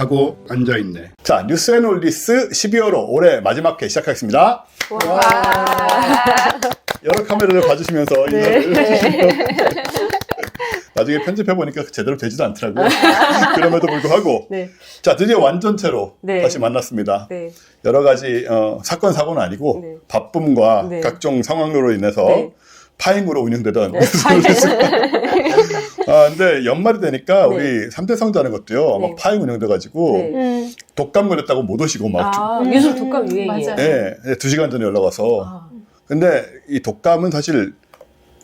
하고 앉아있네. 자, 뉴스앤올디스 12월호 올해 마지막 회 시작하겠습니다. 와. 여러 카메라를 봐주시면서 인사를 해주시고 나중에 편집해보니까 제대로 되지도 않더라고요. 그럼에도 불구하고 네. 자, 드디어 완전체로 네. 다시 만났습니다. 네. 여러 가지 사건, 사고는 아니고 네. 바쁨과 네. 각종 상황으로 인해서 네. 파행으로 운영되던 네. 근데 연말이 되니까 네. 우리 3대 성자는 것도요 네. 막 파행 운영돼가지고 네. 독감 걸렸다고 못 오시고 막 요즘 독감 유행이에요. 네, 2시간 전에 연락 와서 아. 근데 이 독감은 사실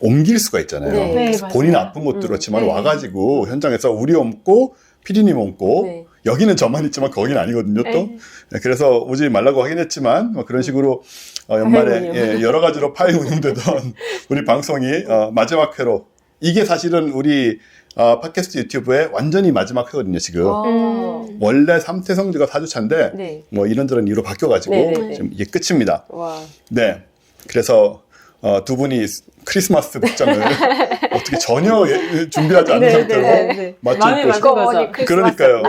옮길 수가 있잖아요. 네. 그래서 맞아요. 본인 아픈 것도 그렇지만 네. 와가지고 현장에서 우리 옮고 피디님 옮고 네. 여기는 저만 있지만 거기는 아니거든요 또. 네, 그래서 오지 말라고 하긴 했지만 뭐 그런 식으로 연말에 파행 여러 가지로 파행 운영되던 우리 방송이 마지막 회로 이게 사실은 우리 팟캐스트 유튜브의 완전히 마지막 회거든요 지금. 원래 3태 성주가 4주차인데 네. 뭐 이런저런 이유로 바뀌어가지고 네, 네, 네. 지금 이게 끝입니다. 와. 네. 그래서 두 분이 크리스마스 복장을 어떻게 전혀 준비하지 않은 네, 상태로 네, 네. 마치 마음에 입고 맞는 거죠. 그러니까요.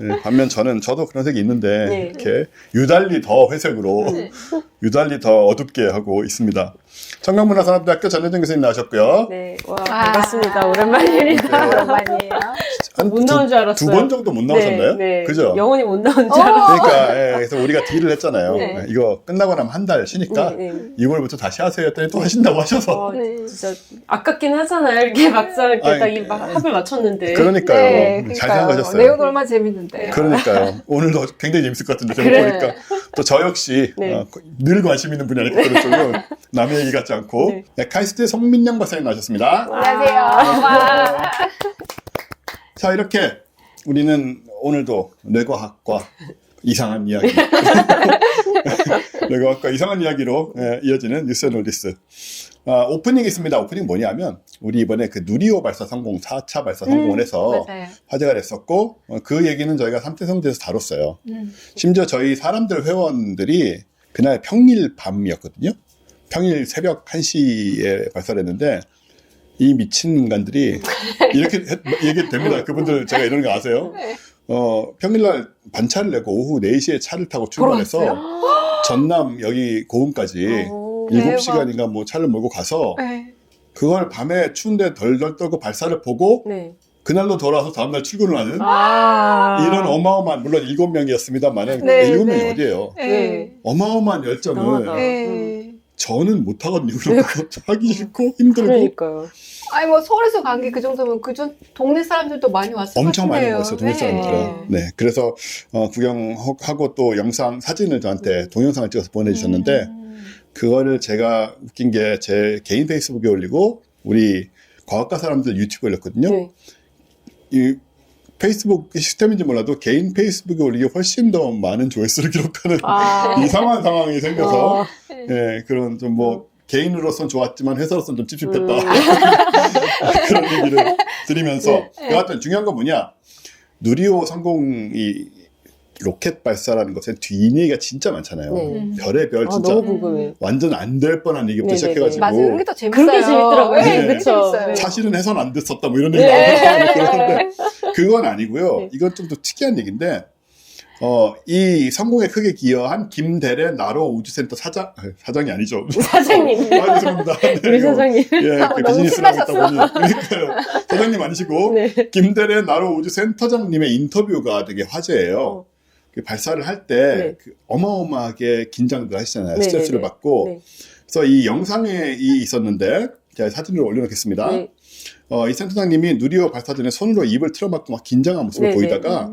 네, 반면 저도 그런 색이 있는데 네. 이렇게 유달리 더 회색으로 유달리 더 어둡게 하고 있습니다. 청강문화산업대학교 전혜정 교수님 나오셨고요. 네. 와, 반갑습니다. 오랜만입니다. 오랜만이에요. 못 나온 줄 알았어요. 두 번 정도 못 나오셨나요? 네, 네. 그죠? 영원히 못 나온 줄 알았어요. 그러니까 그래서 우리가 딜을 했잖아요. 네. 이거 끝나고 나면 한 달 쉬니까 네, 네. 2월부터 다시 하세요 했더니 또 하신다고 하셔서 진짜 아깝긴 하잖아요. 이렇게 막상 이렇게 아니, 딱 이 합을 맞췄는데. 그러니까요. 네, 잘 생각하셨어요. 내용도 얼마나 재밌는데. 그러니까요. 오늘도 굉장히 재밌을 것 같은데 제가 그래. 보니까 또 저 역시 네. 늘 관심 있는 분이 아닐까 그런 쪽은 남의 얘기 같지 않고 네. 네, 카이스트의 송민영 박사님 나오셨습니다. 안녕하세요. 와. 자, 이렇게 우리는 오늘도 뇌과학과 이상한 이야기 뇌과학과 이상한 이야기로 이어지는 뉴스앤올디스 오프닝이 있습니다. 오프닝 뭐냐면 우리 이번에 그 누리호 발사 성공 4차 발사 성공을 해서 맞아요. 화제가 됐었고 그 얘기는 저희가 3태 성지에서 다뤘어요. 심지어 저희 사람들 회원들이 그날 평일 밤이었거든요. 평일 새벽 1시에 발사를 했는데 이 미친 인간들이 이렇게 얘기 됩니다. 그분들 제가 이런 거 아세요? 평일날 반차를 내고 오후 4시에 차를 타고 출발해서 전남 여기 고흥까지 7시간인가 뭐 차를 몰고 가서 네. 그걸 밤에 추운데 덜덜 떨고 발사를 보고 네. 그날로 돌아와서 다음날 출근을 하는 이런 어마어마한 물론 7명이었습니다만은 네, 7명이 네. 어디예요? 네. 어마어마한 열정을 대단하다. 네. 저는 못하거든요. 그런 거 하기 싫고 힘들고 그러니까요. 아니 뭐 서울에서 간 게 그 정도면 동네 사람들도 많이 왔을 엄청 것 많이 같은데요. 먹었어요. 동네 사람들은. 네, 그래서 구경하고 또 영상 사진을 저한테 동영상을 찍어서 보내주셨는데 그거를 제가 웃긴 게 제 개인 페이스북에 올리고 우리 과학과 사람들 유튜브에 올렸거든요. 네. 이 페이스북 시스템인지 몰라도 개인 페이스북에 올리기 훨씬 더 많은 조회수를 기록하는 이상한 상황이 생겨서 예, 그런 좀 뭐 개인으로선 좋았지만 회사로선 좀 찝찝했다 그런 얘기를 드리면서 여하튼 중요한 건 뭐냐 누리호 성공이 로켓 발사라는 것에 뒷얘기가 진짜 많잖아요. 네. 별의 별 진짜 너무 궁금해요. 완전 안 될 뻔한 얘기부터 네네네. 시작해가지고 맞아요. 그런 게 더 재밌어요. 그런 게 재밌더라고요. 네, 네. 그게 재밌어요. 사실은 해선 안 됐었다 뭐 이런 얘기 나오고 그러는데 그건 아니고요. 네. 이건 좀 더 특이한 얘기인데 이 성공에 크게 기여한 김대래 나로 우주센터 사장이 아니죠. 사장님. 죄송합니다. 네, 우리 사장님. 예, 너무 비즈니스를 하고 있다 보니 신나셨어. 그러니까요. 사장님 아니시고 네. 김대래 나로 우주센터장님의 인터뷰가 되게 화제예요. 그 발사를 할 때 네. 어마어마하게 긴장들 하시잖아요. 네, 스트레스를 네, 네. 받고. 네. 그래서 이 영상에 있었는데 제가 사진을 올려놓겠습니다. 네. 이 센터장님이 누리호 발사 전에 손으로 입을 틀어막고 막 긴장한 모습을 네, 보이다가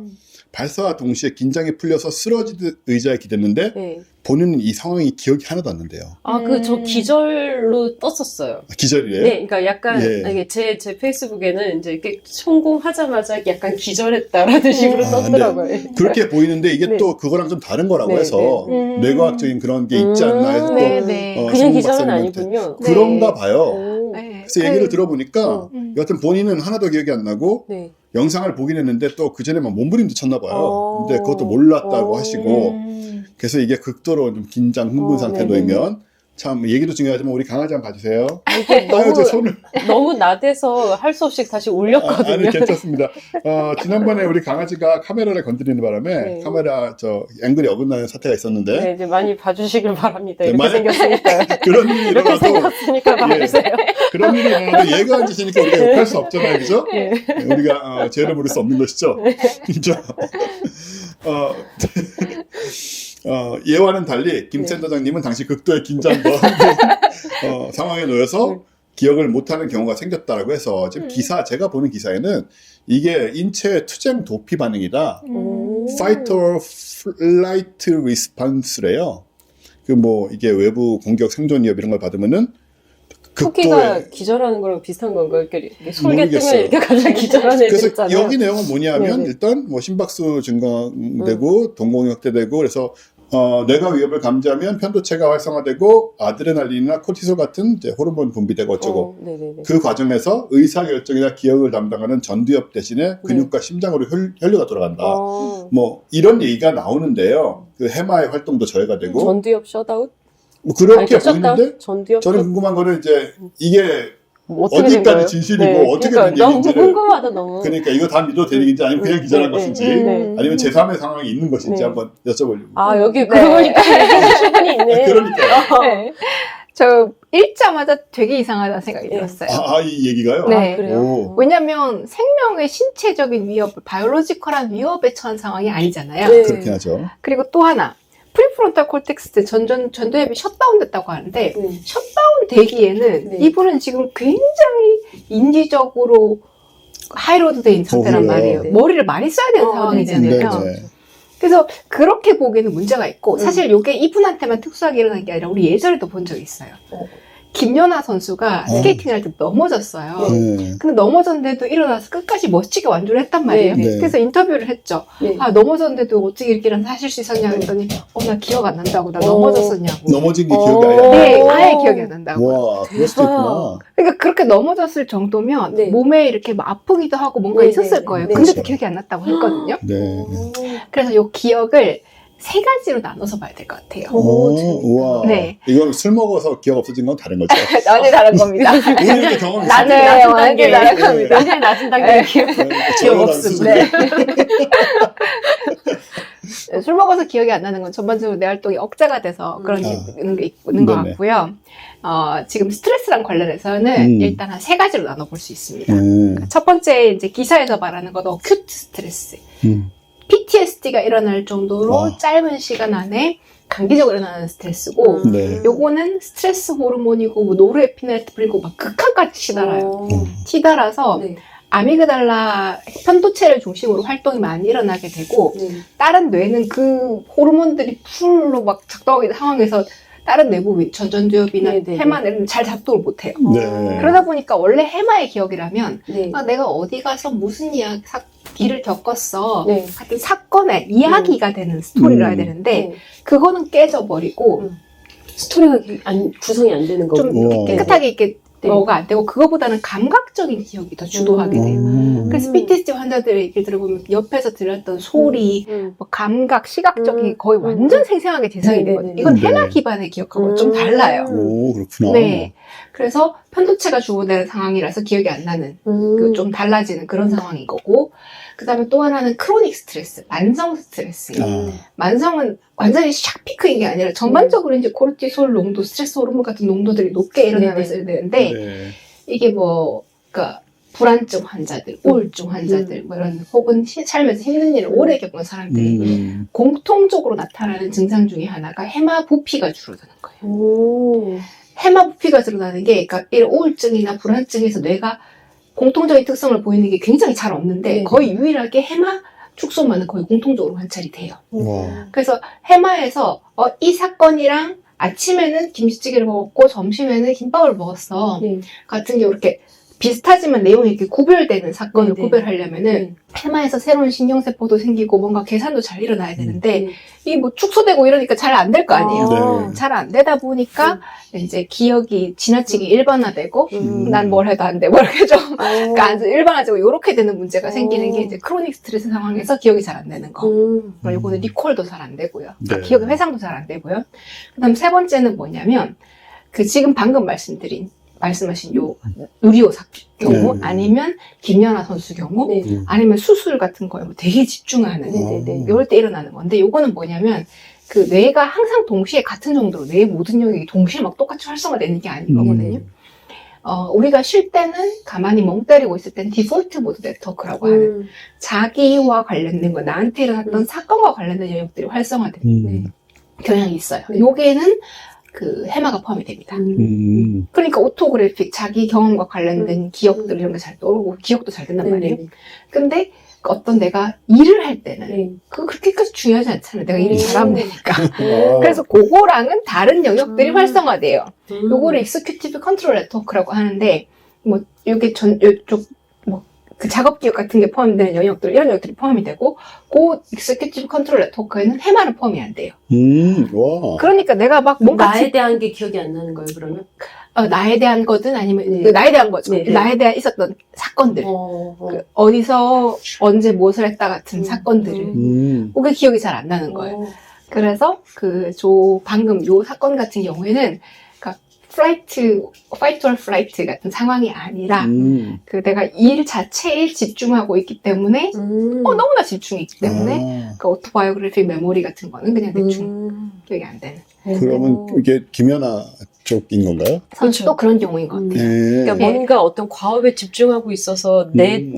발사와 동시에 긴장이 풀려서 쓰러지듯 의자에 기댔는데 네. 본인은 이 상황이 기억이 하나도 안 난대요. 저 기절로 떴었어요. 기절이래요? 네, 그러니까 약간 예. 이게 제 페이스북에는 이제 이렇게 성공하자마자 약간 기절했다라는 식으로 아, 떴더라고요. 네. 그렇게 보이는데 이게 네. 또 그거랑 좀 다른 거라고 네, 해서 네. 뇌과학적인 그런 게 있지 않나 해서 또 네, 네. 그냥 신문 기절은 박사님한테 아니군요. 그런가 봐요. 오. 네. 그래서 얘기를 들어보니까 음. 여하튼 본인은 하나도 기억이 안 나고 네. 영상을 보긴 했는데 또 그전에 막 몸부림도 쳤나 봐요. 근데 그것도 오. 몰랐다고 오. 하시고 그래서 이게 극도로 좀 긴장 흥분 상태에 네네네. 놓이면 참 얘기도 중요하지만 우리 강아지 한번 봐주세요. 이게 아유, 너무 제 손을. 너무 나대서 할 수 없이 다시 올렸거든요. 아니, 괜찮습니다. 지난번에 우리 강아지가 카메라를 건드리는 바람에 네. 카메라 앵글이 어긋나는 사태가 있었는데 네, 이제 많이 봐주시길 바랍니다. 네, 이렇게 생겼으니까. 그런 일이 이렇게 일어나도 생겼으니까 봐주세요. 그런 일이 일어나도 얘가 안 짓으니까 우리가 욕할 수 없잖아요, 그죠? 네. 우리가 죄를 물을 수 없는 것이죠. 그죠? 예와는 달리 김 네. 센터장님은 당시 극도의 긴장과 상황에 놓여서 기억을 못하는 경우가 생겼다라고 해서 지금 제가 보는 기사에는 이게 인체 투쟁 도피 반응이다. Fight or Flight Response래요. 이게 외부 공격 생존 위협 이런 걸 받으면은 토끼가 극도의 기절하는 거랑 비슷한 건가요? 이렇게 솔개 뜨면 모르겠어요. 이렇게 갑자기 기절하는 애들 그래서 있잖아요. 여기 내용은 뭐냐면 네네. 일단 심박수 증가되고 동공이 확대되고 그래서 뇌가 위협을 감지하면 편도체가 활성화되고 아드레날린이나 코티솔 같은 이제 호르몬 분비되고 어쩌고 네네네. 그 과정에서 의사결정이나 기억을 담당하는 전두엽 대신에 근육과 심장으로 혈류가 돌아간다. 이런 얘기가 나오는데요. 그 해마의 활동도 저해가 되고 전두엽 셧아웃? 그렇게 셧다운? 보이는데 전두엽 저는 셧- 궁금한 거는 이제 이게 어떻게 된 어디까지 거예요? 진실이고 어떻게 그러니까 된 너무 얘기인지를 궁금하다 너무. 그러니까 이거 다 믿어도 되는 얘기인지 아니면 그냥 기절한 것인지 네. 아니면 제3의 상황이 있는 것인지 네. 한번 여쭤보려고. 아 여기 그러고 보니까 얘기가 충분히 있네. 그러니까. 네. 저 읽자마자 되게 이상하다는 생각이 네. 들었어요. 이 얘기가요? 네. 그래요? 오. 왜냐면 생명의 신체적인 위협, 바이올로지컬한 위협에 처한 상황이 아니잖아요. 네. 그렇긴 하죠. 그리고 또 하나, 프리프론탈 콜텍스 전두엽이 셧다운 됐다고 하는데 셧다운 되기에는 네. 이분은 지금 굉장히 인지적으로 하이로드 돼 있는 상태란 그래요? 말이에요. 네. 머리를 많이 써야 되는 네, 상황이잖아요. 네. 그래서 그렇게 보기에는 문제가 있고 사실 이게 이분한테만 특수하게 일어난 게 아니라 우리 예전에도 본 적이 있어요. 김연아 선수가 스케이팅을 할 때 넘어졌어요. 네. 근데 넘어졌는데도 일어나서 끝까지 멋지게 완주를 했단 말이에요. 네. 그래서 인터뷰를 했죠. 네. 넘어졌는데도 어떻게 이렇게 하실 수 있었냐 했더니 나 기억 안 난다고. 나 넘어졌었냐고. 넘어진 게 기억이 아예 안 네, 나요. 아예 기억이 안 난다고. 와, 그럴 수도 있구나. 그러니까 그렇게 넘어졌을 정도면 네. 몸에 이렇게 막 아프기도 하고 뭔가 네, 있었을 네, 거예요. 네. 근데도 그렇죠. 기억이 안 났다고 했거든요. 네. 그래서 이 기억을 세 가지로 나눠서 봐야 될 것 같아요. 우와. 네. 이건 술 먹어서 기억 없어진 건 다른 거죠? 완전히 다른 겁니다. 우리는 경험이 나는 있어요. 완전히 다른 겁니다. 굉장히 낮은 단계의 기억. 기억 없음. 네. 술 먹어서 기억이 안 나는 건 전반적으로 내 활동이 억제가 돼서 그런 게 있는 것 네네. 같고요. 지금 스트레스랑 관련해서는 일단 한 세 가지로 나눠볼 수 있습니다. 첫 번째 이제 기사에서 말하는 건 어큐트 스트레스. PTSD가 일어날 정도로 짧은 시간 안에 강기적으로 일어나는 스트레스고 네. 요거는 스트레스 호르몬이고 노르에피네프린이고 막 극한까지 치달아요. 치달아서 네. 아미그달라 편도체를 중심으로 활동이 많이 일어나게 되고 다른 뇌는 그 호르몬들이 풀로 막 작동하는 상황에서 다른 내부 전두엽이나 네네네. 해마는 잘 작동을 못해요. 네. 그러다 보니까 원래 해마의 기억이라면 네. 내가 어디 가서 무슨 일을 겪었어 네. 같은 사건의 이야기가 되는 스토리를 해야 되는데 네. 그거는 깨져버리고 스토리가 구성이 안 되는 거고. 좀 우와. 깨끗하게 이렇게 네. 뭐가 안 되고 그거보다는 감각적인 기억이 더 주도하게 돼요. 그래서 PTSD 환자들의 얘기를 들어보면 옆에서 들렸던 소리, 뭐 감각, 시각적인 거의 완전 생생하게 재생이 되거든요. 이건 네. 해마 기반의 기억하고 좀 달라요. 오, 그렇구나. 네. 그래서 편도체가 주고되는 상황이라서 기억이 안 나는 좀 달라지는 그런 상황인 거고 그 다음에 또 하나는 크로닉 스트레스, 만성 스트레스예요. 만성은 완전히 샥 피크인 게 아니라 전반적으로 이제 코르티솔 농도, 스트레스 호르몬 같은 농도들이 높게 일어나면서 되는데 네. 이게 그러니까 불안증 환자들, 우울증 환자들, 뭐 이런 혹은 삶에서 힘든 일을 오래 겪은 사람들이 공통적으로 나타나는 증상 중에 하나가 해마 부피가 줄어드는 거예요. 해마 부피가 줄어드는 게 그러니까 이런 우울증이나 불안증에서 뇌가 공통적인 특성을 보이는 게 굉장히 잘 없는데 네. 거의 유일하게 해마 축소만은 거의 공통적으로 관찰이 돼요. 와. 그래서 해마에서 이 사건이랑 아침에는 김치찌개를 먹었고 점심에는 김밥을 먹었어 같은 게 이렇게 비슷하지만 내용이 이렇게 구별되는 사건을 네네. 구별하려면은 해마에서 새로운 신경세포도 생기고 뭔가 계산도 잘 일어나야 되는데 네. 이게 뭐 축소되고 이러니까 잘 안 될 거 아니에요. 네. 잘 안 되다 보니까 이제 기억이 지나치게 일반화되고 난 뭘 해도 안 돼. 뭐 이렇게 좀 그러니까 일반화되고 이렇게 되는 문제가 생기는 게 이제 크로닉 스트레스 상황에서 기억이 잘 안 되는 거. 요거는 리콜도 잘 안 되고요. 네. 기억의 회상도 잘 안 되고요. 그다음 세 번째는 뭐냐면 그 지금 방금 말씀하신 요 누리호 경우, 네. 아니면 김연아 선수 경우, 네. 아니면 수술 같은 거에 뭐 되게 집중하는, 네네네. 이럴 때 일어나는 건데, 요거는 뭐냐면, 그 뇌가 항상 동시에 같은 정도로 뇌의 모든 영역이 동시에 막 똑같이 활성화되는 게 아니거든요. 우리가 쉴 때는 가만히 멍 때리고 있을 땐 디폴트 모드 네트워크라고 하는 자기와 관련된 거, 나한테 일어났던 사건과 관련된 영역들이 활성화되는 경향이 있어요. 요게는 그 해마가 포함이 됩니다. 그러니까 오토그래픽, 자기 경험과 관련된 기억들 이런 게 잘 떠오르고 기억도 잘 된단 말이에요. 근데 어떤 내가 일을 할 때는 그거 그렇게까지 중요하지 않잖아요. 내가 일을 잘하면 되니까. 그래서 그거랑은 다른 영역들이 활성화돼요. 요거를 익스큐티브 컨트롤 네트워크라고 하는데, 뭐 요게 요쪽 뭐 그 작업 기억 같은 게 포함되는 영역들, 이런 영역들이 포함이 되고, 그 익스큐티브 컨트롤 네트워크에는 해마는 포함이 안 돼요. 와. 그러니까 내가 막 뭔가 나에 대한 게 기억이 안 나는 거예요, 그러면? 나에 대한 거든 아니면 네. 그 나에 대한 거죠. 네, 네. 나에 대한 있었던 사건들. 그 어디서 언제 무엇을 했다 같은 사건들을. 그게 기억이 잘 안 나는 거예요. 그래서 방금 요 사건 같은 경우에는 fight or flight 같은 상황이 아니라 그 내가 일 자체에 집중하고 있기 때문에 너무나 집중했기 때문에 그 오토바이오그래픽 메모리 같은 거는 그냥 대충 기억이 안 되는. 그러면 이게 김연아 쪽인 건가요? 선수도 그런 경우인 것 같아요. 그러니까 뭔가 어떤 과업에 집중하고 있어서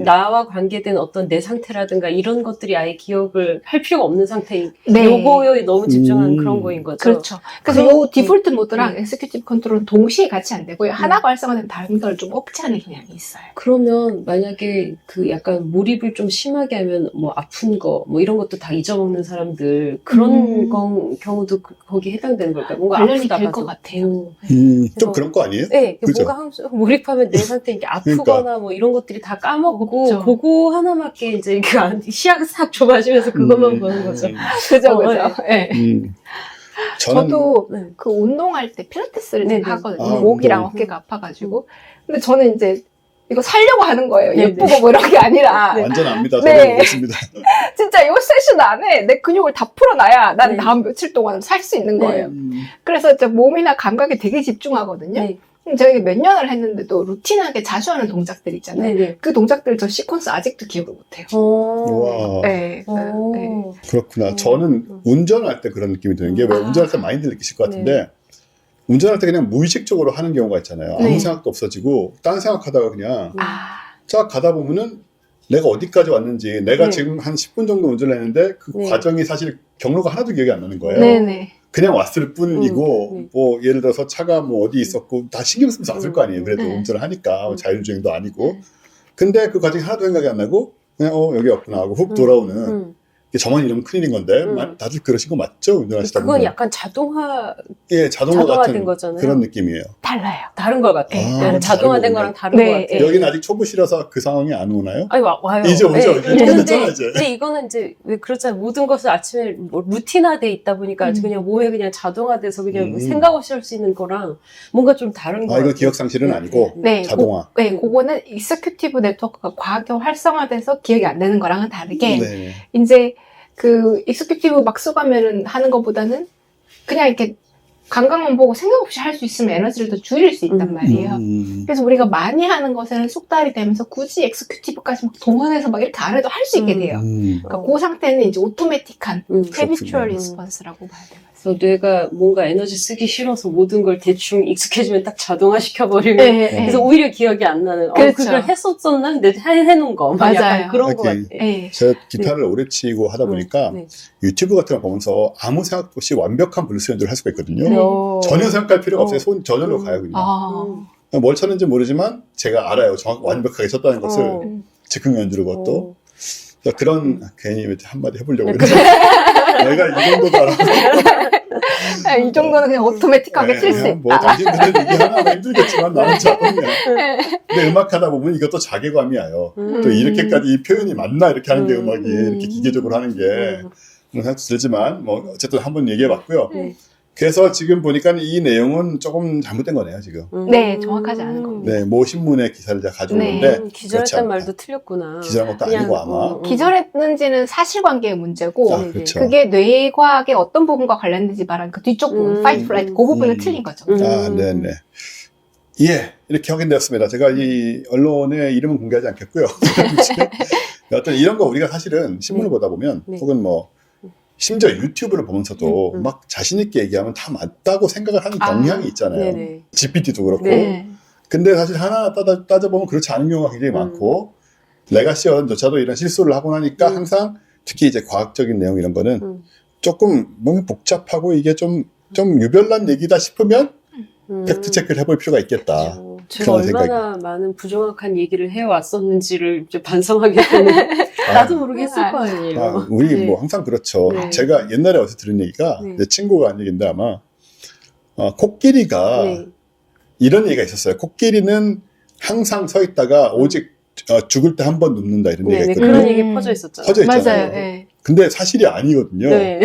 나와 관계된 어떤 내 상태라든가 이런 것들이 아예 기억을 할 필요가 없는 상태인 요거에 너무 집중한 그런 거인 거죠. 그렇죠. 그래서 요 디폴트 모드랑 엑스큐티브 컨트롤은 동시에 같이 안 되고요. 하나가 활성화되면 다른 걸 좀 억제하는 경향이 있어요. 그러면 만약에 그 약간 몰입을 좀 심하게 하면 뭐 아픈 거 뭐 이런 것도 다 잊어먹는 사람들 그런 경우도 거기에 해당되는 걸까요? 뭔가 관련이 아프다 될 것 봐도. 같아요. 좀 그런 거 아니에요? 네, 그죠? 뭔가 항상 몰입하면 내 상태에 이게 아프거나 그러니까. 뭐 이런 것들이 다 까먹고 그쵸. 그거 하나밖에 이제 시야가 싹 좁아지면서 그것만 보는 거죠. 그죠, 그죠. 네. 저는 저도 그 운동할 때 필라테스를 네네. 하거든요. 목이랑 운동. 어깨가 아파가지고. 근데 저는 이제 이거 살려고 하는 거예요. 네네. 예쁘고 뭐 이런 게 아니라. 완전 압니다. 네. 저도 그렇습니다. 진짜 요 세션 안에 내 근육을 다 풀어놔야 난 다음 며칠 동안 살 수 있는 거예요. 그래서 이제 몸이나 감각에 되게 집중하거든요. 네. 저희가 몇 년을 했는데도 루틴하게 자주 하는 동작들 있잖아요. 네네. 그 동작들 저 시퀀스 아직도 기억을 못해요. 와. 네. 네. 그렇구나. 저는 운전할 때 그런 느낌이 드는 게 왜 운전할 때 많이들 느끼실 것 같은데 운전할 때 그냥 무의식적으로 하는 경우가 있잖아요. 아무 네. 생각도 없어지고 딴 생각하다가 그냥 아, 쫙 가다 보면은 내가 어디까지 왔는지 내가 네. 지금 한 10분 정도 운전을 했는데 그 네. 과정이 사실 경로가 하나도 기억이 안 나는 거예요. 네네. 그냥 왔을 뿐이고 네. 뭐 예를 들어서 차가 뭐 어디 있었고 다 신경 쓰면서 왔을 거 아니에요. 그래도 네. 운전을 하니까 자율주행도 아니고 근데 그 과정이 하나도 생각이 안 나고 그냥 여기 왔구나 하고 훅 돌아오는 이게 저만 이러면 큰일인 건데 다들 그러신 거 맞죠? 운전하시다 보면 그건 약간 자동화 예, 자동화 자동화된 같은 거잖아요. 그런 느낌이에요. 달라요. 다른 것 같아. 아, 자동화된 다르구나. 거랑 다른 네, 것 같아. 네. 여기는 아직 초보시라서 그 상황이 안 오나요? 아니 와요. 이제 오죠. 이제 근데 끝났잖아, 이제. 근데 이거는 이제 왜 그렇잖아요. 모든 것을 아침에 뭐 루틴화돼 있다 보니까 그냥 몸에 그냥 자동화돼서 그냥 생각 없이 할 수 있는 거랑 뭔가 좀 다른 거. 이거 기억 상실은 아니고 네, 자동화. 그거는 익스큐티브 네트워크가 과하게 활성화돼서 기억이 안 나는 거랑은 다르게 네. 이제 그 익스큐티브 막 써가면은 하는 것보다는 그냥 이렇게 감각만 보고 생각 없이 할 수 있으면 에너지를 더 줄일 수 있단 말이에요. 그래서 우리가 많이 하는 것에는 숙달이 되면서 굳이 엑스큐티브까지 막 동원해서 막 이렇게 안 해도 할 수 있게 돼요. 그러니까 그 상태는 이제 오토매틱한 헤비추얼 리스폰스라고 봐야 돼요. 그래서 뇌가 뭔가 에너지 쓰기 싫어서 모든 걸 대충 익숙해지면 딱 자동화 시켜버리면 네, 그래서 오히려 기억이 안 나는. 그렇죠. 그걸 했었었나? 근데 해놓은 거. 막 맞아요. 약간 그런 거 같아. 네. 제가 기타를 오래 치고 하다 보니까 네. 유튜브 같은 거 보면서 아무 생각 없이 완벽한 블루스 연주를 할 수가 있거든요. 네. 전혀 생각할 필요가 없어요. 손 저절로 가요 그냥. 뭘 쳤는지 모르지만 제가 알아요. 완벽하게 쳤다는 것을 즉흥 연주를 것도. 그런 괜히 한마디 해보려고 했는데 내가 이 정도도 알아. 이 정도는 그냥 오토매틱하게 칠 수 뭐 있다. 당신들은 이게 하나가 힘들겠지만 나는 자동이야. 근데 음악하다 보면 이것도 자괴감이 와요. 또 이렇게까지 이 표현이 맞나 이렇게 하는 게 음악이 이렇게 기계적으로 하는 게 그런 생각도 들지만 뭐 어쨌든 한번 얘기해봤고요. 그래서 지금 보니까 이 내용은 조금 잘못된 거네요, 지금. 네, 정확하지 않은 겁니다. 네, 모 신문의 기사를 제가 가져온 네. 건데. 그렇지 기절했단 않다. 말도 틀렸구나. 기절한 것도 그냥, 아니고 아마. 기절했는지는 사실관계의 문제고 아, 그렇죠. 그게 뇌과학의 어떤 부분과 관련된지 말한 그 뒤쪽 부분, fight, flight, 그 부분은 틀린 거죠. 아, 네네. 예, 이렇게 확인되었습니다. 제가 이 언론의 이름은 공개하지 않겠고요. 지금 어떤 이런 거 우리가 사실은 신문을 네. 보다 보면 네. 혹은 뭐 심지어 유튜브를 보면서도 음. 막 자신있게 얘기하면 다 맞다고 생각을 하는 경향이 있잖아요. 네네. GPT도 그렇고. 네. 근데 사실 하나 따져보면 그렇지 않은 경우가 굉장히 많고, 레가시 언론조차도 이런 실수를 하고 나니까 항상 특히 이제 과학적인 내용 이런 거는 조금 뭔가 복잡하고 이게 좀 유별난 얘기다 싶으면 팩트 체크를 해볼 필요가 있겠다. 제가 그런 얼마나 많은 부정확한 얘기를 해왔었는지를 이제 반성하게 되는 나도 모르게 했을 거 아니에요. 아, 우리 네. 뭐 항상 그렇죠. 네. 제가 옛날에 어디서 들은 얘기가 네. 내 친구가 한 얘기인데 아마 코끼리가 네. 이런 얘기가 있었어요. 코끼리는 항상 서 있다가 오직 죽을 때 한 번 눕는다 이런 네, 얘기가 네, 있거든요. 그런 얘기 퍼져 있었잖아요. 퍼져 있잖아요. 맞아요. 네. 근데 사실이 아니거든요. 네.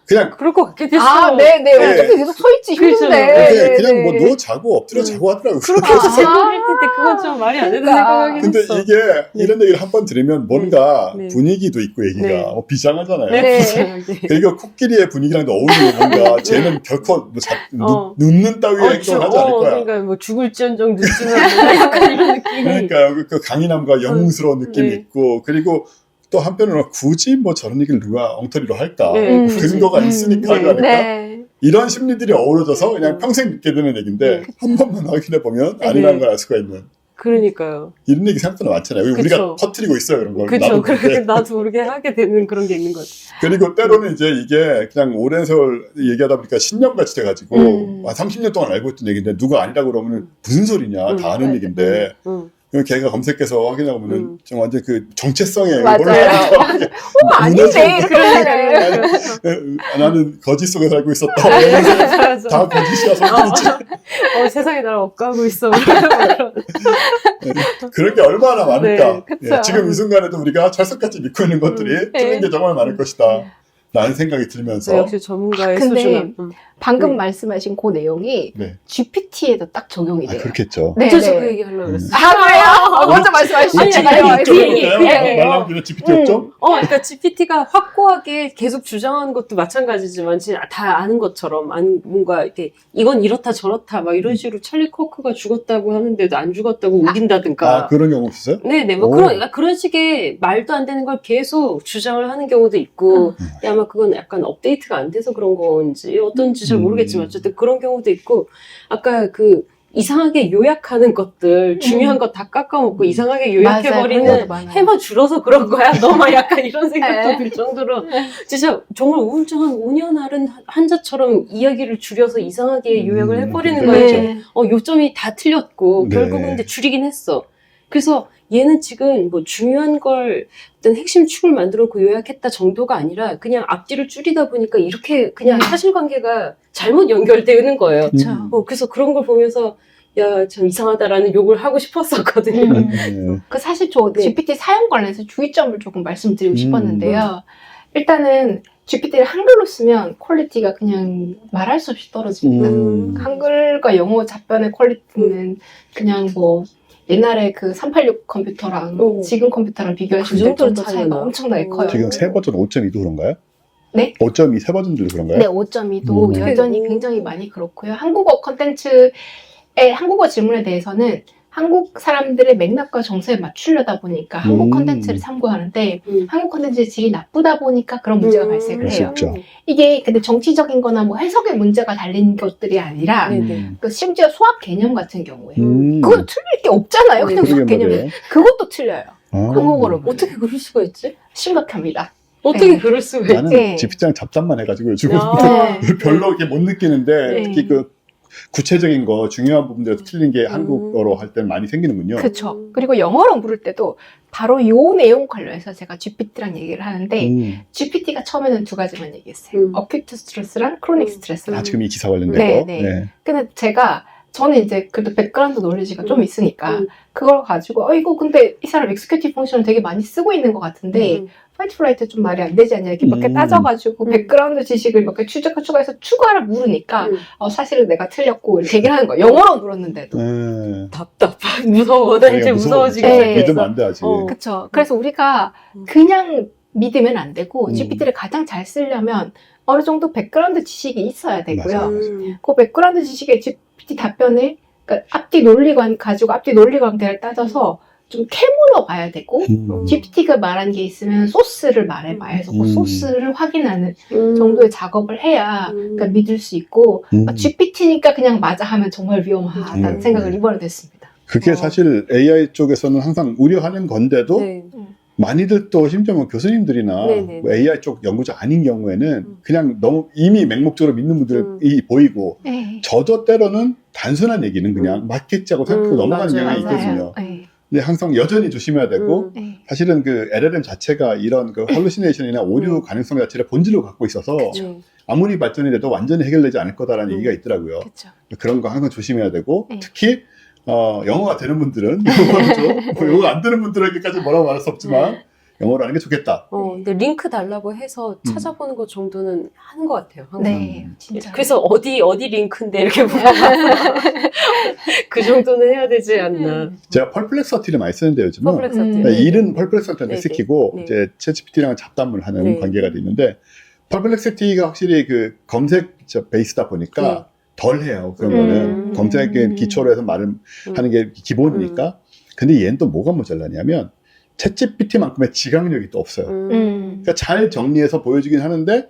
그냥 그럴 것 같긴 했어. 아, 네네. 네. 어떻게 계속 서 있지 그렇죠. 힘든데. 그게 네, 그냥 네. 뭐 누워 자고 엎드려 자고 하더라고요. 그렇게 아. 생각할 텐데 그건 좀 말이 안 된다 그러니까. 생각하긴 근데 했어. 이게 이런 얘기를 한 번 들으면 뭔가 네. 분위기도 있고 얘기가 네. 비장하잖아요. 네. 그리고 코끼리의 분위기랑도 어울리고 뭔가 쟤는 결코 뭐 눕는 따위의 행동을 하지 않을 거야. 그러니까 뭐 죽을지언정 눕지만 뭐 약간 이런 느낌이. 그러니까 그 강인함과 영웅스러운 느낌이 네. 있고 그리고 또 한편으로는 굳이 뭐 저런 얘기를 누가 엉터리로 할까? 네, 굳이. 근거가 있으니까 하지 않을까? 네. 이런 심리들이 어우러져서 그냥 평생 믿게 되는 얘기인데 네. 한 번만 확인해 보면 네. 아니라는 걸 알 수가 있는 그러니까요. 이런 얘기 생각보다 많잖아요. 그쵸. 우리가 터뜨리고 있어요 그런 걸. 그렇죠. 나도 그렇게 모르게. 나도 모르게 하게 되는 그런 게 있는 것 같아요. 그리고 때로는 이제 이게 그냥 오랜 세월 얘기하다 보니까 신념같이 돼가지고 한 30년 동안 알고 있던 얘기인데 누가 아니라고 그러면 무슨 소리냐 다 아는 얘기인데 그럼 걔가 검색해서 확인하고 보면 좀 완전 그 정체성에 맞아요. 아닌데. 그러네. 나는 거짓 속에 살고 있었다. 이러면서 다 거짓이야 소리지. 세상에 나를 억까고 있어. 그런 게 얼마나 많을까. 네, 그쵸. 예, 지금 이 순간에도 우리가 철석같이 믿고 있는 것들이 틀린 게 정말 많을 것이다. 라는 생각이 들면서. 역시 전문가의 근데 수준은. 방금 네. 말씀하신 그 내용이 네. GPT에도 딱 적용이 아, 돼요. 그렇겠죠. 네, 어쩌서 네. 그 얘기 하려고 그랬어. 아, 그래요? 먼저 말씀하시죠. 아니, 아니, 그 얘기, 그 얘기. 말랑기는 GPT였죠? 그러니까 GPT가 확고하게 계속 주장하는 것도 마찬가지지만 진짜 다 아는 것처럼 뭔가 이렇게 이건 이렇다 저렇다 막 이런 식으로 찰리 코크가 죽었다고 하는데도 안 죽었다고 우긴다든가. 아, 그런 경우 없었어요? 네네, 뭐 오. 그런 식의 말도 안 되는 걸 계속 주장을 하는 경우도 있고, 근데 아마 그건 약간 업데이트가 안 돼서 그런 건지 어떤지 잘 모르겠지만 어쨌든 그런 경우도 있고, 아까 그 이상하게 요약하는 것들 중요한 거 다 깎아먹고 이상하게 맞아요. 그런 요약해버리는 것도 많아요. 해마 줄어서 그런 거야? 너만 약간 이런 생각도 들 정도로 진짜 정말 우울증한 5년 앓은 환자처럼 이야기를 줄여서 이상하게 요약을 해버리는 거예요. 네. 요점이 다 틀렸고 네. 결국은 근데 줄이긴 했어. 그래서 얘는 지금 뭐 중요한 걸 어떤 핵심 축을 만들어 놓고 요약했다 정도가 아니라 그냥 앞뒤를 줄이다 보니까 이렇게 그냥 사실관계가 잘못 연결되는 거예요. 그렇죠. 그래서 그런 걸 보면서 야, 참 이상하다라는 욕을 하고 싶었었거든요. 네. 그 사실 저 네. GPT 사용 관련해서 주의점을 조금 말씀드리고 싶었는데요. 일단은 GPT를 한글로 쓰면 퀄리티가 그냥 말할 수 없이 떨어집니다. 한글과 영어 답변의 퀄리티는 그냥 뭐 옛날에 그 386 컴퓨터랑 지금 컴퓨터랑 비교하시면 그 정도로 차이가 차이가 엄청나게 커요. 지금 새 버전 5.2도 그런가요? 네? 5.2 새 버전들도 그런가요? 네, 5.2도 여전히 굉장히 많이 그렇고요. 한국어 컨텐츠의 한국어 질문에 대해서는 한국 사람들의 맥락과 정서에 맞추려다 보니까 한국 컨텐츠를 참고하는데 한국 컨텐츠의 질이 나쁘다 보니까 그런 문제가 발생을 그럴 수 해요. 있죠. 이게 근데 정치적인 거나 뭐 해석의 문제가 달린 것들이 아니라 네네. 그 심지어 수학 개념 같은 경우에 음. 그건 틀릴 게 없잖아요. 그냥 그러게 수학 개념이. 말이에요. 그것도 틀려요. 아. 한국어로 보면. 어떻게 그럴 수가 있지? 심각합니다. 어떻게 네. 그럴 수가 있지? 나는 네. GPT랑 잡담만 해가지고 요즘 아. 별로 이렇게 못 느끼는데 네. 특히 그 구체적인 거 중요한 부분들에서 틀린 게 한국어로 할 때는 많이 생기는군요. 그렇죠. 그리고 영어로 물을 때도 바로 요 내용 관련해서 제가 GPT랑 얘기를 하는데 GPT가 처음에는 두 가지만 얘기했어요. 어큐트 스트레스랑 크로닉 스트레스랑. 아, 지금 이 기사 관련된 네, 거. 네. 근데 제가 저는 이제 그래도 백그라운드 놀리지가 좀 있으니까 그걸 가지고 이거 근데 이 사람 executive 펑션을 되게 많이 쓰고 있는 것 같은데 화이트 플라이트 좀 말이 안 되지 않냐 이렇게 몇 개 따져가지고 백그라운드 지식을 몇 개 추가해서 추가를 물으니까 사실은 내가 틀렸고 이렇게 얘기를 하는 거예요. 영어로 물었는데도. 답답해. 무서워. 나 이제 무서워지겠어. 네. 믿으면 안 돼, 아직. 그쵸. 그래서 우리가 그냥 믿으면 안 되고 음. GPT를 가장 잘 쓰려면 어느 정도 백그라운드 지식이 있어야 되고요. 맞아요. 그 백그라운드 지식의 GPT 답변을 그러니까 앞뒤 논리관 가지고 앞뒤 논리 관계를 따져서 좀 캐물어 봐야 되고 GPT가 말한 게 있으면 소스를 말해봐야 해서 그 소스를 확인하는 정도의 작업을 해야 그러니까 믿을 수 있고 GPT니까 그냥 맞아 하면 정말 위험하다는 생각을 이번에 했습니다. 그게 사실 AI 쪽에서는 항상 우려하는 건데도 네. 많이들 또 심지어 뭐 교수님들이나 네네. 뭐 AI 쪽 연구자 아닌 경우에는 그냥 너무 이미 맹목적으로 믿는 분들이 보이고 네. 저도 때로는 단순한 얘기는 그냥 맞겠지 하고 생각하고 넘어가는 맞아요. 경향이 맞아요. 있거든요. 네. 근데 항상 여전히 조심해야 되고 네. 사실은 그 LLM 자체가 이런 그 할루시네이션이나 오류 가능성 자체를 본질로 갖고 있어서 네. 아무리 발전이 돼도 완전히 해결되지 않을 거다라는 얘기가 있더라고요. 그렇죠. 그런 거 항상 조심해야 되고 네. 특히 영어가 되는 분들은 영어가 안 되는 분들에게까지 뭐라고 말할 수 없지만 영어로 하는 게 좋겠다. 근데 링크 달라고 해서 찾아보는 것 정도는 하는 것 같아요. 항상. 네, 진짜. 그래서 어디 링크인데 이렇게 물어봐. 그 정도는 해야 되지 않나. 제가 펄플렉서티를 많이 쓰는데 요즘은 퍼플렉서티. 일은 펄플렉서티한테 네네. 시키고 네. 이제 챗GPT랑 잡담을 하는 네. 관계가 돼 있는데 펄플렉서티가 확실히 그 검색 베이스다 보니까 덜 해요. 그런 거는 검색에 기초로 해서 말을 하는 게 기본이니까. 근데 얘는 또 뭐가 모자라냐면 챗GPT만큼의 지각력이 또 없어요. 그러니까 잘 정리해서 보여주긴 하는데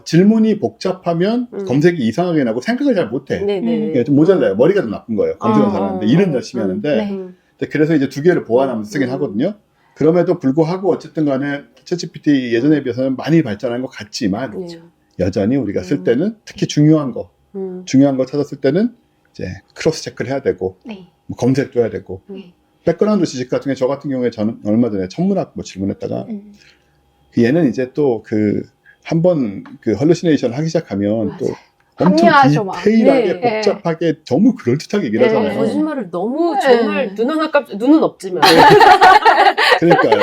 질문이 복잡하면 검색이 이상하게 나고 생각을 잘 못해. 네네. 이게 좀 모자라요. 머리가 좀 나쁜 거예요. 검색은 잘하는데 일은 열심히 하는데 네. 근데 그래서 이제 두 개를 보완하면서 쓰긴 하거든요. 그럼에도 불구하고 어쨌든 간에 챗GPT 예전에 비해서는 많이 발전한 것 같지만 네. 여전히 우리가 쓸 때는 특히 중요한 거 찾았을 때는 이제 크로스 체크를 해야 되고 네. 뭐 검색도 해야 되고 네. 백그라운드 지식 같은 게 저 같은 경우에 저는 얼마 전에 천문학 뭐 질문했다가 얘는 이제 또 그 한번 그 할루시네이션 하기 시작하면 맞아요. 또 엄청 합리화하죠, 막. 디테일하게 네. 복잡하게 너무 그럴듯하게 얘기를 네. 하잖아요. 거짓말을 너무 네. 정말 눈은 없지만 그러니까요.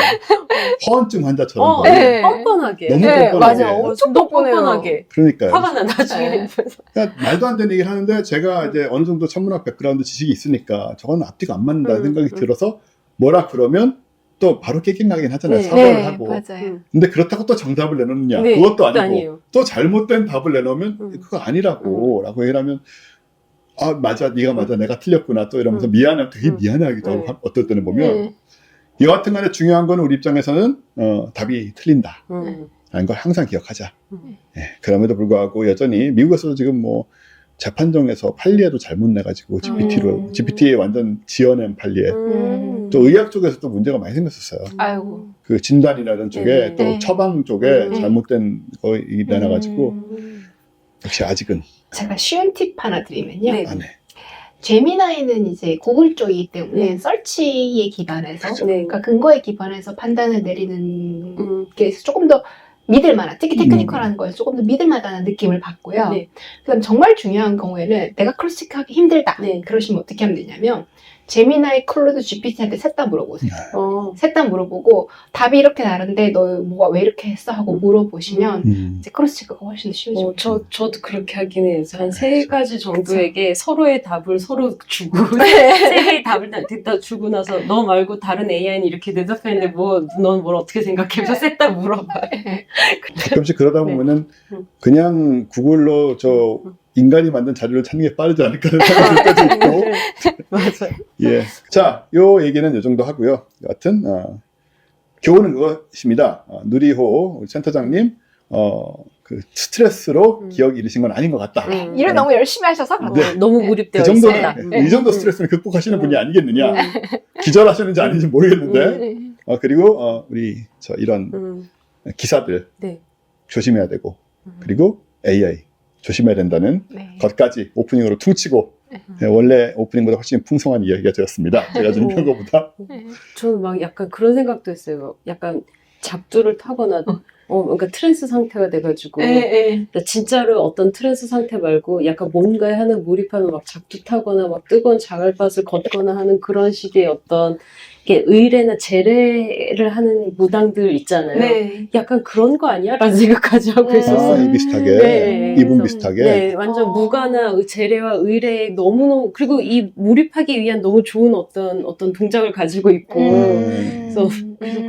허언증 환자처럼. 네. 뻔뻔하게. 너무 네, 뻔뻔하게. 맞아요. 엄청 뻔뻔해요. 뻔뻔하게. 그러니까요. 화가 나 나중에. 네. 그러니까 말도 안 되는 얘기를 하는데 제가 이제 어느 정도 천문학 백그라운드 지식이 있으니까 저건 앞뒤가 안 맞는다는 생각이 들어서 뭐라 그러면 또 바로 깨갱하긴 하잖아요. 네. 사과를 네, 하고. 맞아요. 근데 그렇다고 또 정답을 내놓느냐. 네, 그것도 아니고. 아니에요. 또 잘못된 답을 내놓으면 그거 아니라고. 라고 얘기를 하면 맞아. 네가 맞아. 내가 틀렸구나. 또 이러면서 미안해. 되게 미안해하기도 하고 어떨 때는 보면 여하튼 간에 중요한 거는 우리 입장에서는 답이 틀린다. 라는 걸 항상 기억하자. 예, 그럼에도 불구하고 여전히 미국에서도 지금 뭐 재판정에서 판례도 잘못 내가지고 GPT에 완전 지어낸 판례. 또 의학 쪽에서도 문제가 많이 생겼었어요. 아이고. 그 진단이라는 쪽에 네. 또 네. 처방 쪽에 네. 잘못된 거 내놔가지고 역시 아직은 제가 쉬운 팁 하나 드리면요. 네. 안 해. 제미나이는 이제 구글 쪽이기 때문에 네. 서치에 기반해서 네. 그러니까 근거에 기반해서 판단을 내리는 게 조금 더 믿을 만한, 특히 테크니컬한 거에서 조금 더 믿을 만한 느낌을 받고요. 네. 그다음 정말 중요한 경우에는 내가 크로스체크하기 힘들다. 네. 그러시면 어떻게 하면 되냐면 제미나이, 클로드, GPT한테 셋 다 물어보세요. 셋 다 물어보고 답이 이렇게 다른데 너 뭐가 왜 이렇게 했어 하고 물어보시면 이제 크로스체크가 훨씬 더 쉬워져요. 저도 그렇게 하긴 해요. 한 3가지 정도에게 서로의 답을 서로 주고, 3개의 답을 다 주고 나서, 너 말고 다른 AI는 이렇게 대답했는데, 넌 뭘 어떻게 생각해? 서 셋 다 물어봐요. 가끔씩 그러다 네. 보면은 그냥 구글로 인간이 만든 자료를 찾는 게 빠르지 않을까라는 생각이 들 때도 있고. 맞아요. 예. 자, 요 얘기는 요 정도 하고요. 여하튼, 교훈은 그것입니다. 누리호 우리 센터장님, 그 스트레스로 기억 잃으신 건 아닌 것 같다. 일을 너무 열심히 하셔서 그렇다. 너무 몰입되어 그 정도는, 있습니다. 이 정도 스트레스는 극복하시는 분이 아니겠느냐. 기절하셨는지 아닌지 모르겠는데, 그리고, 우리, 이런 기사들 네. 조심해야 되고, 그리고 AI 조심해야 된다는 네. 것까지 오프닝으로 퉁치고, 원래 오프닝보다 훨씬 풍성한 이야기가 되었습니다. 제가 준비한 것보다. 저는 막 약간 그런 생각도 했어요. 약간 작두를 타거나 그러니까 트랜스 상태가 돼가지고 예. 그러니까 진짜로 어떤 트랜스 상태 말고 약간 뭔가에 하는 몰입하면 막 작두 타거나 막 뜨거운 자갈밭을 걷거나 하는 그런 식의 어떤 이게 의례나 제례를 하는 무당들 있잖아요. 네. 약간 그런 거 아니야? 라는 생각까지 하고 음. 있었어요. 이 비슷하게. 네. 이분 그래서, 비슷하게. 네, 완전 무가나 제례와 의례에 너무너무, 그리고 이 몰입하기 위한 너무 좋은 어떤 동작을 가지고 있고, 그래서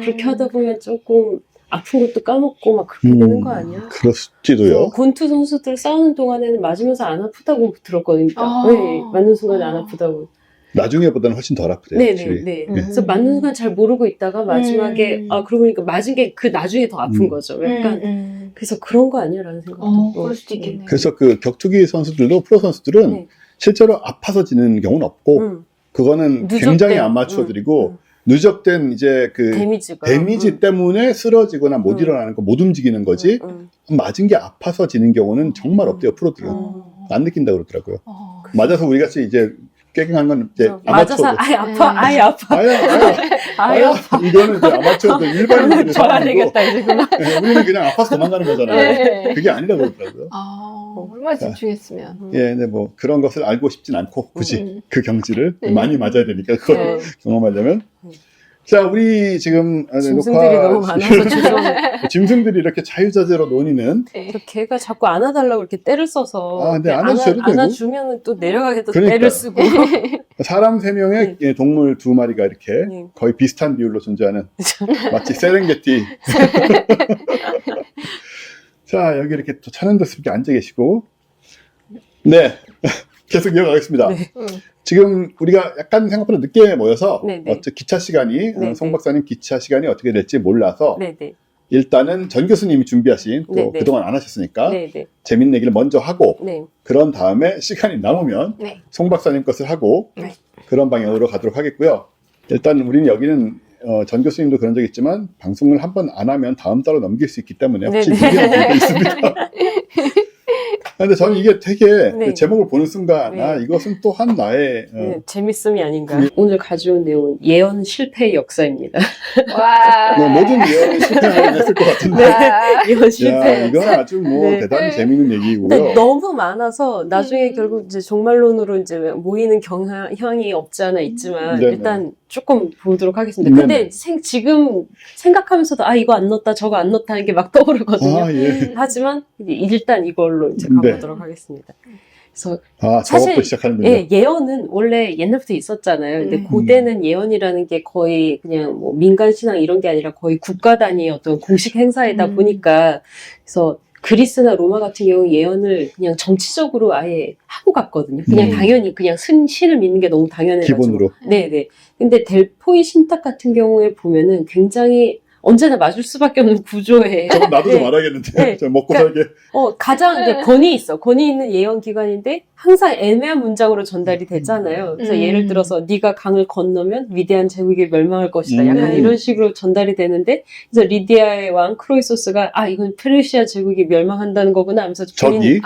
그렇게 하다 보면 조금 아픈 것도 까먹고 막 그렇게 되는 거 아니야? 그럴지도요. 권투 선수들 싸우는 동안에는 맞으면서 안 아프다고 들었거든요. 아. 네, 맞는 순간에 안 아프다고. 나중에보다는 훨씬 덜 아프대요. 확실히. 네네네. 그래서 맞는 순간 잘 모르고 있다가 마지막에 그러고 보니까 맞은 게 그 나중에 더 아픈 거죠. 약간 그래서 그런 거 아니야라는 생각도. 그럴 수도 있겠네요. 그래서 그 격투기 선수들도 프로 선수들은 네. 실제로 아파서 지는 경우는 없고 그거는 누적된, 굉장히 아마추어들이고 누적된 이제 그 데미지가. 데미지 때문에 쓰러지거나 못 일어나는 거, 못 움직이는 거지 맞은 게 아파서 지는 경우는 정말 없대요. 프로들은 안 느낀다고 그러더라고요. 맞아서 우리 같이 이제 깨갱한 건 이제 맞아서 아마추어들. 아예 아파, 아예 아파, 아예 아파. 이거는 이제 아마추어들 일반인들이 좋아야 사람이고 되겠다 지금. 우리는 그냥 아파서 도망가는 거잖아요. 네. 그게 아니라고 그러더라고요. 얼마나 집중했으면. 예, 근데 뭐 그런 것을 알고 싶진 않고 굳이 그 경지를 네. 많이 맞아야 되니까 그걸 경험하려면. 자, 우리 지금 짐승들이 너무 많아서 죄송해요. 짐승들이 이렇게 자유자재로 논의는 걔가 자꾸 안아달라고 이렇게 때를 써서. 아, 근데 안아주셔도 되고. 안아주면 또 내려가게 또 그러니까요. 때를 쓰고. 사람 3명에 예, 동물 2마리가 이렇게 네. 거의 비슷한 비율로 존재하는 마치 세렝게티. 자, 여기 이렇게 또 천연덕스럽게 앉아 계시고 네, 계속 이어가겠습니다. 네. 지금 우리가 약간 생각보다 늦게 모여서 네네. 기차 시간이 네네. 송 박사님 기차 시간이 어떻게 될지 몰라서 네네. 일단은 전 교수님이 준비하신 또 네네. 그동안 안 하셨으니까 네네. 재밌는 얘기를 먼저 하고 네. 그런 다음에 시간이 남으면 네. 송 박사님 것을 하고 네. 그런 방향으로 가도록 하겠고요. 일단 우리는 여기는 전 교수님도 그런 적 있지만 방송을 한 번 안 하면 다음 달로 넘길 수 있기 때문에 혹시 네네. 준비한 분도 있습니다. 근데 저는 이게 되게 네. 그 제목을 보는 순간 네. 아 이것은 또한 나의 네, 재밌음이 아닌가. 오늘 가져온 내용은 예언 실패의 역사입니다. 와. 뭐 모든 예언이 실패하긴 했을 것 같은데 예언 야, 실패. 이건 아주 뭐 네. 대단히 재밌는 얘기고요. 근데 너무 많아서 나중에 결국 이제 종말론으로 이제 모이는 경향이 없지 않아 있지만 네네. 일단 조금 보도록 하겠습니다. 네네. 근데 지금 생각하면서도 아 이거 안 넣었다 저거 안 넣었다 하는 게 막 떠오르거든요. 아, 예. 하지만 일단 이걸로 이제 네. 가보도록 하겠습니다. 그래서 아, 사실, 저것도 시작하는군요. 예, 예언은 원래 옛날부터 있었잖아요. 근데 고대는 예언이라는 게 거의 그냥 뭐 민간 신앙 이런 게 아니라 거의 국가 단위의 어떤 공식 행사이다 보니까 그래서 그리스나 로마 같은 경우 예언을 그냥 정치적으로 아예 하고 갔거든요. 그냥 당연히 그냥 신을 믿는 게 너무 당연해가지고. 기본으로. 네네. 근데 델포이 신탁 같은 경우에 보면은 굉장히 언제나 맞을 수밖에 없는 구조에. 저건 나도 좀 네. 알아야겠는데. 네. 저 먹고 그러니까 살게. 가장 이제 권위 있어. 권위 있는 예언 기관인데 항상 애매한 문장으로 전달이 되잖아요. 그래서 예를 들어서 네가 강을 건너면 위대한 제국이 멸망할 것이다. 약간 이런 식으로 전달이 되는데 그래서 리디아의 왕 크로이소스가 아 이건 페르시아 제국이 멸망한다는 거구나 하면서 적이? 네네.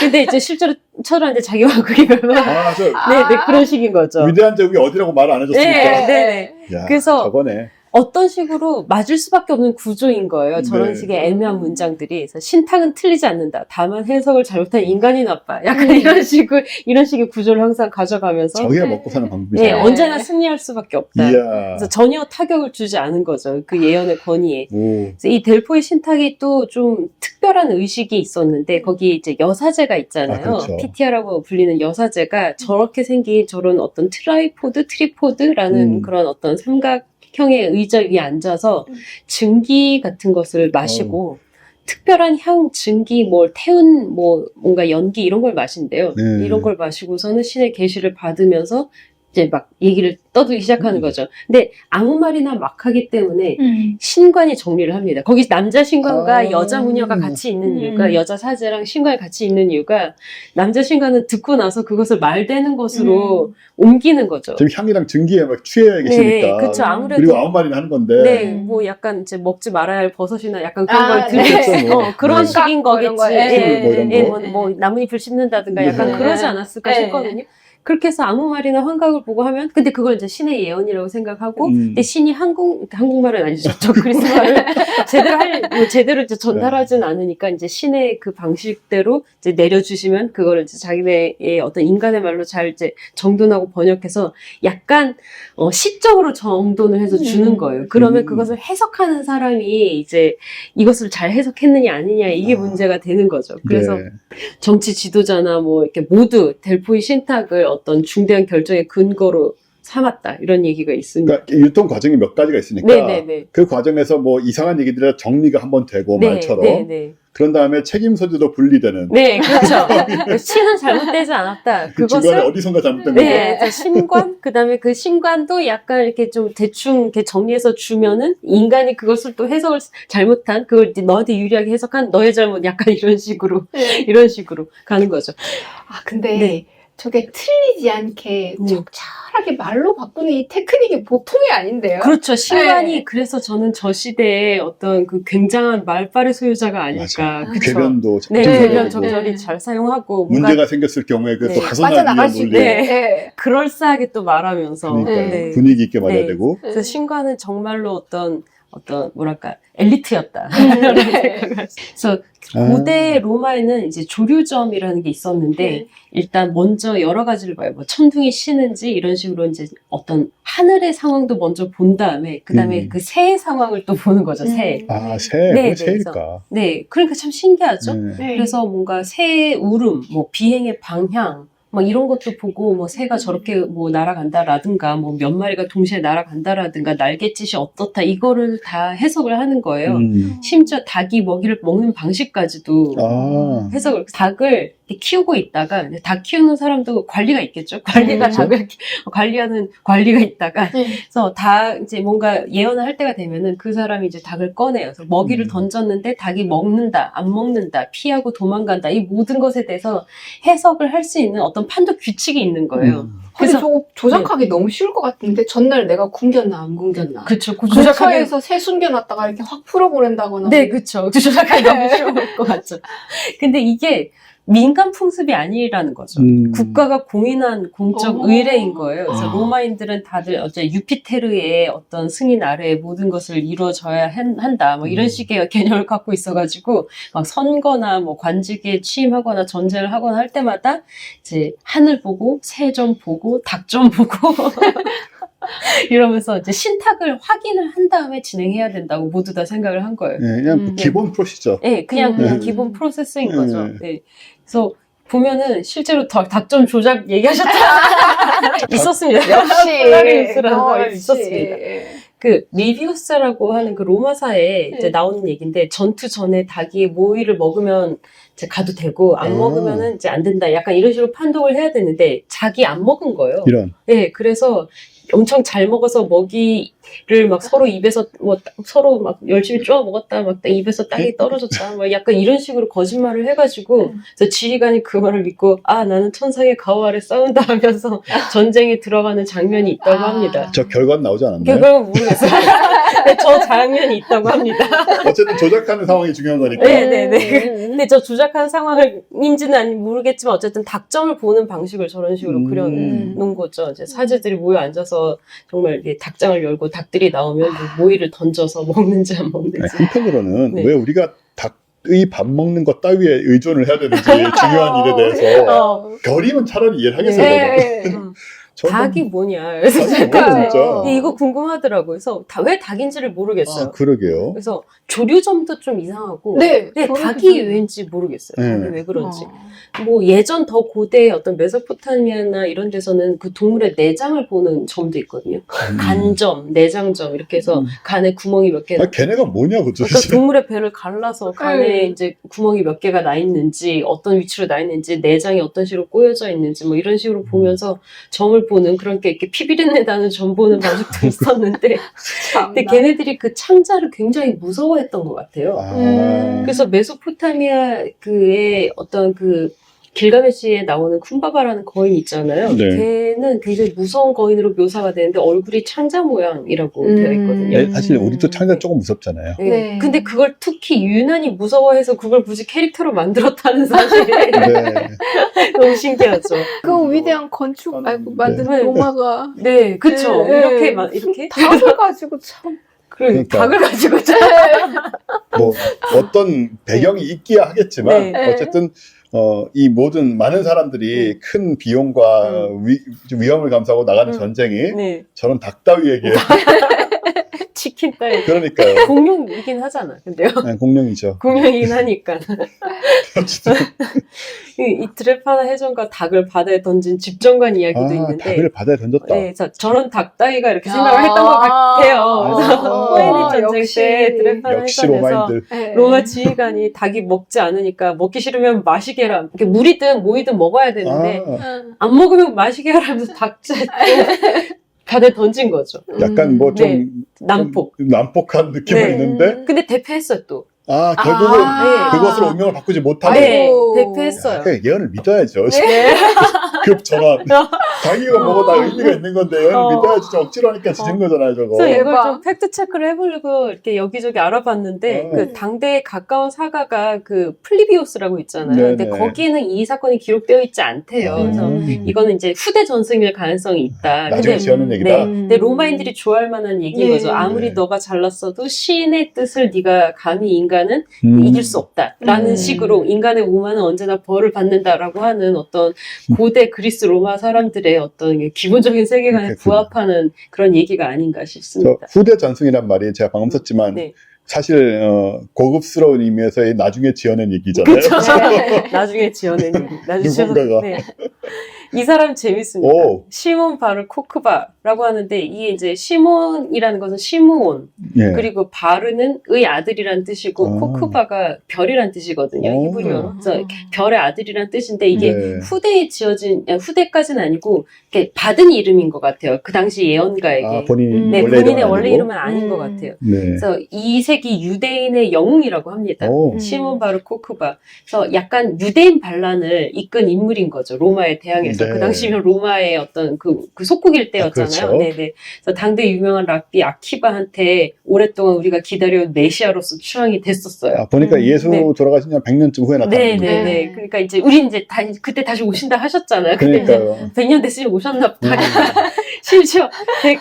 근데 이제 실제로 쳐들었는데 자기 왕국이 멸망. 아, 저 네네 그런 식인 거죠. 위대한 제국이 어디라고 말 안 해줬으니까. 네네. 야, 그래서 저거네. 어떤 식으로 맞을 수밖에 없는 구조인 거예요. 저런 네. 식의 애매한 문장들이. 그래서 신탁은 틀리지 않는다. 다만 해석을 잘못한 인간이 나빠. 약간 이런 식의 구조를 항상 가져가면서. 저게 먹고 사는 방법이죠. 네, 언제나 승리할 수밖에 없다. 이야. 그래서 전혀 타격을 주지 않은 거죠. 그 예언의 권위에. 오. 그래서 이 델포의 신탁이 또 좀 특별한 의식이 있었는데, 거기 이제 여사제가 있잖아요. 아, 그렇죠. 피티아라고 불리는 여사제가 저렇게 생긴 저런 어떤 트리포드라는 그런 어떤 삼각형의 의자 위에 앉아서 증기 같은 것을 마시고, 특별한 향, 증기, 뭐 태운, 뭐 뭔가 연기 이런 걸 마신대요. 네. 이런 걸 마시고서는 신의 계시를 받으면서 이제 막 얘기를 떠들기 시작하는 거죠. 근데 아무 말이나 막 하기 때문에 신관이 정리를 합니다. 거기 남자 신관과 아. 여자 무녀가 같이 있는 이유가, 여자 사제랑 신관이 같이 있는 이유가, 남자 신관은 듣고 나서 그것을 말되는 것으로 옮기는 거죠. 지금 향이랑 증기에 막 취해 계시니까. 그렇죠. 아무래도 그리고 아무 말이나 하는 건데. 네, 뭐 약간 이제 먹지 말아야 할 버섯이나 약간 그런 걸 네. 들고 네. 그런 네. 식인 뭐 이런 거겠지. 거, 뭐 이런 거. 뭐 나뭇잎을 씹는다든가 약간 네. 그러지 않았을까 네. 싶거든요. 그렇게 해서 아무 말이나 환각을 보고 하면, 근데 그걸 이제 신의 예언이라고 생각하고, 근데 신이 한국말은 아니죠. 저 그리스말을 제대로 이제 전달하진 않으니까, 이제 신의 그 방식대로 이제 내려주시면, 그거를 이제 자기네의 어떤 인간의 말로 잘 이제 정돈하고 번역해서 약간, 시적으로 정돈을 해서 주는 거예요. 그러면 그것을 해석하는 사람이 이제 이것을 잘 해석했느냐 아니냐, 이게 문제가 되는 거죠. 그래서 네. 정치 지도자나 뭐 이렇게 모두 델포이 신탁을 어떤 중대한 결정의 근거로 삼았다, 이런 얘기가 있습니다. 그러니까 유통 과정이 몇 가지가 있으니까 네네네. 그 과정에서 뭐 이상한 얘기들이 정리가 한번 되고 말처럼 네네. 그런 다음에 책임 소재도 분리되는 네, 그렇죠. 신은 잘못되지 않았다. 그 중간에 그것을 어디선가 잘못된 거죠. 네, 저 신관, 그 다음에 그 신관도 약간 이렇게 좀 대충 이렇게 정리해서 주면은 인간이 그것을 또 해석을 잘못한, 그걸 너한테 유리하게 해석한 너의 잘못, 약간 이런 식으로, 이런 식으로 가는 거죠. 아, 근데 네. 저게 틀리지 않게 적절하게 말로 바꾸는 이 테크닉이 보통이 아닌데요. 그렇죠. 신관이, 네. 그래서 저는 저 시대에 어떤 그 굉장한 말빨의 소유자가 아닐까. 맞아. 그쵸. 궤변도 네, 적절하게 궤변 하고. 적절히 잘 사용하고, 문제가 뭔가 생겼을 경우에 그또 네. 가소나기의 빠져나갈 수 논리 있게. 네. 네. 그럴싸하게 또 말하면서. 그러니까 네. 분위기 있게 말해야 네. 되고 그래서 신관은 정말로 어떤 뭐랄까 엘리트였다. 네. 이런 생각을 했어요. 그래서 고대 로마에는 이제 조류점이라는 게 있었는데 일단 먼저 여러 가지를 봐요. 뭐 천둥이 쉬는지 이런 식으로 이제 어떤 하늘의 상황도 먼저 본 다음에 그 다음에 그 새의 상황을 또 보는 거죠. 새. 아, 새, 네, 왜 네, 새일까? 네, 그러니까 참 신기하죠. 네. 네. 그래서 뭔가 새의 울음, 뭐 비행의 방향, 막 이런 것도 보고 뭐 새가 저렇게 뭐 날아간다라든가 뭐 몇 마리가 동시에 날아간다라든가 날갯짓이 어떻다 이거를 다 해석을 하는 거예요. 심지어 닭이 먹이를 먹는 방식까지도 아, 해석을, 닭을 이렇게 키우고 있다가 닭 키우는 사람도 관리가 있겠죠. 관리가 그렇죠. 닭을 관리하는 관리가 있다가 네. 그래서 닭 이제 뭔가 예언을 할 때가 되면은 그 사람이 이제 닭을 꺼내요. 그래서 먹이를 던졌는데 닭이 먹는다, 안 먹는다, 피하고 도망간다, 이 모든 것에 대해서 해석을 할 수 있는 어떤 판도 규칙이 있는 거예요. 근데 그래서 저거 조작하기 너무 쉬울 것 같은데 전날 내가 굶겼나 안 굶겼나. 그쵸. 그 근처에서 새 숨겨놨다가 이렇게 확 풀어보낸다거나. 네, 그쵸. 조작하기 너무 쉬울 것 같죠. 근데 이게 민간 풍습이 아니라는 거죠. 국가가 공인한 공적 오. 의례인 거예요. 그래서 아. 로마인들은 다들 어째 유피테르의 어떤 승인 아래에 모든 것을 이루어져야 한다. 뭐 이런 식의 개념을 갖고 있어가지고 막 선거나 뭐 관직에 취임하거나 전쟁을 하거나 할 때마다 이제 하늘 보고 새 좀 보고 닭 좀 보고 이러면서 이제 신탁을 확인을 한 다음에 진행해야 된다고 모두 다 생각을 한 거예요. 네, 그냥 기본 프로시저. 네, 그냥 음. 기본 프로세스인 네. 거죠. 네. 그래서 보면은 실제로 닭점 조작 얘기하셨다. 있었습니다. 역시. 폴라리우스라는 사람이 역시. 있었습니다. 그 리비우스라고 하는 그 로마사에 이제 네. 나오는 얘기인데 전투 전에 닭이 모이를 먹으면 이제 가도 되고 안 먹으면은 이제 안 된다. 약간 이런 식으로 판독을 해야 되는데 자기 안 먹은 거예요. 이런. 네, 그래서 엄청 잘 먹어서 먹이를 막 서로 입에서 뭐 서로 막 열심히 쪼아 먹었다, 막 입에서 땅이 떨어졌다, 막 약간 이런 식으로 거짓말을 해가지고 그래서 지휘관이 그 말을 믿고 아 나는 천상의 가호 아래 싸운다 하면서 전쟁에 들어가는 장면이 있다고 합니다. 저 결과는 나오지 않았나요? 결과는 모르겠어요. 근데 저 장면이 있다고 합니다. 어쨌든 조작하는 상황이 중요한 거니까. 네네네. 근데 저 조작한 상황인지는 모르겠지만 어쨌든 닭점을 보는 방식을 저런 식으로 그려놓은 거죠. 이제 사제들이 모여 앉아서 정말 이렇게 닭장을 열고 닭들이 나오면 모이를 던져서 먹는지 안 먹는지. 아니, 한편으로는 네. 왜 우리가 닭의 밥 먹는 것 따위에 의존을 해야 되는지 중요한 일에 대해서 별이면 차라리 이해를 하겠어요. 네. 저는 닭이 뭐냐. 그래서 닭이 제가 뭐야, 진짜. 근데 이거 궁금하더라고요. 그래서 왜 닭인지를 모르겠어요. 아, 그러게요. 그래서 조류점도 좀 이상하고 네. 근데 저는 닭이 괜찮아요. 왠지 모르겠어요. 네. 닭이 왜 그런지. 뭐 예전 더 고대의 어떤 메소포타미아나 이런 데서는 그 동물의 내장을 보는 점도 있거든요. 간점, 내장점 이렇게 해서 간에 구멍이 몇 개. 아, 걔네가 뭐냐고 그러니까 도대체. 동물의 배를 갈라서 간에 네. 이제 구멍이 몇 개가 나 있는지, 어떤 위치로 나 있는지, 내장이 어떤 식으로 꼬여져 있는지, 뭐 이런 식으로 보면서 점을 보는 그런 게 이렇게 피비린내 나는 점 보는 방식도 있었는데, 근데 걔네들이 그 창자를 굉장히 무서워했던 것 같아요. 아, 그래서 메소포타미아 그의 어떤 그 길가메시에 나오는 쿤바바라는 거인 있잖아요. 네. 걔는 굉장히 무서운 거인으로 묘사가 되는데 얼굴이 창자 모양이라고 되어 있거든요. 네, 사실 우리도 창자 조금 무섭잖아요. 네. 네. 근데 그걸 특히 유난히 무서워해서 그걸 굳이 캐릭터로 만들었다는 사실이 네. 너무 신기하죠. 그 위대한 건축 만든 네. 로마가 네, 그쵸. 네. 이렇게 닭을 가지고 참 그러니까. 닭을 가지고 뭐 어떤 배경이 있기야 하겠지만 네. 어쨌든 이 모든 많은 사람들이 큰 비용과 위험을 감수하고 나가는 전쟁이 네. 저런 닭 따위에게 치킨 따위. 그러니까요. 공룡이긴 하잖아. 근데요. 네, 공룡이죠. 공룡이긴 하니까. 어쨌든 이 드레파나 해전과 닭을 바다에 던진 집정관 이야기도 있는데. 닭을 바다에 던졌다. 네, 저런 닭 따위가 이렇게 생각을 했던 것 같아요. 그래서 포에니 전쟁 역시. 때 드레파나 역시 해전에서 로마인들. 네. 로마 지휘관이 닭이 먹지 않으니까 먹기 싫으면 마시게 해라. 이렇게 물이든 뭐이든 먹어야 되는데 안 먹으면 마시게 하라 하면서 닭째 바다에 던진 거죠. 약간 뭐 좀 네, 난폭. 난폭한 느낌은 네. 있는데 근데 대패했어요 또. 결국은 아. 그것으로 운명을 바꾸지 못하고 네, 아이고. 대패했어요. 예언을 믿어야죠. 네. 급 전환. 자기가 먹어다 의미가 있는 건데 예언을 믿어야지. 억지로 하니까 지는 거잖아요, 저거. 그래서 이걸 대박. 좀 팩트 체크를 해보려고 이렇게 여기저기 알아봤는데 그 당대에 가까운 사가가 그 플리비우스라고 있잖아요. 네네. 근데 거기는 이 사건이 기록되어 있지 않대요. 그래서 이거는 이제 후대 전승일 가능성이 있다. 나중에 지어낸 얘기다. 근데 로마인들이 좋아할 만한 얘기인 네. 거죠. 아무리 네. 너가 잘났어도 신의 뜻을 네가 감히 인간은 이길 수 없다라는 식으로 인간의 오만은 언제나 벌을 받는다라고 하는 어떤 고대 그리스 로마 사람들의 어떤 기본적인 세계관에 그렇군요. 부합하는 그런 얘기가 아닌가 저 싶습니다. 후대 전승이란 말이 제가 방금 썼지만 네. 사실 고급스러운 의미에서의 나중에 지어낸 얘기잖아요. 그렇죠. 나중에 지어낸 얘기. 나중에 누군가가. 네. 이 사람 재밌습니다. 오. 시몬 바르 코크바라고 하는데 이게 이제 시몬이라는 것은 시므온 예. 그리고 바르는 의 아들이란 뜻이고 아. 코크바가 별이란 뜻이거든요. 오. 히브리어. 그래서 별의 아들이란 뜻인데 이게 네. 후대에 지어진 후대까지는 아니고 이렇게 받은 이름인 것 같아요. 그 당시 예언가에게. 본인이 네, 원래 본인의 이름은 원래 아니고? 이름은 아닌 것 같아요. 네. 그래서 2세기 유대인의 영웅이라고 합니다. 오. 시몬 바르 코크바. 그래서 약간 유대인 반란을 이끈 인물인 거죠. 로마에 대항해서. 네. 그 당시면 로마의 어떤 그 속국일 때였잖아요. 그렇죠. 네네. 그래서 당대 유명한 랍비 아키바한테 오랫동안 우리가 기다려온 메시아로서 추앙이 됐었어요. 보니까 예수 네. 돌아가신 지 한 100년쯤 후에 나타났는데. 네네네. 네. 그러니까 이제 우리 이제 그때 다시 오신다 하셨잖아요. 근데 이제 그러니까요. 100년 됐으니 오셨나 보다. 심지어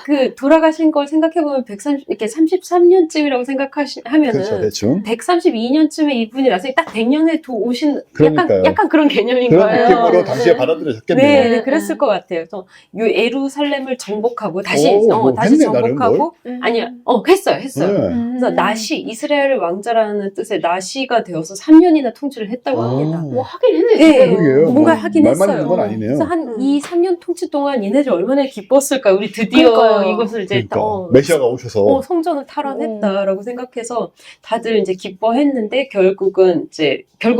그 돌아가신 걸 생각해보면 33년쯤이라고 생각하면은 그렇죠, 대충. 132년쯤에 이분이 나중에 딱 100년에 오신 그러니까요. 약간 그런 개념인 그런 거예요. 느낌으로 당시에 받아들여졌겠네요. 네, 네, 그랬을 것 같아요. 그래서 요 에루살렘을 정복하고 다시 다시 했네, 나름 정복하고 아니야, 했어요. 네. 그래서 나시 이스라엘의 왕자라는 뜻의 나시가 되어서 3년이나 통치를 했다고 합니다. 뭐 하긴 했네. 네, 진짜로. 그러게요. 뭔가 뭐 하긴 말만 했어요. 있는 건 아니네요. 그래서 한 이 3년 통치 동안 얘네들 얼마나 기뻤을까. 우리 드디어 그러니까요. 이것을 이제 그러니까. 메시아가 오셔서 성전을 탈환했다라고 생각해서 다들 이제 기뻐했는데 결국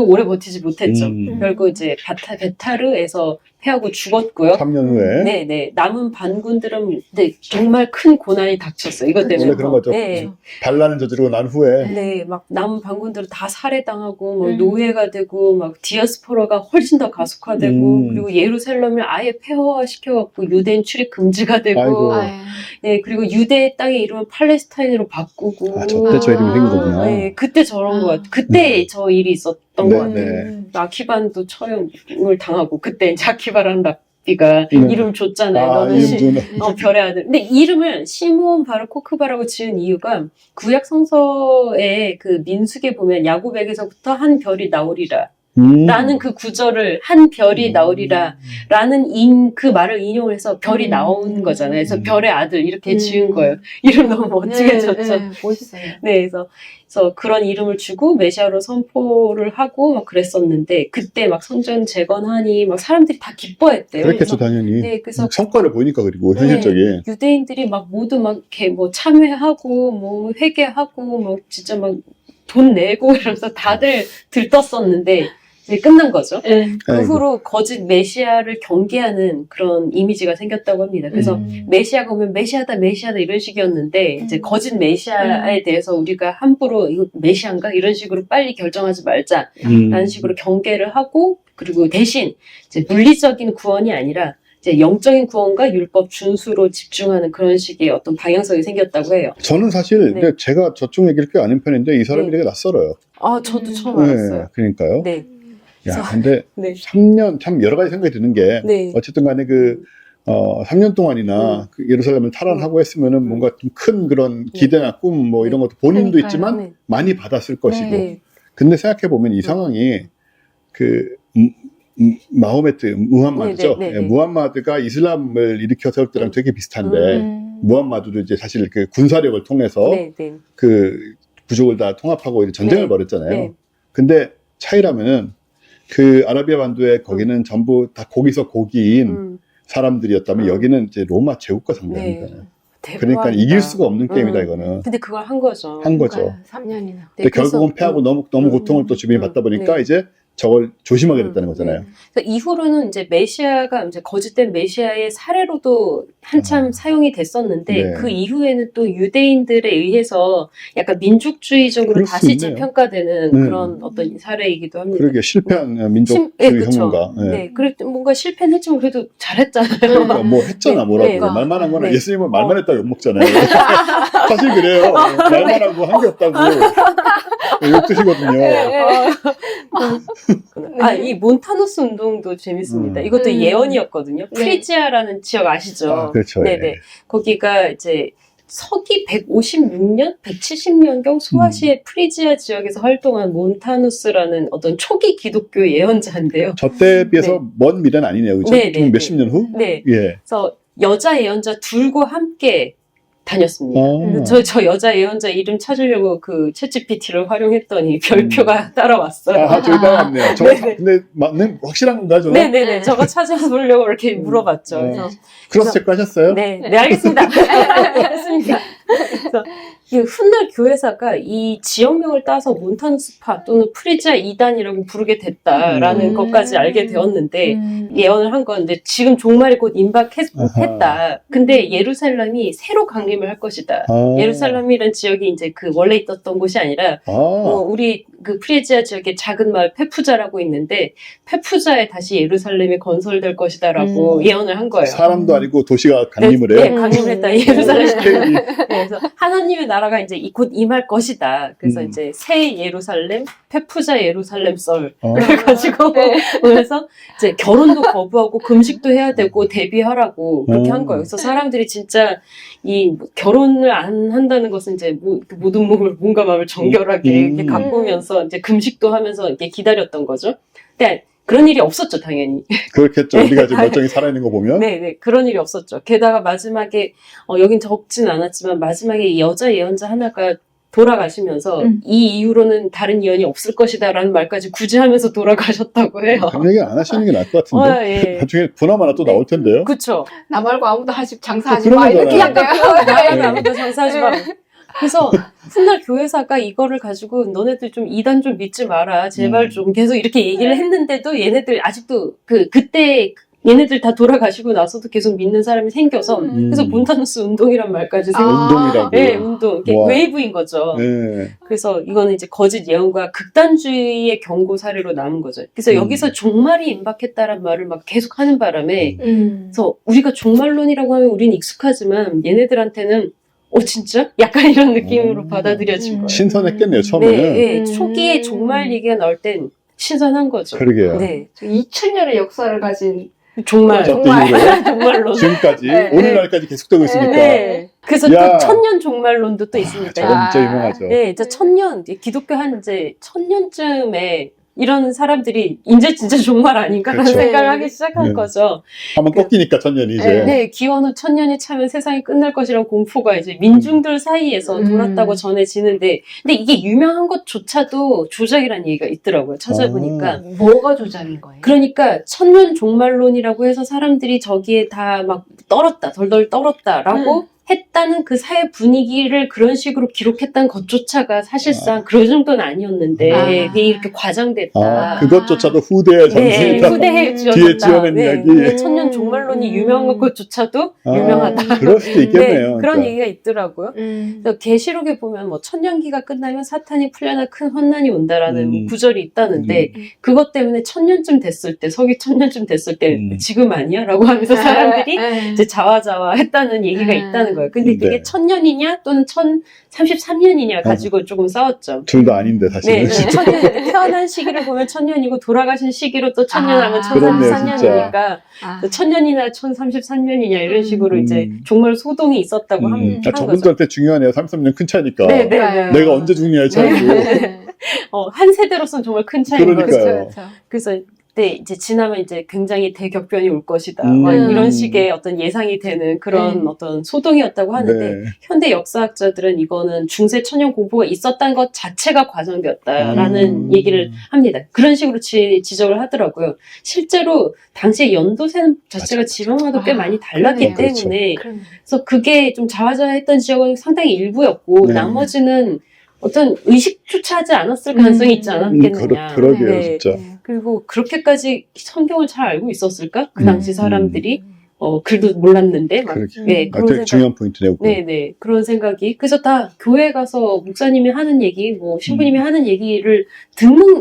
오래 버티지 못했죠. 결국 이제 베타르에서 패하고 죽었고요. 3년 후에 네네. 남은 반군들은 정말 큰 고난이 닥쳤어요. 이것 때문에. 원래 그런 거죠. 네. 반란을 저지르고 난 후에 네, 막 남은 반군들은 다 살해당하고 뭐 노예가 되고 막 디아스포라가 훨씬 더 가속화되고 그리고 예루살렘을 아예 폐허화시켜갖고 유대인 출입 금지가 되고 아이고. 네, 그리고 유대의 땅의 이름을 팔레스타인으로 바꾸고 저때 저 이름이 생긴 거구나. 네, 그때 저런 거 같아요. 그때 저 일이 있었던 네, 것 같아요. 네. 아키반도 처형을 당하고 그때 이제 아키바라는 랍비가 이름 줬잖아요. 너는 이름도 별의 아들. 근데 이름을 시므온 바르 코크바라고 지은 이유가 구약 성서의 그 민수기에 보면 야곱에게서부터 한 별이 나오리라. 라는 그 구절을 한 별이 나오리라 라는 그 말을 인용을 해서 별이 나오는 거잖아요. 그래서 별의 아들 이렇게 지은 거예요. 이름 너무 멋지게 졌죠. 멋있어요. 네, 그래서 그런 이름을 주고 메시아로 선포를 하고 막 그랬었는데 그때 막 성전 재건하니 막 사람들이 다 기뻐했대요. 그랬겠죠, 그래서 당연히. 네, 그래서 성과를 보니까 그리고 현실적인. 유대인들이 막 모두 막 이렇게 뭐 참회하고 뭐 회개하고 뭐 진짜 막 돈 내고 이러면서 다들 들떴었는데 이제 끝난 거죠. 그 후로 거짓 메시아를 경계하는 그런 이미지가 생겼다고 합니다. 그래서 메시아가 오면 메시아다 이런 식이었는데 이제 거짓 메시아에 대해서 우리가 함부로 이거 메시아인가 이런 식으로 빨리 결정하지 말자라는 식으로 경계를 하고 그리고 대신 이제 물리적인 구원이 아니라 이제 영적인 구원과 율법 준수로 집중하는 그런 식의 어떤 방향성이 생겼다고 해요. 저는 사실 네. 근데 제가 저쪽 얘기를 꽤 아는 편인데 이 사람이 네. 되게 낯설어요. 아, 저도 처음 알았어요. 네, 그러니까요. 네. 야, 근데 네. 3년 참 여러 가지 생각이 드는 게 네. 어쨌든 간에 3년 동안이나 그 예루살렘을 탈환하고 했으면은 뭔가 좀 큰 그런 기대나 꿈 뭐 이런 것도 본인도 그러니까요. 있지만 네. 많이 받았을 것이고. 네. 근데 생각해 보면 이 상황이 마호메트 무함마드죠. 네, 네, 네, 예, 네. 무함마드가 이슬람을 일으켜 세울 때랑 되게 비슷한데 무함마드도 이제 사실 그 군사력을 통해서 네, 네. 그 부족을 다 통합하고 이제 전쟁을 네. 벌였잖아요. 네. 근데 차이라면은 그 아라비아 반도의 거기는 전부 다 고기서 고기인 사람들이었다면 여기는 이제 로마 제국과 상대하는 네. 거잖아요. 대박이다. 그러니까 이길 수가 없는 게임이다 이거는. 근데 그걸 한 거죠. 한 거죠. 3년이나. 근데 결국은 패하고 너무 고통을 또 주변이 음, 받다 보니까 네. 이제 저걸 조심하게 됐다는 거잖아요. 그래서 이후로는 이제 메시아가 이제 거짓된 메시아의 사례로도 한참 사용이 됐었는데 네. 그 이후에는 또 유대인들에 의해서 약간 민족주의적으로 그럴 수 다시 있네요. 재평가되는 네. 그런 어떤 사례이기도 합니다. 그러게 실패한 민족주의 네, 그쵸. 혁명가. 네. 네, 그래도 뭔가 실패는 했지만 그래도 잘했잖아요. 그러니까 뭐 했잖아 네, 뭐라고 네. 말만 한 거는 네. 예수님은 말만 했다고 욕먹잖아요. 사실 그래요. 말만 하고 한 게 없다고 욕드시거든요. 네. 이 몬타누스 운동도 재밌습니다. 이것도 예언이었거든요. 프리지아라는 지역 아시죠? 아, 그렇죠. 네네. 예. 거기가 이제 서기 156년, 170년경 소아시아 프리지아 지역에서 활동한 몬타누스라는 어떤 초기 기독교 예언자인데요. 저 때에 비해서 먼 미래는 아니네요. 그죠? 네, 네, 좀 몇십 년 후? 네. 예. 그래서 여자 예언자 둘과 함께 다녔습니다. 어. 저 여자 예언자 이름 찾으려고 그 챗GPT를 활용했더니 별표가 따라왔어요. 아, 저기 따라왔네요. 저거 근데 맞는 확실한 건가 저거? 네네네. 저거 찾아보려고 이렇게 물어봤죠. 그래서 크로스 체크 하셨어요? 네, 알겠습니다. 알겠습니다. 그래서 이 훗날 교회사가 이 지역명을 따서 몬타누스파 또는 프리지아 2단이라고 부르게 됐다라는 것까지 알게 되었는데 예언을 한 건데 지금 종말이 곧 임박했다. 근데 예루살렘이 새로 강림을 할 것이다. 아. 예루살렘이라는 지역이 이제 그 원래 있었던 곳이 아니라 우리 그 프리지아 지역에 작은 마을 페푸자라고 있는데 페푸자에 다시 예루살렘이 건설될 것이다라고 예언을 한 거예요. 사람도 아니고 도시가 강림을 네, 해요? 강림을 했다. 예루살렘. 스케일이. 그래서 하나님의 나라가 이제 곧 임할 것이다. 그래서 이제 새 예루살렘, 페푸자 예루살렘 썰을 가지고 그래서 이제 결혼도 거부하고 금식도 해야 되고 대비하라고 그렇게 한 거예요. 그래서 사람들이 진짜 이 결혼을 안 한다는 것은 이제 모든 몸과 마음을 정결하게 이렇게 가꾸면서 이제 금식도 하면서 이렇게 기다렸던 거죠. 근데 그런 일이 없었죠, 당연히. 그렇겠죠. 우리가 지금 멀쩡히 살아있는 거 보면. 네, 그런 일이 없었죠. 게다가 마지막에, 여긴 적진 않았지만, 마지막에 이 여자 예언자 하나가 돌아가시면서, 이 이후로는 다른 예언이 없을 것이다, 라는 말까지 굳이 하면서 돌아가셨다고 해요. 그런 얘기 안 하시는 게 나을 것 같은데. 예. 나중에 보나마나 또 나올 텐데요. 그쵸. 나 말고 아무도 장사하지 그런 마. 이렇게 거잖아요. 한대요. 네. 아무도 장사하지 마. 그래서 훗날 교회사가 이거를 가지고 너네들 좀 이단 좀 믿지 마라. 제발 좀 계속 이렇게 얘기를 했는데도 얘네들 아직도 그때 얘네들 다 돌아가시고 나서도 계속 믿는 사람이 생겨서 그래서 몬타누스 운동이란 말까지 운동이라고. 네, 운동. 이게 와. 웨이브인 거죠. 네. 그래서 이거는 이제 거짓 예언과 극단주의의 경고 사례로 남은 거죠. 그래서 여기서 종말이 임박했다란 말을 막 계속 하는 바람에 그래서 우리가 종말론이라고 하면 우리는 익숙하지만 얘네들한테는 진짜? 약간 이런 느낌으로 받아들여진 거예요. 신선했겠네요, 처음에는. 네, 초기에 종말 얘기가 나올 땐 신선한 거죠. 그러게요. 네. 2000년의 역사를 가진 정말. 저 때 이후로 종말론. 지금까지 네. 오늘날까지 계속되고 있으니까. 네. 그래서 야. 또 천년 종말론도 또 있습니다. 저건 진짜 유명하죠. 네, 이제 기독교 한 이제 1000년쯤에 이런 사람들이 이제 진짜 종말 아닌가라는 그렇죠. 생각을 하기 시작한 네. 거죠. 한번 꺾이니까 천년이 이제. 네, 기원 후 1000년이 차면 세상이 끝날 것이라는 공포가 이제 민중들 사이에서 돌았다고 전해지는데, 근데 이게 유명한 것조차도 조작이라는 얘기가 있더라고요. 찾아보니까. 뭐가 조작인 거예요? 그러니까 천년 종말론이라고 해서 사람들이 저기에 다 막 덜덜 떨었다라고 했다는 그 사회 분위기를 그런 식으로 기록했다는 것조차가 사실상 그런 정도는 아니었는데 그게 이렇게 과장됐다. 그것조차도 후대의 네, 전승이다. 후대에 뒤에 지어낸 이야기. 네, 천년 종말론이 유명한 것조차도 유명하다. 그럴 수도 있겠네요. 네, 그런 얘기가 있더라고요. 그래서 계시록에 보면 뭐 천년기가 끝나면 사탄이 풀려나 큰 환난이 온다라는 구절이 있다는데 그것 때문에 천년쯤 됐을 때 서기 천년쯤 됐을 때 지금 아니야라고 하면서 사람들이 이제 자화자화했다는 얘기가 있다는 거예요. 근데 그게 네. 1000년이냐 또는 1033년이냐 가지고 조금 싸웠죠. 둘 다 아닌데 사실은. 네, 천년, 태어난 시기를 보면 1000년이고 돌아가신 시기로 또 1000년 하면 그렇네요, 1033년이니까 1000년이나 1033년이냐 이런 식으로 이제 정말 소동이 있었다고 한 거죠. 저분들한테 중요하네요. 33년 큰 차이니까. 네. 내가 언제 죽냐의 차이고. 한 세대로서는 정말 큰 차이인 그러니까요. 거죠. 그래서 그때 이제 지나면 이제 굉장히 대격변이 올 것이다. 막 음. 이런 식의 어떤 예상이 되는 그런 어떤 소동이었다고 하는데 네. 현대 역사학자들은 이거는 중세 천년 공포가 있었다는 것 자체가 과장되었다라는 얘기를 합니다. 그런 식으로 지적을 하더라고요. 실제로 당시에 연도세 자체가 지방마다 꽤 많이 달랐기 그러네요. 때문에 그러네. 그래서 그게 좀 자화자화했던 지역은 상당히 일부였고 네. 나머지는 어떤 의식조차 하지 않았을 가능성이 있지 않았겠느냐. 그러게요, 네. 진짜. 그리고 그렇게까지 성경을 잘 알고 있었을까? 그 당시 사람들이 글도 몰랐는데 막 그러게. 네, 되게 그런 중요한 포인트네요. 네네 그런 생각이 그래서 다 교회 가서 목사님이 하는 얘기 뭐 신부님이 하는 얘기를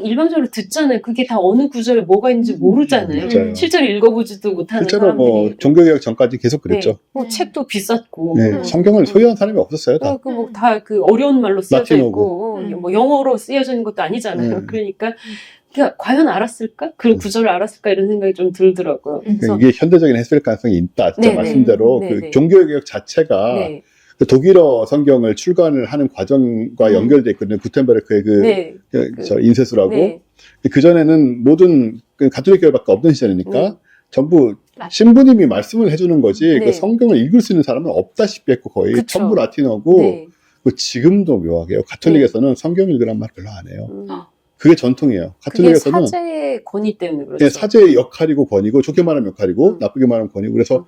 일반적으로 듣잖아요. 그게 다 어느 구절에 뭐가 있는지 모르잖아요. 맞아요. 실제로 읽어보지도 못하는 실제로 사람들이 뭐 종교개혁 전까지 계속 그랬죠. 네, 뭐 책도 비쌌고 네, 성경을 소유한 사람이 없었어요. 다. 다 그 어려운 말로 쓰여져 라틴어고. 있고 뭐 영어로 쓰여져 있는 것도 아니잖아요. 그러니까 과연 알았을까? 그 구절을 알았을까? 이런 생각이 좀 들더라고요. 그래서 이게 현대적인 해석일 가능성이 있다. 진짜 네네. 말씀대로 그 네네. 종교개혁 자체가 네, 그 독일어 성경을 출간을 하는 과정과 연결돼 있거든요. 구텐베르크의 네, 저 인쇄술하고 네. 그 전에는 모든 그 가톨릭 교회밖에 없던 시절이니까 전부 라틴. 신부님이 말씀을 해주는 거지 네. 그 성경을 읽을 수 있는 사람은 없다시피 했고 거의 그쵸. 전부 라틴어고 네. 그 지금도 묘하게요. 가톨릭에서는 성경 읽으란 말 별로 안 해요. 음. 그게 전통이에요. 그게 가톨릭에서는 사제의 권위 때문에 그렇죠. 네, 사제의 역할이고 권위고 좋게 말하면 역할이고 나쁘게 말하면 권위고 그래서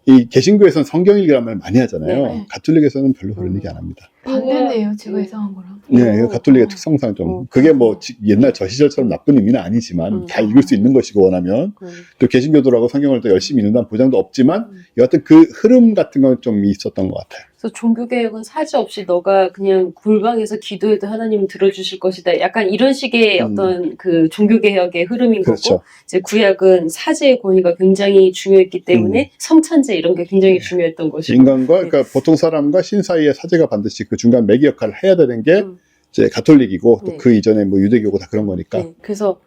이 개신교에서는 성경 읽기란 말 많이 하잖아요. 네. 가톨릭에서는 별로 그런 얘기 안 합니다. 반대네요. 제가 예상한 거랑. 네, 가톨릭의 특성상 좀 그게 뭐 옛날 저 시절처럼 나쁜 의미는 아니지만 다 읽을 수 있는 것이고 원하면 또 개신교도라고 성경을 또 열심히 읽는다는 보장도 없지만 여하튼 그 흐름 같은 건 좀 있었던 것 같아요. 그래서 종교개혁은 사제 없이 너가 그냥 골방에서 기도해도 하나님은 들어주실 것이다. 약간 이런 식의 어떤 그 종교개혁의 흐름인 그렇죠. 거고 이제 구약은 사제의 권위가 굉장히 중요했기 때문에 성찬제 이런 게 굉장히 중요했던 것이고 인간과 그러니까 보통 사람과 신 사이에 사제가 반드시 그 중간 매개 역할을 해야 되는 게 이제 가톨릭이고 또 네. 그 이전에 뭐 유대교고 다 그런 거니까. 네, 그래서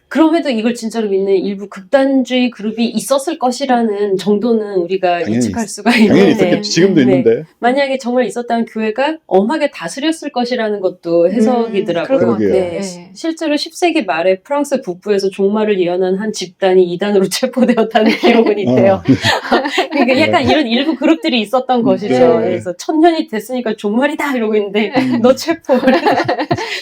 그럼에도 이걸 진짜로 믿는 일부 극단주의 그룹이 있었을 것이라는 정도는 우리가 당연히 예측할 수가 당연히 있는데 있었겠지. 지금도 네. 있는데. 만약에 정말 있었다면 교회가 엄하게 다스렸을 것이라는 것도 해석이더라고요. 그럴 것 같아요. 그러게요. 네. 실제로 10세기 말에 프랑스 북부에서 종말을 예언한 한 집단이 이단으로 체포되었다는 기록은 있대요. 그러니까 약간 이런 일부 그룹들이 있었던 것이죠. 네. 그래서 1000년이 됐으니까 종말이다 이러고 있는데 너 체포.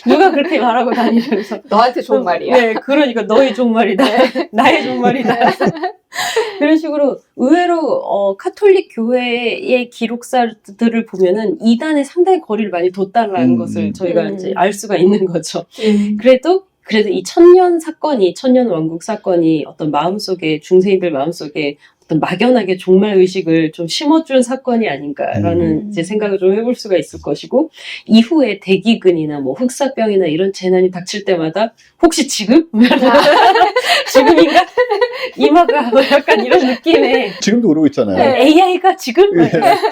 누가 그렇게 말하고 다니면서 너한테 좋은 말이야. 네, 그러니까 너의 종말이다. 나의 종말이다. 그런 식으로 의외로 카톨릭 교회의 기록사들을 보면은 이단에 상당히 거리를 많이 뒀다라는 것을 저희가 이제 알 수가 있는 거죠. 그래도 이 천년 왕국 사건이 어떤 마음속에 중세인들 마음속에 어떤 막연하게 종말 의식을 좀 심어준 사건이 아닌가라는 이제 생각을 좀 해볼 수가 있을 것이고 이후에 대기근이나 뭐 흑사병이나 이런 재난이 닥칠 때마다 혹시 지금? 지금인가? 이마가 뭐 약간 이런 느낌의 지금도 그러고 있잖아요. AI가 지금?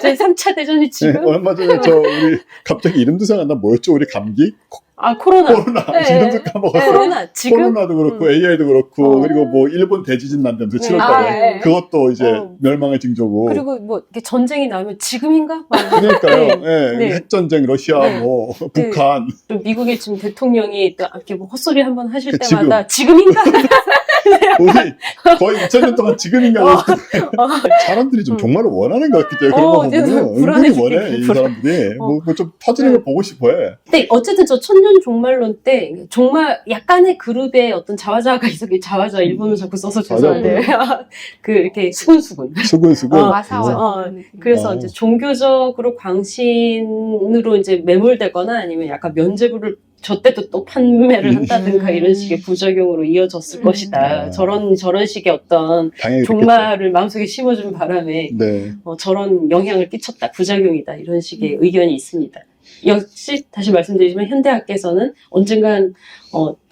제 3차 대전이 지금? 얼마 전에 우리 갑자기 이름도 생각나 뭐였죠? 우리 감기? 코로나. 이름도 까먹었어요. 코로나 지금? 코로나도 그렇고 AI도 그렇고 그리고 뭐 일본 대지진 난다면서 7월달에 그것도 이제 멸망의 징조고. 그리고 뭐 이렇게 전쟁이 나면 지금인가? 막 그러니까요. 네. 핵전쟁 러시아 뭐 북한. 또 미국의 지금 대통령이 또 이렇게 뭐 헛소리 한번 하실 그 때마다 지금인가? 우리 거의 2000년 동안 지금인가 사람들이 좀 정말로 원하는 것 같기도 해요. 그런 거 이제는 보면 은근히 불안해지게 원해 이 사람들이 뭐 좀 터지는 걸 보고 싶어해. 근데 어쨌든 저 천년 종말론 때 정말 약간의 그룹의 어떤 자화자가 있었기 자화자 일본어 자꾸 써서 죄송한데 그 이렇게 수근수근 수근수근. 와사와. 그래서 어. 이제 종교적으로 광신으로 이제 매몰되거나 아니면 약간 면죄부를 저 때도 또 판매를 한다든가 이런 식의 부작용으로 이어졌을 것이다. 아. 저런 식의 어떤 당연히 종말을 마음속에 심어준 바람에 네. 저런 영향을 끼쳤다. 부작용이다. 이런 식의 의견이 있습니다. 역시 다시 말씀드리지만 현대학계에서는 언젠간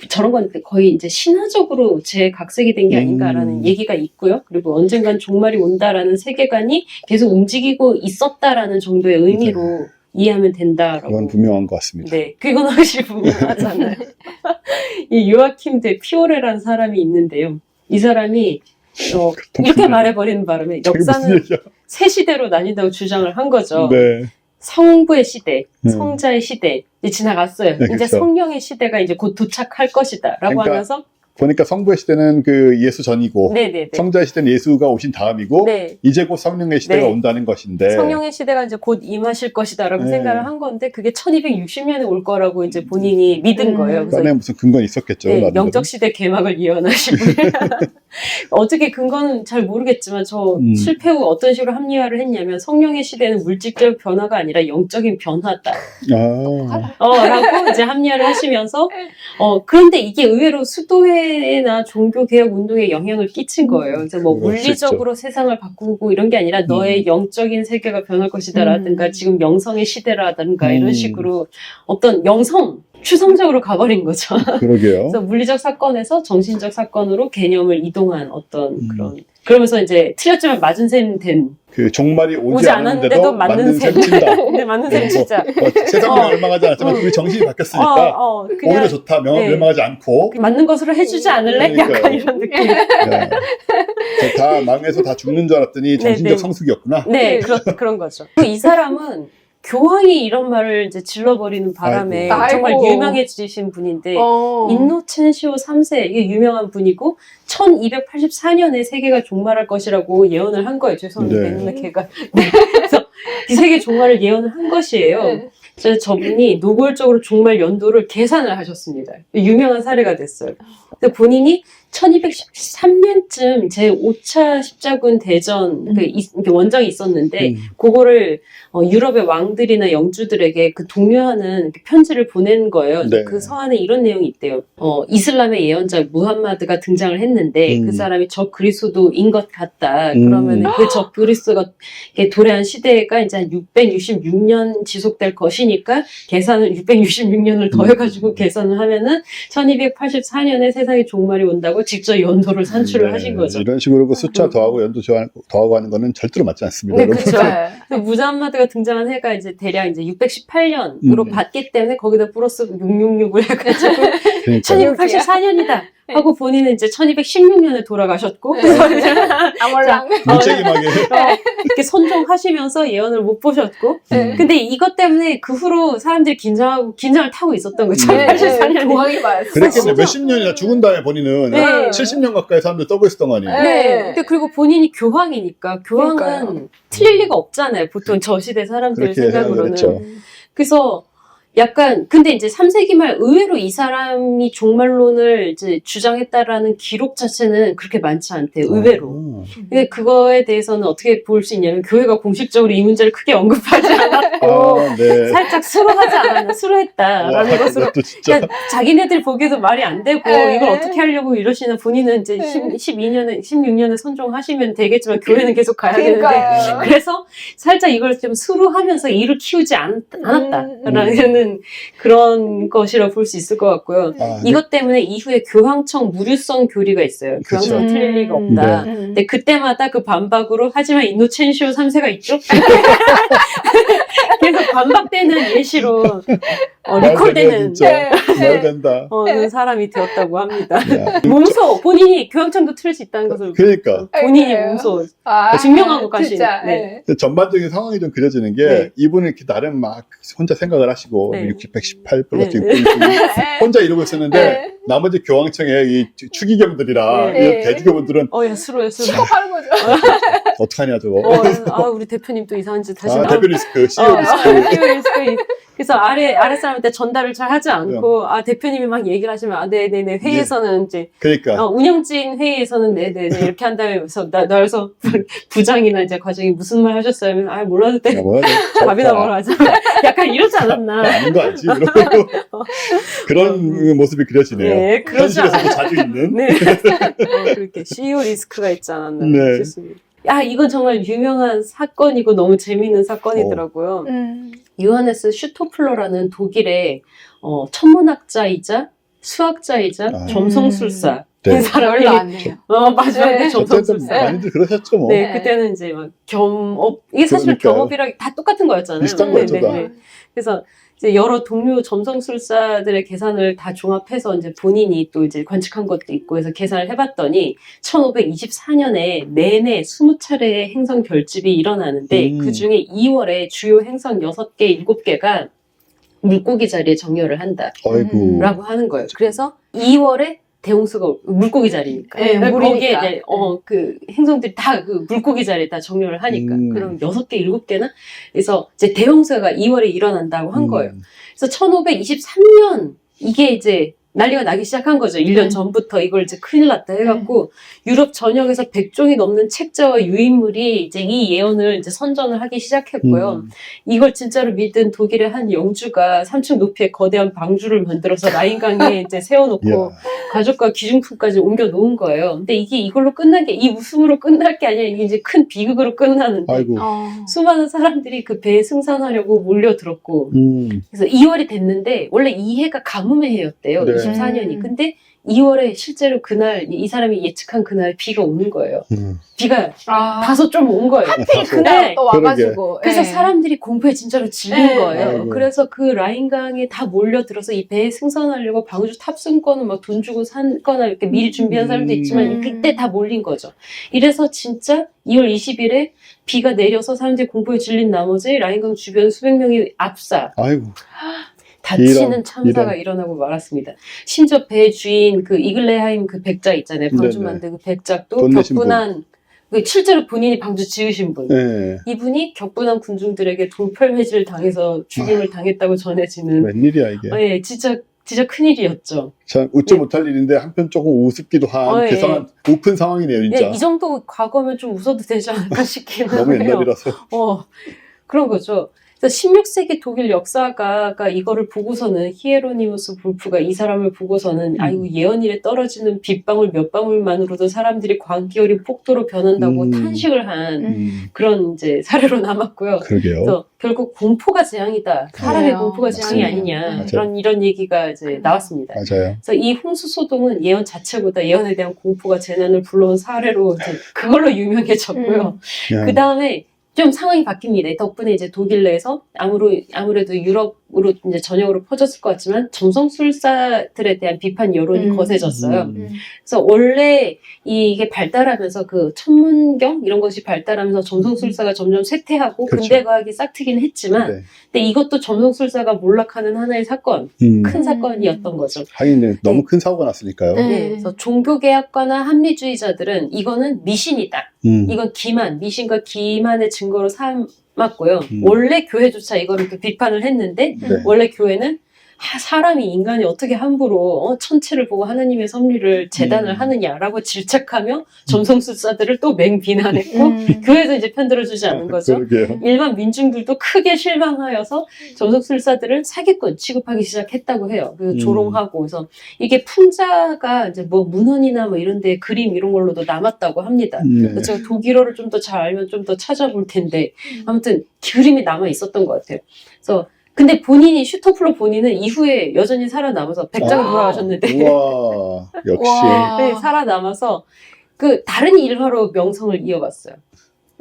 저런 건 거의 이제 신화적으로 재각색이 된 게 아닌가라는 얘기가 있고요. 그리고 언젠간 종말이 온다라는 세계관이 계속 움직이고 있었다라는 정도의 의미로 이해하면 된다라고. 그건 분명한 것 같습니다. 네, 그건 확실히 분명하잖아요. 이 요아킴 데 피오레라는 사람이 있는데요. 이 사람이 이렇게 말해버리는 바람에 저게 무슨 역사는 얘기야? 세 시대로 나뉜다고 주장을 한 거죠. 네. 성부의 시대, 성자의 시대 이제 지나갔어요. 네, 이제 그쵸. 성령의 시대가 이제 곧 도착할 것이다라고 그러니까 하면서 보니까 성부의 시대는 그 예수 전이고 네네네. 성자의 시대는 예수가 오신 다음이고 네. 이제 곧 성령의 시대가 네. 온다는 것인데 성령의 시대가 이제 곧 임하실 것이다라고 네. 생각을 한 건데 그게 1260년에 올 거라고 이제 본인이 믿은 거예요. 그래서 안에 무슨 근거는 있었겠죠. 네, 나름대로. 영적 시대 개막을 예언하신 분. 어떻게 근거는 잘 모르겠지만 저 실패 후 어떤 식으로 합리화를 했냐면 성령의 시대는 물질적 변화가 아니라 영적인 변화다. 라고 이제 합리화를 하시면서 그런데 이게 의외로 수도회나 종교 개혁 운동에 영향을 끼친 거예요. 그래서 뭐 그럴 수 물리적으로 세상을 바꾸고 이런 게 아니라 너의 영적인 세계가 변할 것이다라든가 지금 영성의 시대라든가 이런 식으로 어떤 영성 추상적으로 가버린 거죠. 그러게요. 그래서 물리적 사건에서 정신적 사건으로 개념을 이동한 어떤 그런 그러면서 이제 틀렸지만 맞은 셈 된 그 종말이 오지 않았는데도 맞는 셈 친다. 네, 맞는 셈 진짜. 세상이 멸망하지 않았지만 우리 정신이 바뀌었으니까 그냥 오히려 좋다. 네. 멸망하지 않고 맞는 것으로 해주지 않을래? 그러니까요. 약간 이런 느낌. 네. 다 망해서 다 죽는 줄 알았더니 정신적 네. 성숙이었구나. 네, 그런 거죠. 이 사람은 교황이 이런 말을 이제 질러버리는 바람에 아이고. 정말 아이고. 유명해지신 분인데 인노첸시오 3세 이게 유명한 분이고 1284년에 세계가 종말할 것이라고 예언을 한 거예요. 죄송합니다. 네. 맨날 걔가 그래서 이 세계 종말을 예언을 한 것이에요. 네. 그래서 저분이 노골적으로 종말 연도를 계산을 하셨습니다. 유명한 사례가 됐어요. 그래서 본인이 1213년쯤 제5차 십자군 대전 그 원정이 있었는데 그거를 유럽의 왕들이나 영주들에게 그 독려하는 편지를 보낸 거예요. 네. 그 서한에 이런 내용이 있대요. 이슬람의 예언자 무함마드가 등장을 했는데 그 사람이 적 그리스도인 것 같다. 그러면 그 적 그리스도가 도래한 시대가 이제 한 666년 지속될 것이니까 계산을 666년을 더해가지고 계산을 하면은 1284년에 세상에 종말이 온다고 직접 연도를 산출을 하신 거죠. 이런 식으로 그 숫자 더하고 연도 더하고 하는 거는 절대로 맞지 않습니다. 네, 여러분. 그렇죠. 무함마드가 등장한 해가 이제 대략 이제 618년으로 봤기 때문에 거기다 플러스 666을 해가지고 그러니까요. 1284년이다 하고 본인은 이제 1216년에 돌아가셨고 아몰랑. 일제기막에 이렇게 선종하시면서 예언을 못 보셨고 근데 이것 때문에 그 후로 사람들이 긴장을 타고 있었던 거죠. 1284년에. 조항이 맞았어. 그랬겠네. 몇십 년이나 죽은 다음에 본인은 네. 70년 가까이 사람들 떠고 있었던 거 아니에요. 네. 근데 그리고 본인이 교황이니까 교황은 그러니까요. 틀릴 리가 없잖아요. 보통 저 시대 사람들 그렇게 생각을 생각으로는. 했죠. 그래서 약간 근데 이제 3세기 말 의외로 이 사람이 종말론을 이제 주장했다라는 기록 자체는 그렇게 많지 않대요. 의외로. 근데 그거에 대해서는 어떻게 볼 수 있냐면 교회가 공식적으로 이 문제를 크게 언급하지 않았고 네. 살짝 수로하지 않았나 수로했다라는 것으로 또 진짜 그러니까 자기네들 보기에도 말이 안 되고 네. 이걸 어떻게 하려고 이러시나 본인은 이제 12년에 16년에 선종하시면 되겠지만 교회는 계속 가야 되는데 그러니까요. 그래서 살짝 이걸 좀 수로하면서 일을 키우지 않았다라는 그런 것이라 볼 수 있을 것 같고요. 이것 때문에 이후에 교황청 무류성 교리가 있어요. 교황청 그쵸. 틀릴 리가 없다. 네. 근데 그때마다 그 반박으로 하지만 인노첸시오 3세가 있죠? 계속 반박되는 예시로 리콜되는 진짜. 말 된다. 그런 사람이 되었다고 합니다. 야, 몸소 본인이 교황청도 틀을 수 있다는 것을 그러니까 본인이 그래요? 몸소 아, 증명하고 가신. 진짜, 네. 전반적인 상황이 좀 그려지는 게 네. 이분은 이렇게 나름 막 혼자 생각을 하시고 네. 60, 118 플러스 네. 6 혼자 이러고 있었는데 네. 나머지 교황청의 이 추기경들이라 네. 이 대주교분들은 야, 수로요. 취급하는 거죠. 어떡하냐 저거. 우리 대표님 또 이상한 짓 하시나? 대표 리스크, CEO 리스크. 그래서 아래 사람한테 전달을 잘 하지 않고, 대표님이 막 얘기를 하시면, 네네네, 회의에서는 이제, 그러니까 운영진 회의에서는 네네네, 이렇게 한 다음에, 그래서 부장이나 이제 과장이 무슨 말 하셨어요? 하면, 몰라도 돼. 밥이나 먹으러 가자. 약간 이러지 않았나. 아닌 거 알지? 이러고 그런 모습이 그려지네요. 네, 그러지 현실에서도 자주 있는. 네. 그렇게 CEO 리스크가 있지 않았나 네. 싶습니다. 이건 정말 유명한 사건이고 너무 재미있는 사건이더라고요. 요하네스 슈토플러라는 독일의 천문학자이자 수학자이자 점성술사. 네. 사람이 별로 안 해요. 마지막에 네. 점성술사. 많이들 그러셨죠 뭐. 네, 그때는 이제 막 겸업, 이게 사실 그러니까요. 겸업이랑 다 똑같은 거였잖아요. 비슷한 거였죠, 다. 그래서 이제 여러 동료 점성술사들의 계산을 다 종합해서 이제 본인이 또 이제 관측한 것도 있고 해서 계산을 해봤더니 1524년에 내내 20차례의 행성 결집이 일어나는데 그 중에 2월에 주요 행성 6개, 7개가 물고기 자리에 정렬을 아이고. 한다라고 하는 거예요. 그래서 2월에 대홍수가 물고기 자리니까. 네, 그러니까 물이니까. 거기에 이제 그 행성들이 다 그 물고기 자리에 다 정렬을 하니까. 그럼 6개, 7개나? 그래서 이제 대홍수가 2월에 일어난다고 한 거예요. 그래서 1523년 이게 이제 난리가 나기 시작한 거죠. 1년 전부터 이걸 이제 큰일 났다 해갖고 유럽 전역에서 100종이 넘는 책자와 유인물이 이제 이 예언을 이제 선전을 하기 시작했고요. 이걸 진짜로 믿은 독일의 한 영주가 3층 높이의 거대한 방주를 만들어서 라인강에 이제 세워놓고 이야. 가족과 귀중품까지 옮겨 놓은 거예요. 근데 이게 이걸로 끝난 게, 이 웃음으로 끝날 게 아니라 이게 이제 큰 비극으로 끝나는데 아이고. 수많은 사람들이 그 배에 승선하려고 몰려들었고 그래서 2월이 됐는데 원래 이 해가 가뭄의 해였대요. 네. 24년이. 근데 2월에 실제로 그날 이 사람이 예측한 그날 비가 오는 거예요. 비가 다소 좀 온 거예요. 하필 그날 네. 또 와가지고. 그래서 네. 사람들이 공포에 진짜로 질린 네. 거예요. 아이고. 그래서 그 라인강에 다 몰려들어서 이 배에 승선하려고 방주 탑승권은 막 돈 주고 산거나 이렇게 미리 준비한 사람도 있지만 그때 다 몰린 거죠. 이래서 진짜 2월 20일에 비가 내려서 사람들이 공포에 질린 나머지 라인강 주변 수백 명이 압사. 아이고. 다치는 참사가 일어나고 말았습니다. 심지어 배 주인 그 이글레하임 그 백작 있잖아요. 방주 네네. 만든 그 백작도 돈 내신 격분한 실제로 본인이 방주 지으신 분. 네. 이분이 격분한 군중들에게 돌팔매질을 당해서 죽임을 당했다고 전해지는. 웬일이야 이게. 예, 진짜 큰일이었죠. 참 웃지 못할 일인데 한편 조금 우습기도 한 예. 괴상한 우픈 상황이네요 진짜. 예, 이 정도 과거면 좀 웃어도 되지 않을까 싶긴 너무 하네요. 옛날이라서. 그런 거죠. 그래서 16세기 독일 역사가가 이거를 보고서는 히에로니무스 볼프가 이 사람을 보고서는 아이고 예언일에 떨어지는 빗방울 몇 방울만으로도 사람들이 광기 어린 폭도로 변한다고 탄식을 한 그런 이제 사례로 남았고요. 그러게요. 그래서 결국 공포가 재앙이다. 사람의 그래요. 공포가 재앙이 맞습니다. 아니냐. 맞아요. 이런 얘기가 이제 나왔습니다. 맞아요. 그래서 이 홍수 소동은 예언 자체보다 예언에 대한 공포가 재난을 불러온 사례로 이제 그걸로 유명해졌고요. 그냥 그 다음에 좀 상황이 바뀝니다. 덕분에 이제 독일 내에서 아무래도 유럽으로 이제 전역으로 퍼졌을 것 같지만 점성술사들에 대한 비판 여론이 거세졌어요. 그래서 원래 이게 발달하면서 그 천문경 이런 것이 발달하면서 점성술사가 점점 쇠퇴하고 그렇죠. 근대과학이 싹트긴 했지만 네. 근데 이것도 점성술사가 몰락하는 하나의 사건, 큰 사건이었던 거죠. 하긴 이제 너무 네. 큰 사고가 났으니까요. 네. 그래서 종교개혁가나 합리주의자들은 이거는 미신이다. 이건 기만, 미신과 기만의 증거로 삼았고요. 원래 교회조차 이걸 이렇게 비판을 했는데 네. 원래 교회는 사람이 인간이 어떻게 함부로 천체를 보고 하나님의 섭리를 재단을 하느냐라고 질책하며 점성술사들을 또 맹비난했고 교회도 이제 편들어주지 않은 거죠. 그러게요. 일반 민중들도 크게 실망하여서 점성술사들을 사기꾼 취급하기 시작했다고 해요. 그래서 조롱하고 그래서 이게 풍자가 이제 뭐 문헌이나 뭐 이런 데 그림 이런 걸로도 남았다고 합니다. 네. 그래서 제가 독일어를 좀 더 잘 알면 좀 더 찾아볼 텐데 아무튼 그림이 남아 있었던 것 같아요. 그래서 근데 본인이 슈터플러 본인은 이후에 여전히 살아남아서 백장 돌아가셨는데 우와, 역시. 와. 네, 살아남아서 그 다른 일화로 명성을 이어갔어요.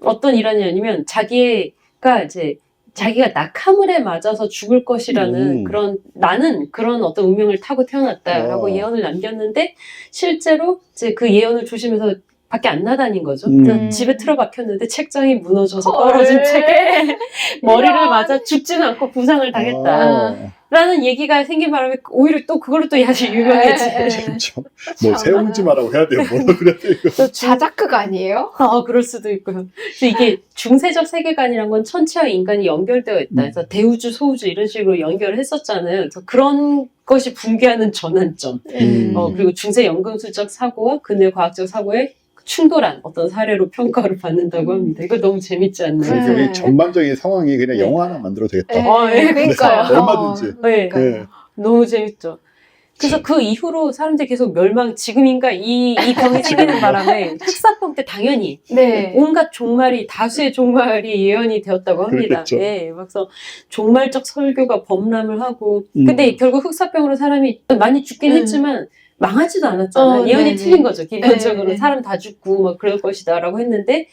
어떤 일화냐면 자기가 이제 자기가 낙하물에 맞아서 죽을 것이라는 그런 나는 그런 어떤 운명을 타고 태어났다라고 예언을 남겼는데 실제로 이제 그 예언을 조심해서 밖에 안 나다닌 거죠. 그래서 집에 틀어박혔는데 책장이 무너져서 떨어진 책에 머리를 맞아 죽지는 않고 부상을 당했다. 라는 얘기가 생긴 바람에 오히려 또 그걸로 또 아주 유명해지. 진짜. 뭐 세옹지마라고 해야 돼요. 뭐라 그래야 돼요. 이거. 자작극 아니에요? 그럴 수도 있고요. 그래서 이게 중세적 세계관이란 건 천체와 인간이 연결되어 있다. 그래서 대우주, 소우주 이런 식으로 연결을 했었잖아요. 그래서 그런 것이 붕괴하는 전환점. 그리고 중세 연금술적 사고와 근대 과학적 사고의 충돌한 어떤 사례로 평가를 받는다고 합니다. 이거 너무 재밌지 않나요? 그게 전반적인 상황이 그냥 영화 하나 만들어도 되겠다. 네, 그러니까요. 얼마든지. 네. 네. 너무 재밌죠. 그래서 그 이후로 사람들이 계속 지금인가 이 병이 생기는 바람에 흑사병 때 당연히 네. 온갖 종말이 다수의 종말이 예언이 되었다고 합니다. 그렇겠죠. 예, 그래서 종말적 설교가 범람을 하고 근데 결국 흑사병으로 사람이 많이 죽긴 했지만 망하지도 않았잖아요. 예언이 네네. 틀린 거죠. 기본적으로 네네. 사람 다 죽고 막 그럴 것이다라고 했는데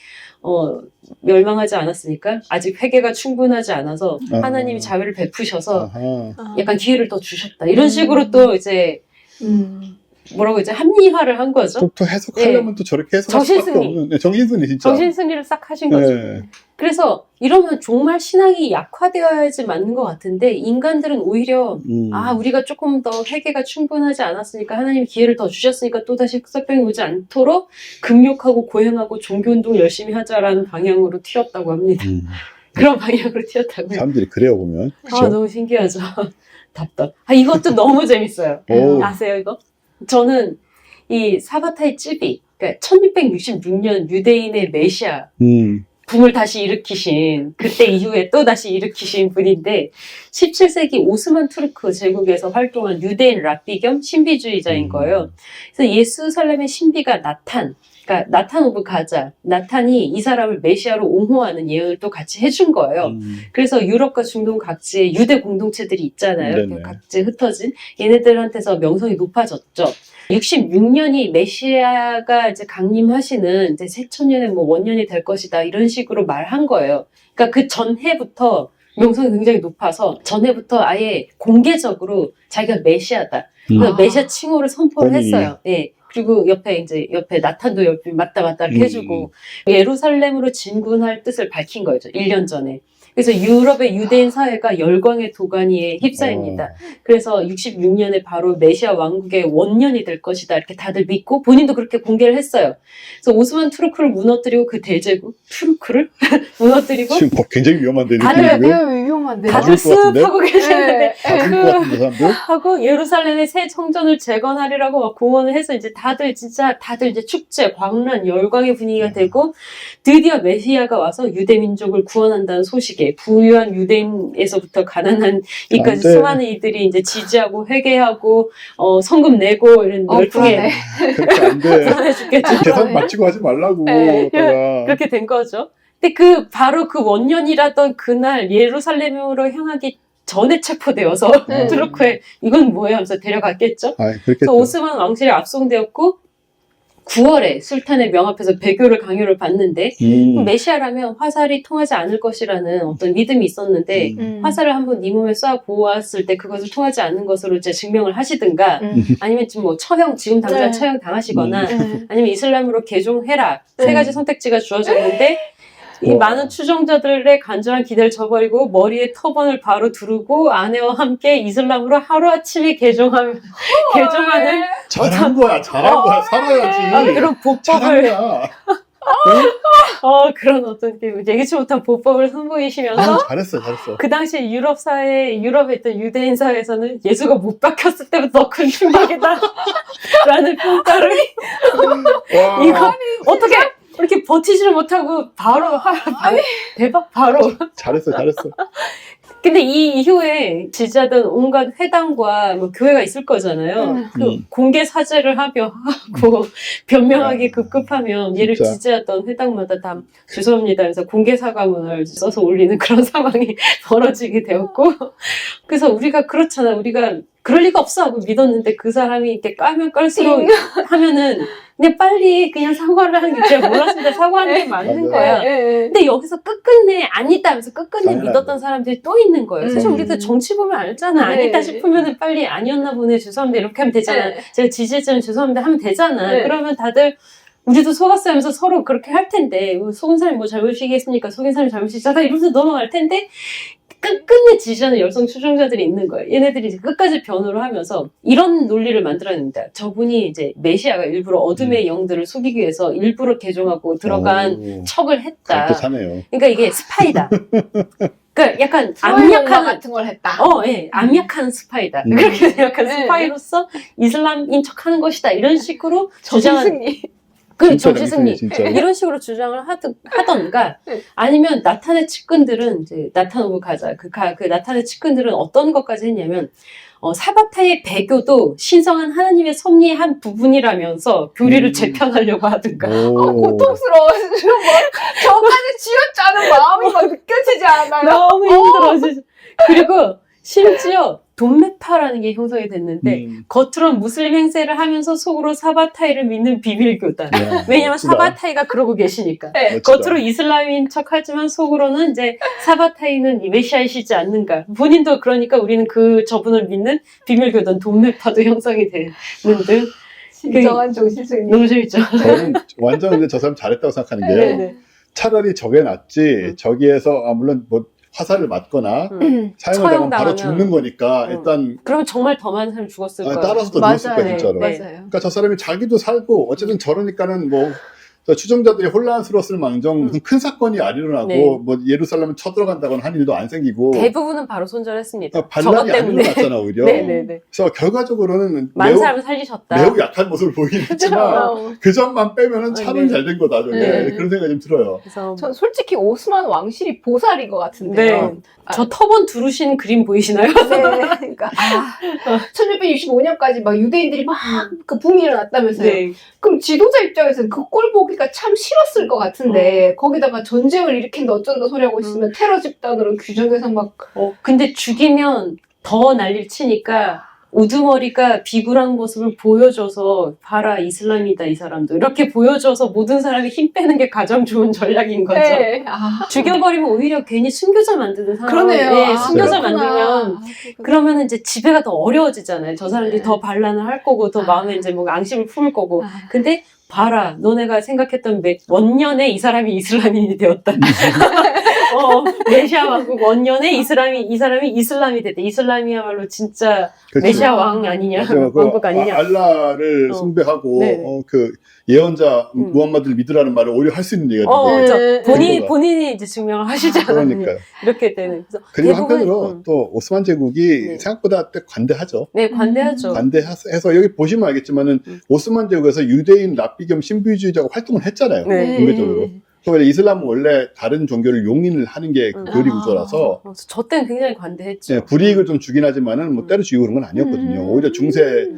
멸망하지 않았으니까 아직 회개가 충분하지 않아서 하나님이 자비를 베푸셔서 아하. 약간 기회를 더 주셨다. 이런 식으로 또 이제 뭐라고 이제 합리화를 한 거죠. 또 해석하려면 또 저렇게 해석할 수밖에 정신승리. 없는. 네, 정신승리 진짜. 정신승리를 싹 하신 거죠. 네. 그래서 이러면 정말 신앙이 약화되어야지 맞는 것 같은데 인간들은 오히려 우리가 조금 더 회개가 충분하지 않았으니까 하나님이 기회를 더 주셨으니까 또다시 흑사병이 오지 않도록 금욕하고 고행하고 종교운동 열심히 하자라는 방향으로 튀었다고 합니다. 그런 방향으로 튀었다고요. 사람들이 그래요 보면. 그쵸? 너무 신기하죠. 답답. 이것도 너무 재밌어요. 오. 아세요 이거? 저는 이 사바타의 찌비, 그러니까 1666년 유대인의 메시아 붐을 다시 일으키신 그때 이후에 또 다시 일으키신 분인데 17세기 오스만 투르크 제국에서 활동한 유대인 랍비 겸 신비주의자인 거예요. 그래서 예루살렘의 신비가 그러니까 나탄 오브 가자, 나탄이 이 사람을 메시아로 옹호하는 예언을 또 같이 해준 거예요. 그래서 유럽과 중동 각지에 유대 공동체들이 있잖아요. 네네. 각지에 흩어진 얘네들한테서 명성이 높아졌죠. 66년이 메시아가 이제 강림하시는 이제 새천년의 뭐 원년이 될 것이다 이런 식으로 말한 거예요. 그러니까 그 전해부터 명성이 굉장히 높아서 전해부터 아예 공개적으로 자기가 메시아다. 그래서 메시아 칭호를 선포를 본인이. 했어요. 예. 그리고 옆에 나탄도 옆에 맞다 이렇게 해주고 예루살렘으로 진군할 뜻을 밝힌 거죠. 1년 전에. 그래서 유럽의 유대인 사회가 열광의 도가니에 휩싸입니다. 그래서 66년에 바로 메시아 왕국의 원년이 될 것이다. 이렇게 다들 믿고 본인도 그렇게 공개를 했어요. 그래서 오스만 투르크를 무너뜨리고 그 대제국 투르크를 무너뜨리고 지금 굉장히 위험한데 다들 느낌이 지금? 매우 위험한데. 다들 다들 것 같은데? 쓱 하고 계시는데 다 죽을 것 같은데 사람들? 하고 예루살렘의 새 청전을 재건하리라고 막 공언을 해서 이제 다들 이제 축제, 광란, 열광의 분위기가 되고 드디어 메시아가 와서 유대 민족을 구원한다는 소식에 부유한 유대인에서부터 가난한 이까지 안 돼. 수많은 이들이 이제 지지하고 회개하고 성금 내고 이런 열풍에 그렇게 안 돼. 불안해 죽겠죠. 계산 맞추고 하지 말라고. 네. 그러다가. 그렇게 된 거죠. 근데 바로 그 원년이라던 그날 예루살렘으로 향하기 전에 체포되어서 투르크에 이건 뭐야 하면서 데려갔겠죠. 그렇겠죠. 그래서 오스만 왕실에 압송되었고 9월에 술탄의 명 앞에서 배교를 강요를 받는데 메시아라면 화살이 통하지 않을 것이라는 어떤 믿음이 있었는데 화살을 한번 네 몸에 쏴 보았을 때 그것을 통하지 않는 것으로 이제 증명을 하시든가 아니면 지금 뭐 지금 당장 네. 처형 당하시거나 아니면 이슬람으로 개종해라 세 가지 선택지가 주어졌는데 이 많은 추종자들의 간절한 기대를 저버리고 머리에 터번을 바로 두르고 아내와 함께 이슬람으로 하루아침에 개종하는 잘한 거야. 살아야지. 그런 잘한 보법을 거야. 그런 어떤 예기치 못한 보법을 선보이시면서 잘했어. 그 당시 유럽에 있던 유대인 사회에서는 예수가 못 박혔을 때부터 큰 충격이다 라는 평가를 와. 이거 어떻게 이렇게 버티지를 못하고 바로 대박 바로 잘했어. 근데 이 이후에 지지하던 온갖 회당과 뭐 교회가 있을 거잖아요. 그 공개 사죄를 하고 변명하기 급급하면 얘를 진짜. 지지하던 회당마다 다 죄송합니다 해서 공개 사과문을 써서 올리는 그런 상황이 벌어지게 되었고 그래서 우리가 그렇잖아. 우리가 그럴 리가 없어 하고 믿었는데 그 사람이 이렇게 까면 깔수록 하면은 근데 빨리 그냥 사과를 하는 게 제가 몰랐는데 사과하는 게 맞는 맞아요. 거야. 네. 근데 여기서 끝끝내 아니다 하면서 끝끝내 당연하죠. 믿었던 사람들이 또 있는 거예요. 사실 음. 우리도 정치 보면 알잖아. 네. 아니다 싶으면 빨리 아니었나 보네. 죄송합니다. 이렇게 하면 되잖아. 네. 제가 지지했지만 죄송합니다 하면 되잖아. 네. 그러면 다들 우리도 속았어 하면서 서로 그렇게 할 텐데 속은 사람이 뭐 잘못이겠습니까? 속인 사람이 잘못이잖아. 이러면서 넘어갈 텐데 끝끝내 지지하는 여성 추종자들이 있는 거예요. 얘네들이 이제 끝까지 변호를 하면서 이런 논리를 만들어냅니다. 저분이 이제 메시아가 일부러 어둠의 영들을 속이기 위해서 일부러 개종하고 들어간 오, 척을 했다. 그렇다네요. 그러니까 이게 스파이다. 그러니까 약간 암약한 암약하는 같은 걸 했다. 예, 암약한 스파이다. 음. 그렇게 생각한 네. 스파이로서 이슬람인 척하는 것이다. 이런 식으로 주장한 정승리. 그 진짜 정치승리 진짜. 이런 식으로 주장을 하던가 네. 아니면 나탄의 측근들은 이제 나탄 오브 가자 그 나탄의 측근들은 어떤 것까지 했냐면 사바타의 배교도 신성한 하나님의 섭리의 한 부분이라면서 교리를 재편하려고 하든가 고통스러워. 저까지 쥐어짜는 마음이 막 느껴지지 않아요? 너무 힘들어. 그리고 심지어 돈메파라는 게 형성이 됐는데 겉으로는 무슬림 행세를 하면서 속으로 사바타이를 믿는 비밀 교단. 왜냐면 사바타이가 그러고 계시니까. 네. 겉으로 이슬람인 척하지만 속으로는 이제 사바타이는 이 메시아이시지 않는가. 본인도 그러니까 우리는 저분을 믿는 비밀 교단 돈메파도 형성이 되는 등 진정한 정신승리. 너무 재밌죠. 저는 완전 근데 저 사람 잘했다고 생각하는 게 네네. 차라리 저게 낫지 저기에서 물론 뭐 화살을 맞거나 사형을 당하면 바로 처형당하면. 죽는 거니까 일단 그러면 정말 더 많은 사람이 죽었을 거예요. 따라서 더 죽었을 거야 맞아요. 진짜로. 네. 맞아요. 그러니까 저 사람이 자기도 살고 어쨌든 저러니까는 뭐 저 추종자들이 혼란스러웠을 망정 무슨 큰 사건이 안 일어나고 네. 뭐 예루살렘을 쳐들어간다거나 한 일도 안 생기고 대부분은 바로 손절했습니다. 저것 반란이 안 때문에. 일어났잖아 오히려. 네네네. 그래서 결과적으로는 많은 매우, 사람을 살리셨다. 매우 약한 모습을 보이긴 했지만 그 점만 빼면은 참은 네. 잘 된 거다 저게. 네. 그런 생각이 좀 들어요. 그래서 전 솔직히 오스만 왕실이 보살인 것 같은데요. 네. 저 터번 두르신 그림 보이시나요? 네. 그러니까 1665년까지 막 유대인들이 막 그 붐이 일어났다면서요. 네. 그럼 지도자 입장에서는 그 꼴 보기가 참 싫었을 것 같은데 거기다가 전쟁을 일으킨다 어쩐다 소리 하고 있으면 테러 집단으로 규정해서 막 근데 죽이면 더 난리를 치니까 우두머리가 비굴한 모습을 보여줘서 봐라 이슬람이다 이 사람도 이렇게 보여줘서 모든 사람이 힘 빼는 게 가장 좋은 전략인 거죠. 네. 죽여버리면 오히려 괜히 순교자 만드는 상황. 그러네요. 네, 순교자 그렇구나. 만들면 그러면 이제 지배가 더 어려워지잖아요. 저 사람들이 네. 더 반란을 할 거고 더 마음에 이제 뭐 앙심을 품을 거고. 근데 봐라, 너네가 생각했던 원년에 이 사람이 이슬람인이 되었다. 메시아 왕국 원년에 이 사람이 이슬람이 됐다. 이슬람이야말로 진짜 그치. 메시아 왕 아니냐, 맞아요. 왕국 아니냐. 알라를 숭배하고 네. 그 예언자 무함마드를 믿으라는 말을 오히려 할 수 있는 얘기가 그렇죠. 네. 본인이 이제 증명을 하시지 않았느냐. 그러니까요. 이렇게 되는. 그래서 그리고 대부분, 한편으로 또 오스만 제국이 네. 생각보다 꽤 관대하죠. 네, 관대하죠. 관대해서 여기 보시면 알겠지만은 오스만 제국에서 유대인 랍비 겸 신비주의자가 활동을 했잖아요. 네. 공개적으로. 그러면 이슬람은 원래 다른 종교를 용인을 하는 게 그 교리 구조라서 저 때는 굉장히 관대했죠. 네, 불이익을 좀 주긴 하지만은 뭐 때려 죽이고 그런 건 아니었거든요. 오히려 중세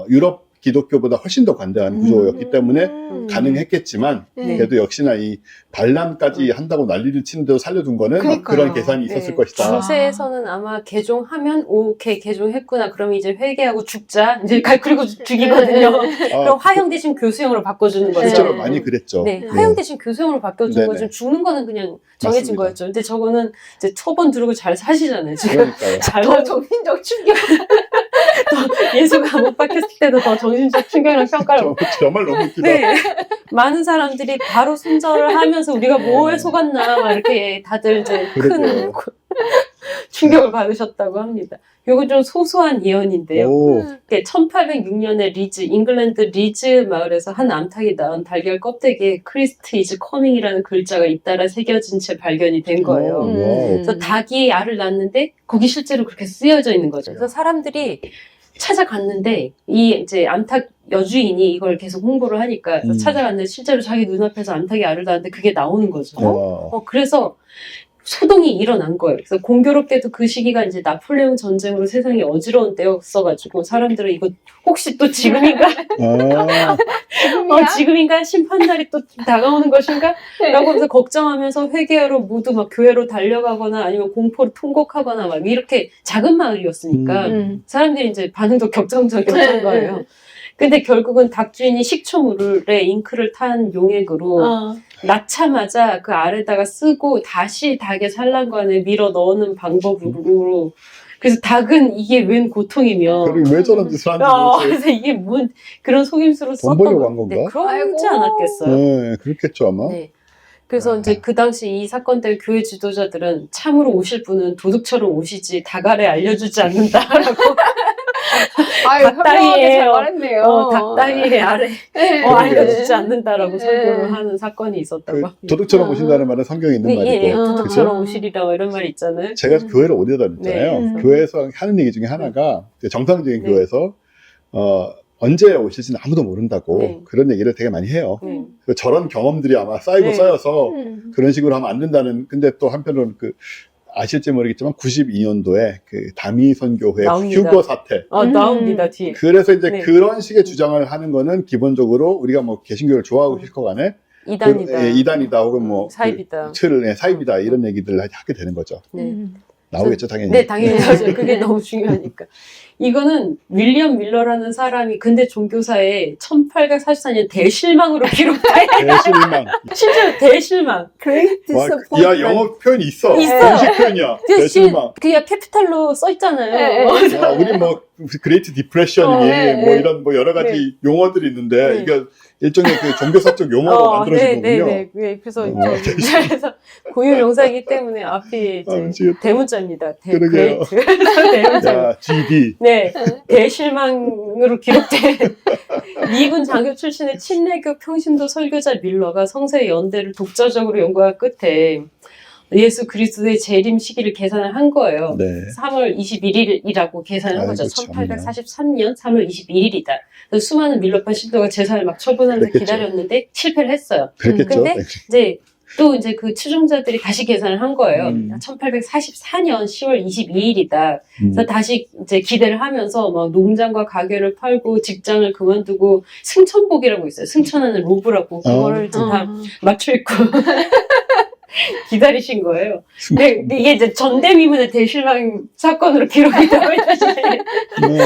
유럽 기독교보다 훨씬 더 관대한 구조였기 때문에 가능했겠지만 네. 그래도 역시나 이 반란까지 한다고 난리를 치는데도 살려둔 거는 막 그러니까요. 그런 계산이 있었을 네. 것이다. 중세에서는 아마 개종하면 오케이 개종했구나 그러면 이제 회개하고 죽자 이제 그리고 죽이거든요. 그럼 화형 대신 교수형으로 바꿔주는 거죠. 실제로 네. 많이 그랬죠. 네, 화형 대신 교수형으로 바꿔주는 네네. 거죠. 죽는 거는 그냥 정해진 맞습니다. 거였죠. 근데 저거는 이제 초본 두르고 잘 사시잖아요. 지금 그러니까요. 잘 더 정신적 충격. 예수가 못 박혔을 때도 더 정신적 충격이랑 평가를 정말 너무 웃기다. 네. 많은 사람들이 바로 손절을 하면서 우리가 뭐에 속았나, 막 이렇게 다들 이제 큰 그러게요. 충격을 받으셨다고 합니다. 요거 좀 소소한 예언인데요. 오, 1806년에 잉글랜드 리즈 마을에서 한 암탉이 낳은 달걀 껍데기에 크리스트 이즈 커밍이라는 글자가 잇따라 새겨진 채 발견이 된 거예요. 와우. 그래서 닭이 알을 낳는데 거기 실제로 그렇게 쓰여져 있는 거죠. 그래서 사람들이 찾아갔는데 이 이제 암탉 여주인이 이걸 계속 홍보를 하니까 그래서 찾아갔는데 실제로 자기 눈앞에서 암탉이 알을 낳았는데 그게 나오는 거죠. 와. 그래서 소동이 일어난 거예요. 그래서 공교롭게도 그 시기가 이제 나폴레옹 전쟁으로 세상이 어지러운 때였어가지고 사람들은 이거 혹시 또 지금인가? 지금인가? 심판날이 또 다가오는 것인가? 라고 하면서 걱정하면서 회개하러 모두 막 교회로 달려가거나 아니면 공포를 통곡하거나 막 이렇게 작은 마을이었으니까 사람들이 이제 반응도 격정적이었던 거예요. 근데 결국은 닭 주인이 식초물에 잉크를 탄 용액으로 낳자마자 그 알에다가 쓰고 다시 닭의 산란관에 밀어 넣는 방법으로. 그래서 닭은 이게 웬 고통이며. 그리고 왜 저런 짓을 하는지 모르겠어요. 그래서 이게 뭔 그런 속임수로 썼던 벌려고 한 건가? 네, 그러지 아이고. 않았겠어요. 네, 그렇겠죠 아마. 네. 그래서 이제 그 당시 이 사건 때 교회 지도자들은 참으로 오실 분은 도둑처럼 오시지 닭 아래 알려주지 않는다라고. 아유, 현명하게 잘 닭다리예요. 말했네요. 닭다리 아래 네. 알려주지 않는다라고 네. 선고를 하는 사건이 있었다고. 그 도둑처럼 오신다는 말은 성경에 있는 네, 말이고. 예, 그죠? 도둑처럼 오시리라 뭐 이런 말 있잖아요. 제가 교회를 오래 다녔잖아요. 네. 교회에서 하는 얘기 중에 하나가 정상적인 네. 교회에서 언제 오실지는 아무도 모른다고 네. 그런 얘기를 되게 많이 해요. 네. 저런 경험들이 아마 쌓이고 네. 쌓여서 그런 식으로 하면 안 된다는. 근데 또 한편으로는 아실지 모르겠지만 92년도에 그 다미 선교회 나옵니다. 휴거 사태. 나옵니다 뒤에. 그래서 이제 네. 그런 식의 주장을 하는 거는 기본적으로 우리가 뭐 개신교를 좋아하고 싫고 간에 이단이다. 이단이다 혹은 뭐 사입이다. 사입이다 이런 얘기들을 하게 되는 거죠. 네. 나오겠죠 당연히. 네, 당연히 하죠. 그게 너무 중요하니까. 이거는 윌리엄 밀러라는 사람이 근대 종교사에 1844년 대실망으로 기록돼. 대실망. 실제로 대실망. 야 영어 표현이 있어. 있어요. 공식 표현이야. 대실망. 그게 캐피탈로 써 있잖아요. 네. 야, 우리 뭐 그레이트 디프레션이니 네, 뭐 네. 이런 뭐 여러 가지 용어들이 있는데 네. 이게 일종의 그 종교사적 용어로 만들어진 거군요. 네. 그래서 그래서 고유 명사이기 때문에 앞이 아, 이제 미치겠다. 대문자입니다. 그러게요. 그레이트. 대문자. 야, GD. 네, 대실망으로 기록된 미군 장교 출신의 친례교 평신도 설교자 밀러가 성서의 연대를 독자적으로 연구한 끝에 예수 그리스도의 재림 시기를 계산을 한 거예요. 네. 3월 21일이라고 계산을 한 거죠. 아이고, 참나. 1843년 3월 21일이다. 그래서 수많은 밀러파 신도가 제사를 막 처분하면서 그랬겠죠. 기다렸는데 실패를 했어요. 그랬겠죠. 근데 이제 또 이제 그 추종자들이 다시 계산을 한 거예요. 1844년 10월 22일이다. 그래서 다시 이제 기대를 하면서 막 농장과 가게를 팔고 직장을 그만두고 승천복이라고 있어요. 승천하는 로브라고 그거를 이제 다 맞춰 입고 기다리신 거예요. 근데 이게 이제 전대미문의 대실망 사건으로 기록이 되고 있는데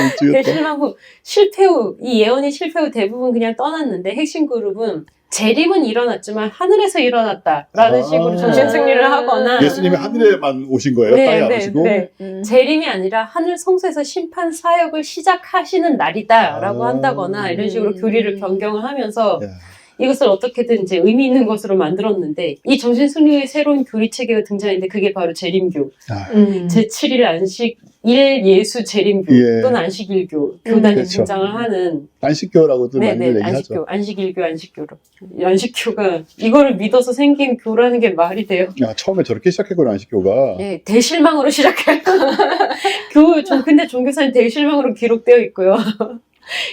미치겠다. 대실망 후 실패 후 이 예언이 실패 후 대부분 그냥 떠났는데 핵심 그룹은 재림은 일어났지만 하늘에서 일어났다라는 식으로 정신 승리를 하거나 예수님이 하늘에만 오신 거예요. 땅에 안 오시고. 재림이 아니라 하늘 성소에서 심판 사역을 시작하시는 날이다라고 한다거나 이런 식으로 교리를 변경을 하면서 야. 이것을 어떻게든 이제 의미 있는 것으로 만들었는데 이 정신 승리의 새로운 교리 체계가 등장했는데 그게 바로 재림교. 제7일 안식 일 예수 재림교 예. 또는 안식일교 교단이 그렇죠. 등장을 하는 안식교라고도 많이 얘기하죠. 안식교, 안식일교, 안식교로. 안식교가 이거를 믿어서 생긴 교라는 게 말이 돼요. 야, 처음에 저렇게 시작했구나 안식교가. 네, 대실망으로 시작해요. 근데 종교사는 대실망으로 기록되어 있고요.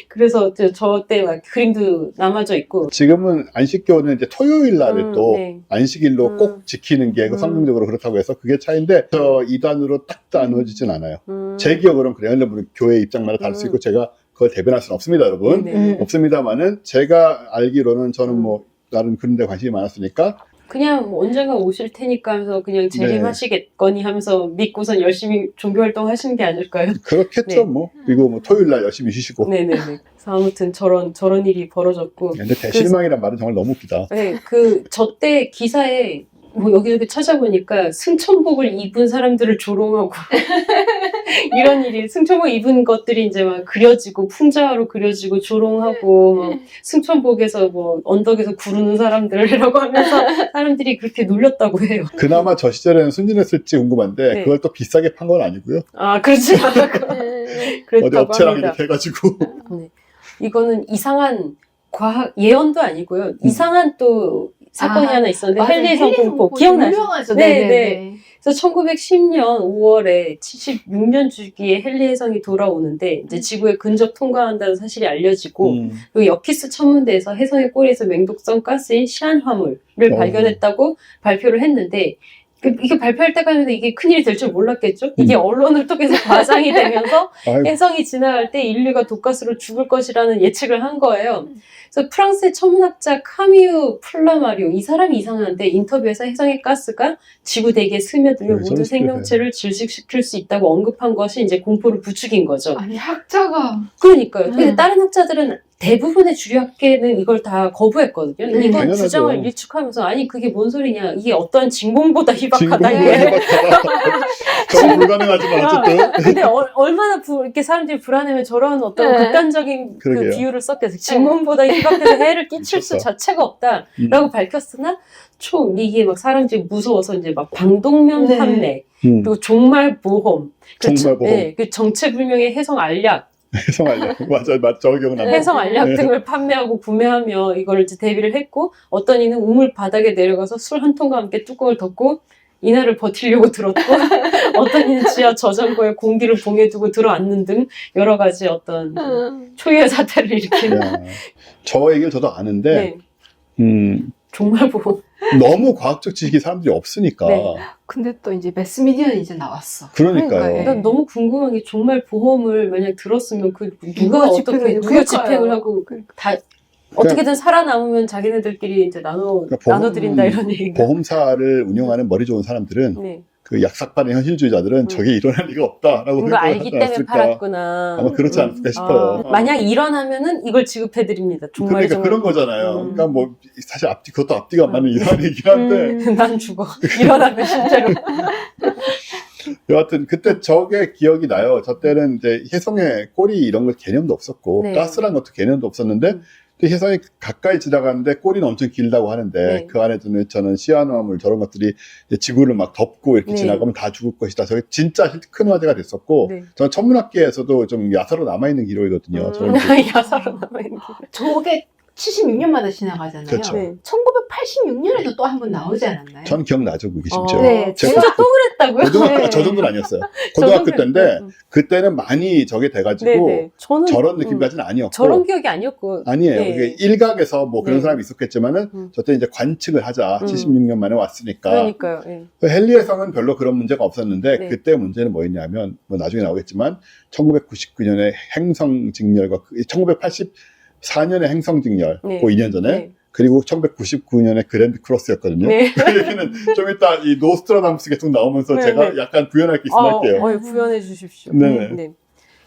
그래서 저 때 막 그림도 남아져 있고. 지금은 안식교는 이제 토요일 날을 또 네. 안식일로 꼭 지키는 게 성경적으로 그렇다고 해서 그게 차이인데 저 이단으로 딱 나눠지진 않아요. 제 기억으로는 그래요. 물론 교회 입장마다 다를 수 있고 제가 그걸 대변할 수는 없습니다, 여러분. 네. 없습니다만은 제가 알기로는 저는 뭐 나름 그런 데 관심이 많았으니까 그냥 뭐 언젠가 오실 테니까 하면서 그냥 재림하시겠거니 하면서 믿고선 열심히 종교활동 하시는 게 아닐까요? 그렇겠죠. 네. 뭐 그리고 뭐 토요일 날 열심히 쉬시고. 네네네. 그래서 아무튼 저런 일이 벌어졌고. 근데 대실망이란 말은 정말 너무 웃기다. 네, 저 때 기사에 뭐 여기 찾아보니까 승천복을 입은 사람들을 조롱하고 이런 일이 승천복 입은 것들이 이제 막 그려지고 풍자로 그려지고 조롱하고 막 승천복에서 뭐 언덕에서 구르는 사람들이라고 하면서 사람들이 그렇게 놀렸다고 해요. 그나마 저 시절에는 순진했을지 궁금한데 네. 그걸 또 비싸게 판 건 아니고요. 아, 그렇지 않았고 어디 그랬다고 업체랑 합니다. 이렇게 해가지고. 네. 이거는 이상한 과학 예언도 아니고요. 이상한 또 사건이 하나 있었는데 헨리에서 공포 기억나시죠? 유명하죠. 네, 네. 그래서 1910년 5월에 76년 주기에 헨리 혜성이 돌아오는데 이제 지구에 근접 통과한다는 사실이 알려지고 그리고 여키스 천문대에서 혜성의 꼬리에서 맹독성 가스인 시안 화물을 발견했다고 발표를 했는데 이게 발표할 때까지 이게 큰일이 될 줄 몰랐겠죠? 이게 언론을 통해서 과장이 되면서 아이고. 혜성이 지나갈 때 인류가 독가스로 죽을 것이라는 예측을 한 거예요. 그래서 프랑스의 천문학자 카미유 플라마리오 이 사람이 이상한데 인터뷰에서 혜성의 가스가 지구 대기에 스며들며 네, 모든 생명체를 질식시킬 수 있다고 언급한 것이 이제 공포를 부추긴 거죠. 아니 학자가 그러니까요. 근데 다른 학자들은 대부분의 주류학계는 이걸 다 거부했거든요. 이번 당연하죠. 주장을 일축하면서 아니 그게 뭔 소리냐. 이게 어떠한 진공보다 희박하다. 진공보다 이게. 저는 불가능하지만 어쨌든 근데 얼마나 이렇게 사람들이 불안해면 저런 어떤 네. 극단적인 그 그러게요. 비유를 썼겠어요. 진공보다 희박해서 해를 끼칠 수 미쳤어. 자체가 없다라고 밝혔으나 이게 막 사람들이 무서워서 이제 막 방독면 네. 판매 그리고 종말 보험, 종말 보험. 그 정체불명의 해성 알약, 해성알려. 맞아, 저 기억납니다. 해성 알약 네. 등을 판매하고 구매하며 이걸 이제 대비를 했고 어떤 이는 우물 바닥에 내려가서 술 한 통과 함께 뚜껑을 덮고 이날을 버티려고 들었고 어떤 이는 지하 저장고에 공기를 봉해두고 들어앉는 등 여러 가지 어떤 초유의 사태를 일으키는 저 얘기를 저도 아는데 네. 종말 보험. 너무 과학적 지식이 사람들이 없으니까 네. 근데 또 이제 매스미디어는 이제 나왔어. 그러니까요. 그러니까요. 난 너무 궁금한 게 정말 보험을 만약 들었으면 그 누가 어떻게 집행을- 누가 그러니까요. 집행을 하고 다 어떻게든 살아남으면 자기네들끼리 이제 그러니까 나눠드린다 이런 얘기. 보험사를 운영하는 머리 좋은 사람들은 네. 그 약삭빠른 현실주의자들은 저게 일어날 리가 없다라고 이거 알기 생각하지 때문에 않았을까. 팔았구나. 아마 그렇지 않을까 싶어요. 만약 일어나면은 이걸 지급해드립니다. 정말 그러니까 그런 거잖아요. 음. 그러니까 뭐 사실 그것도 앞뒤가 안 맞는 이상한 얘기긴 한데 난 죽어. 일어나면 실제로. 여하튼 그때 저게 기억이 나요. 저 때는 이제 혜성의 꼬리 이런 거 개념도 없었고 네. 가스란 것도 개념도 없었는데 또 혜성이 가까이 지나가는데 꼬리는 엄청 길다고 하는데 네. 그 안에서는 저는 시아노아물 저런 것들이 이제 지구를 막 덮고 이렇게 네. 지나가면 다 죽을 것이다. 저게 진짜 큰 화제가 됐었고 네. 저는 천문학계에서도 좀 야사로 남아있는 기록이거든요. 저는 야사로 남아있는 게. 저게 76년마다 지나가잖아요. 그렇죠. 네. 1986년에도 또 한 번 나오지 않았나요? 전 기억나죠, 그게 심지어. 네, 제가 진짜 또 그랬다고요? 고등학교 네. 저 정도는 아니었어요. 고등학교 때인데 그때는 많이 저게 돼가지고 네네. 저는 저런 느낌까지는 아니었고 저런 기억이 아니었고. 아니에요. 네. 그게 일각에서 뭐 그런 네. 사람이 있었겠지만은 저때 이제 관측을 하자. 음. 76년 만에 왔으니까. 그러니까요. 예. 그 헨리해성은 별로 그런 문제가 없었는데 네. 그때 문제는 뭐였냐면 뭐 나중에 나오겠지만 1999년에 행성직렬과 1984년에 행성직렬 네. 그 2년 전에 네. 그리고 1999년에 그랜드 크로스였거든요. 네. 그 얘기는 좀 이따 이 노스트라다무스 계속 나오면서 네, 제가 네. 약간 구현할 게 있으면 할게요. 구현해 주십시오. 네네. 네.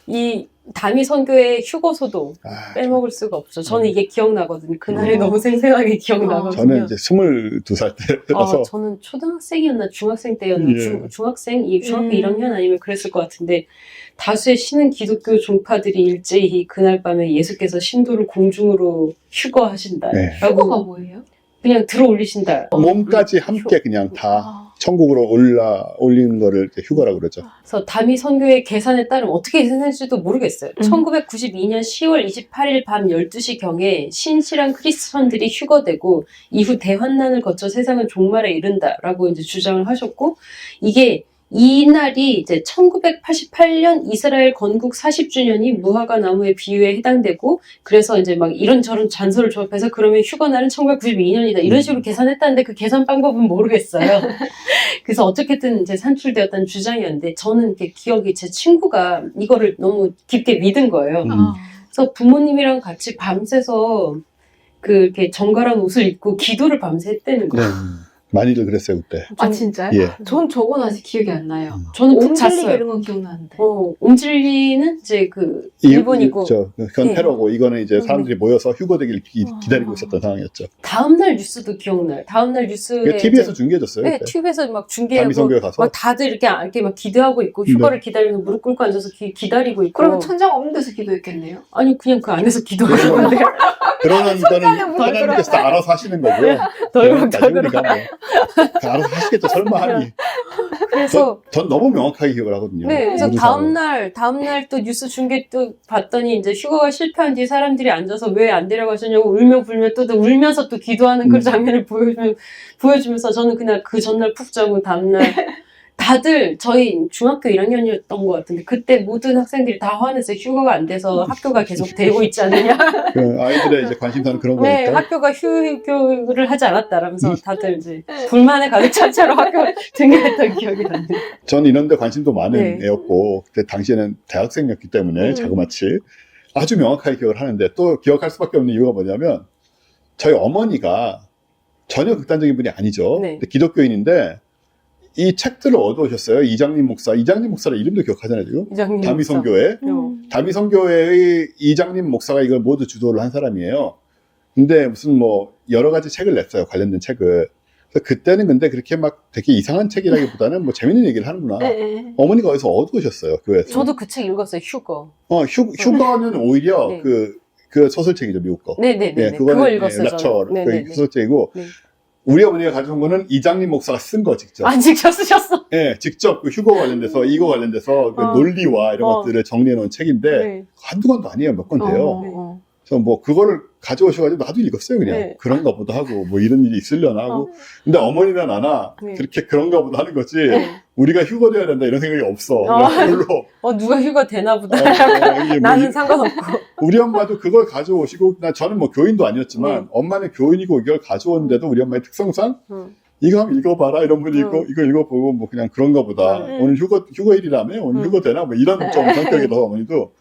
이 다미 선교의 휴거소도 아, 빼먹을 수가 없죠. 저는 이게 기억나거든요. 그날이 음. 너무 생생하게 기억나거든요. 저는 이제 22살 때라서 저는 초등학생이었나 중학생 때였나 예. 중학교 1학년 아니면 그랬을 것 같은데 다수의 신은 기독교 종파들이 일제히 그날 밤에 예수께서 신도를 공중으로 휴거하신다. 네. 휴거가 뭐예요? 그냥 들어 올리신다. 몸까지 함께 그냥 다 아, 천국으로 올리는 거를 이렇게 휴거라고 그러죠. 그래서 다미 선교의 계산에 따르면 어떻게 계산했는지도 모르겠어요. 1992년 10월 28일 밤 12시경에 신실한 크리스천들이 휴거되고 이후 대환난을 거쳐 세상은 종말에 이른다라고 이제 주장을 하셨고 이게 이 날이 이제 1988년 이스라엘 건국 40주년이 무화과 나무의 비유에 해당되고 그래서 이제 막 이런저런 잔소를 조합해서 그러면 휴거 날은 1992년이다 이런 식으로 계산했다는데 그 계산 방법은 모르겠어요. 그래서 어떻게든 이제 산출되었다는 주장이었는데 저는 이렇게 기억이 제 친구가 이거를 너무 깊게 믿은 거예요. 그래서 부모님이랑 같이 밤새서 그 이렇게 정갈한 옷을 입고 기도를 밤새 했다는 네. 거예요. 많이들 그랬어요, 그때. 아 진짜요? 예. 전 저건 아직 기억이 안 나요. 저는 푹 옴질리기 잤어요. 이런 건 기억나는데. 옴질리는 이제 그 일본이고 그건 네. 테러고 이거는 이제 사람들이 모여서 휴거되길 기다리고 아. 있었던 상황이었죠. 다음날 뉴스도 기억나요. 다음날 뉴스에 TV에서 이제 중계해줬어요. 네, 그때. TV에서 막 중계하고 다미선교에 가서. 막 다들 이렇게 막 기도하고 있고 휴거를 기다리면서 무릎 꿇고 앉아서 기다리고 있고 그럼 천장 없는 데서 기도했겠네요. 아니 그냥 그 안에서 기도하는 건데 그러는 거는 문을 하나님께서 다 알아서 하시는 거고요. 나중에 우리가 뭐 알아서 하시겠죠. 설마 하니. 그래서 전 너무 명확하게 기억을 하거든요. 네, 그래서 모든 다음날 또 뉴스 중계 또 봤더니 이제 휴거가 실패한 뒤에 사람들이 앉아서 왜 안 데려가셨냐고 울며 불며 또 울면서 또 기도하는 그 장면을 보여주면서 저는 그냥 그 전날 푹 자고 다음날 다들 저희 중학교 1학년이었던 것 같은데 그때 모든 학생들이 다 화내서 휴거가 안 돼서 학교가 계속 되고 있지 않느냐. 그 아이들의 이제 관심사는 그런 네, 거니까. 학교가 휴교를 하지 않았다라면서 다들 이제 불만에 가득 찬 채로 학교 등교했던 기억이 납니다. 전 이런 데 관심도 많은 네. 애였고 그때 당시에는 대학생이었기 때문에 자그마치 아주 명확하게 기억을 하는데 또 기억할 수밖에 없는 이유가 뭐냐면 저희 어머니가 전혀 극단적인 분이 아니죠. 네. 근데 기독교인인데 이 책들을 얻어오셨어요. 이장님 목사의 이름도 기억하잖아요, 지금. 이장님. 다미선교회. 다미성교회의 이장님 목사가 이걸 모두 주도를 한 사람이에요. 근데 무슨 뭐 여러 가지 책을 냈어요. 관련된 책을. 그래서 그때는 근데 그렇게 막 되게 이상한 책이라기보다는 뭐 재밌는 얘기를 하는구나. 네. 어머니가 어디서 얻으셨어요, 교회에서. 저도 그 책 읽었어요. 휴거. 휴거는 오히려 네. 그 소설책이죠, 미국 거. 네네네. 예, 그걸 그거는 읽었어요. 락처 저는. 네네네. 소설책이고, 네. 우리 어머니가 가져온 거는 이장님 목사가 쓴 거 직접. 아, 직접 쓰셨어. 예, 직접 그 휴거 관련돼서, 이거 관련돼서 그 논리와 이런 것들을 정리해 놓은 책인데, 네. 한두 권도 아니에요, 몇 권 돼요. 그래서 뭐 그거를 가져오셔가지고 나도 읽었어요, 그냥. 네. 그런가 보다 하고, 뭐 이런 일이 있으려나 하고. 근데 어머니나 나나 네. 그렇게 그런가 보다 하는 거지, 네. 우리가 휴거돼야 된다 이런 생각이 없어. 별로. 누가 휴가 되나 보다. 이게 뭐 나는 상관없고. 우리 엄마도 그걸 가져오시고, 저는 뭐 교인도 아니었지만, 네. 엄마는 교인이고 이걸 가져오는데도 우리 엄마의 특성상, 이거 한번 읽어봐라, 이런 분이 있고, 이거 읽어보고, 뭐 그냥 그런가 보다. 오늘 휴거일이라며? 오늘 휴거되나? 뭐 이런 좀 성격이라서 어머니도.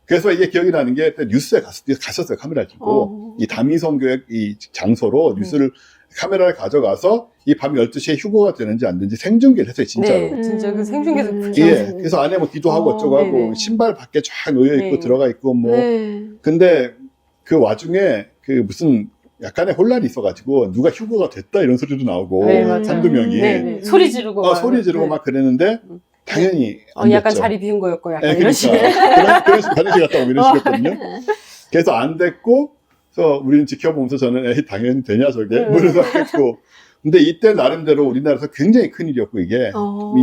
그래서 이게 기억이 나는 게, 그때 뉴스에 가셨어요, 카메라를 들고. 이 다미성교회 이 장소로 뉴스를, 카메라를 가져가서 이 밤 12시에 휴거가 되는지 안 되는지 생중계를 했어요, 진짜로. 네, 진짜 그 생중계에서 예, 그래서 안에 뭐 기도하고 어쩌고 하고, 네네. 신발 밖에 쫙 놓여있고 네. 들어가 있고, 뭐. 네. 근데 그 와중에 그 무슨 약간의 혼란이 있어가지고 누가 휴거가 됐다 이런 소리도 나오고, 네, 맞아요. 한두 명이. 네네. 소리 지르고. 막. 소리 지르고 네. 막 그랬는데, 당연히 안 약간 됐죠. 자리 비운 거였고, 약간 네, 이런 그러니까. 식의. 그런 식으로 화장실 갔다 오고 이런 식이었거든요. 그래서 안 됐고, 그래서 우리는 지켜보면서 저는 에이, 당연히 되냐, 저게. 뭐 이런 생각했고. 근데 이때 나름대로 우리나라에서 굉장히 큰일이었고, 이게.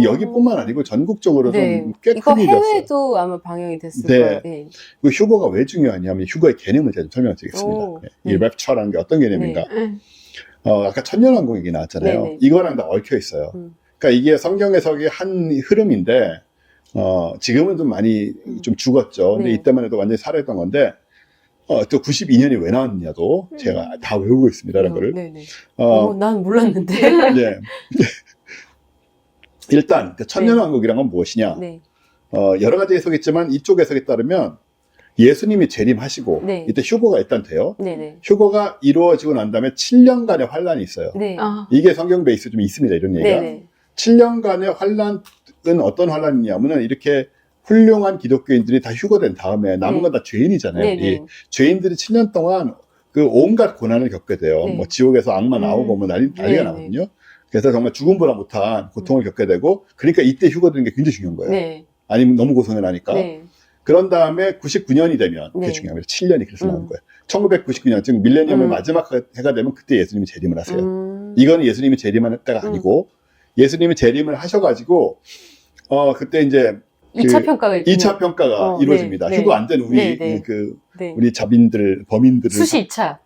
여기뿐만 아니고 전국적으로 네. 좀 꽤 이거 큰일이었어요. 해외도 아마 방영이 됐을 네. 거예요. 네. 그 휴거가 왜 중요하냐면 휴거의 개념을 제가 좀 설명드리겠습니다. 오, 이 랩처라는 게 어떤 개념인가. 네. 아까 천년왕국 얘기 나왔잖아요. 네네. 이거랑 다 얽혀 있어요. 그러니까 이게 성경 해석의 한 흐름인데, 지금은 좀 많이 좀 죽었죠. 근데 네. 이때만 해도 완전히 살아있던 건데, 또 92년이 왜 나왔느냐도 제가 다 외우고 있습니다. 이런 거를. 네네. 어, 난 몰랐는데. 네. 일단, 그 천년왕국이란 건 무엇이냐. 네. 여러 가지 해석이 있지만 이쪽 해석에 따르면 예수님이 재림하시고, 네. 이때 휴거가 일단 돼요. 네네. 휴거가 이루어지고 난 다음에 7년간의 환란이 있어요. 네. 이게 성경 베이스 좀 있습니다. 이런 얘기가. 네네. 7년간의 환란은 어떤 환란이냐면은 이렇게 훌륭한 기독교인들이 다 휴거된 다음에 남은 네. 건 다 죄인이잖아요. 네네. 이 죄인들이 7년 동안 그 온갖 고난을 겪게 돼요. 네. 뭐 지옥에서 악마 나오고 뭐 난리가 네네. 나거든요. 그래서 정말 죽음보다 못한 고통을 겪게 되고, 그러니까 이때 휴거되는 게 굉장히 중요한 거예요. 네. 아니면 너무 고생을 하니까. 네. 그런 다음에 99년이 되면, 그게 네. 중요합니다. 7년이 그래서 나온 거예요. 1999년, 즉 밀레니엄의 마지막 해가 되면 그때 예수님이 재림을 하세요. 이거는 예수님이 재림하는 때가 아니고, 예수님이 재림을 하셔가지고, 그때 이제, 2차 평가가 있군요. 2차 평가가 이루어집니다. 네. 휴거 안 된 우리, 네. 네. 네. 우리 범인들을. 수시 2차.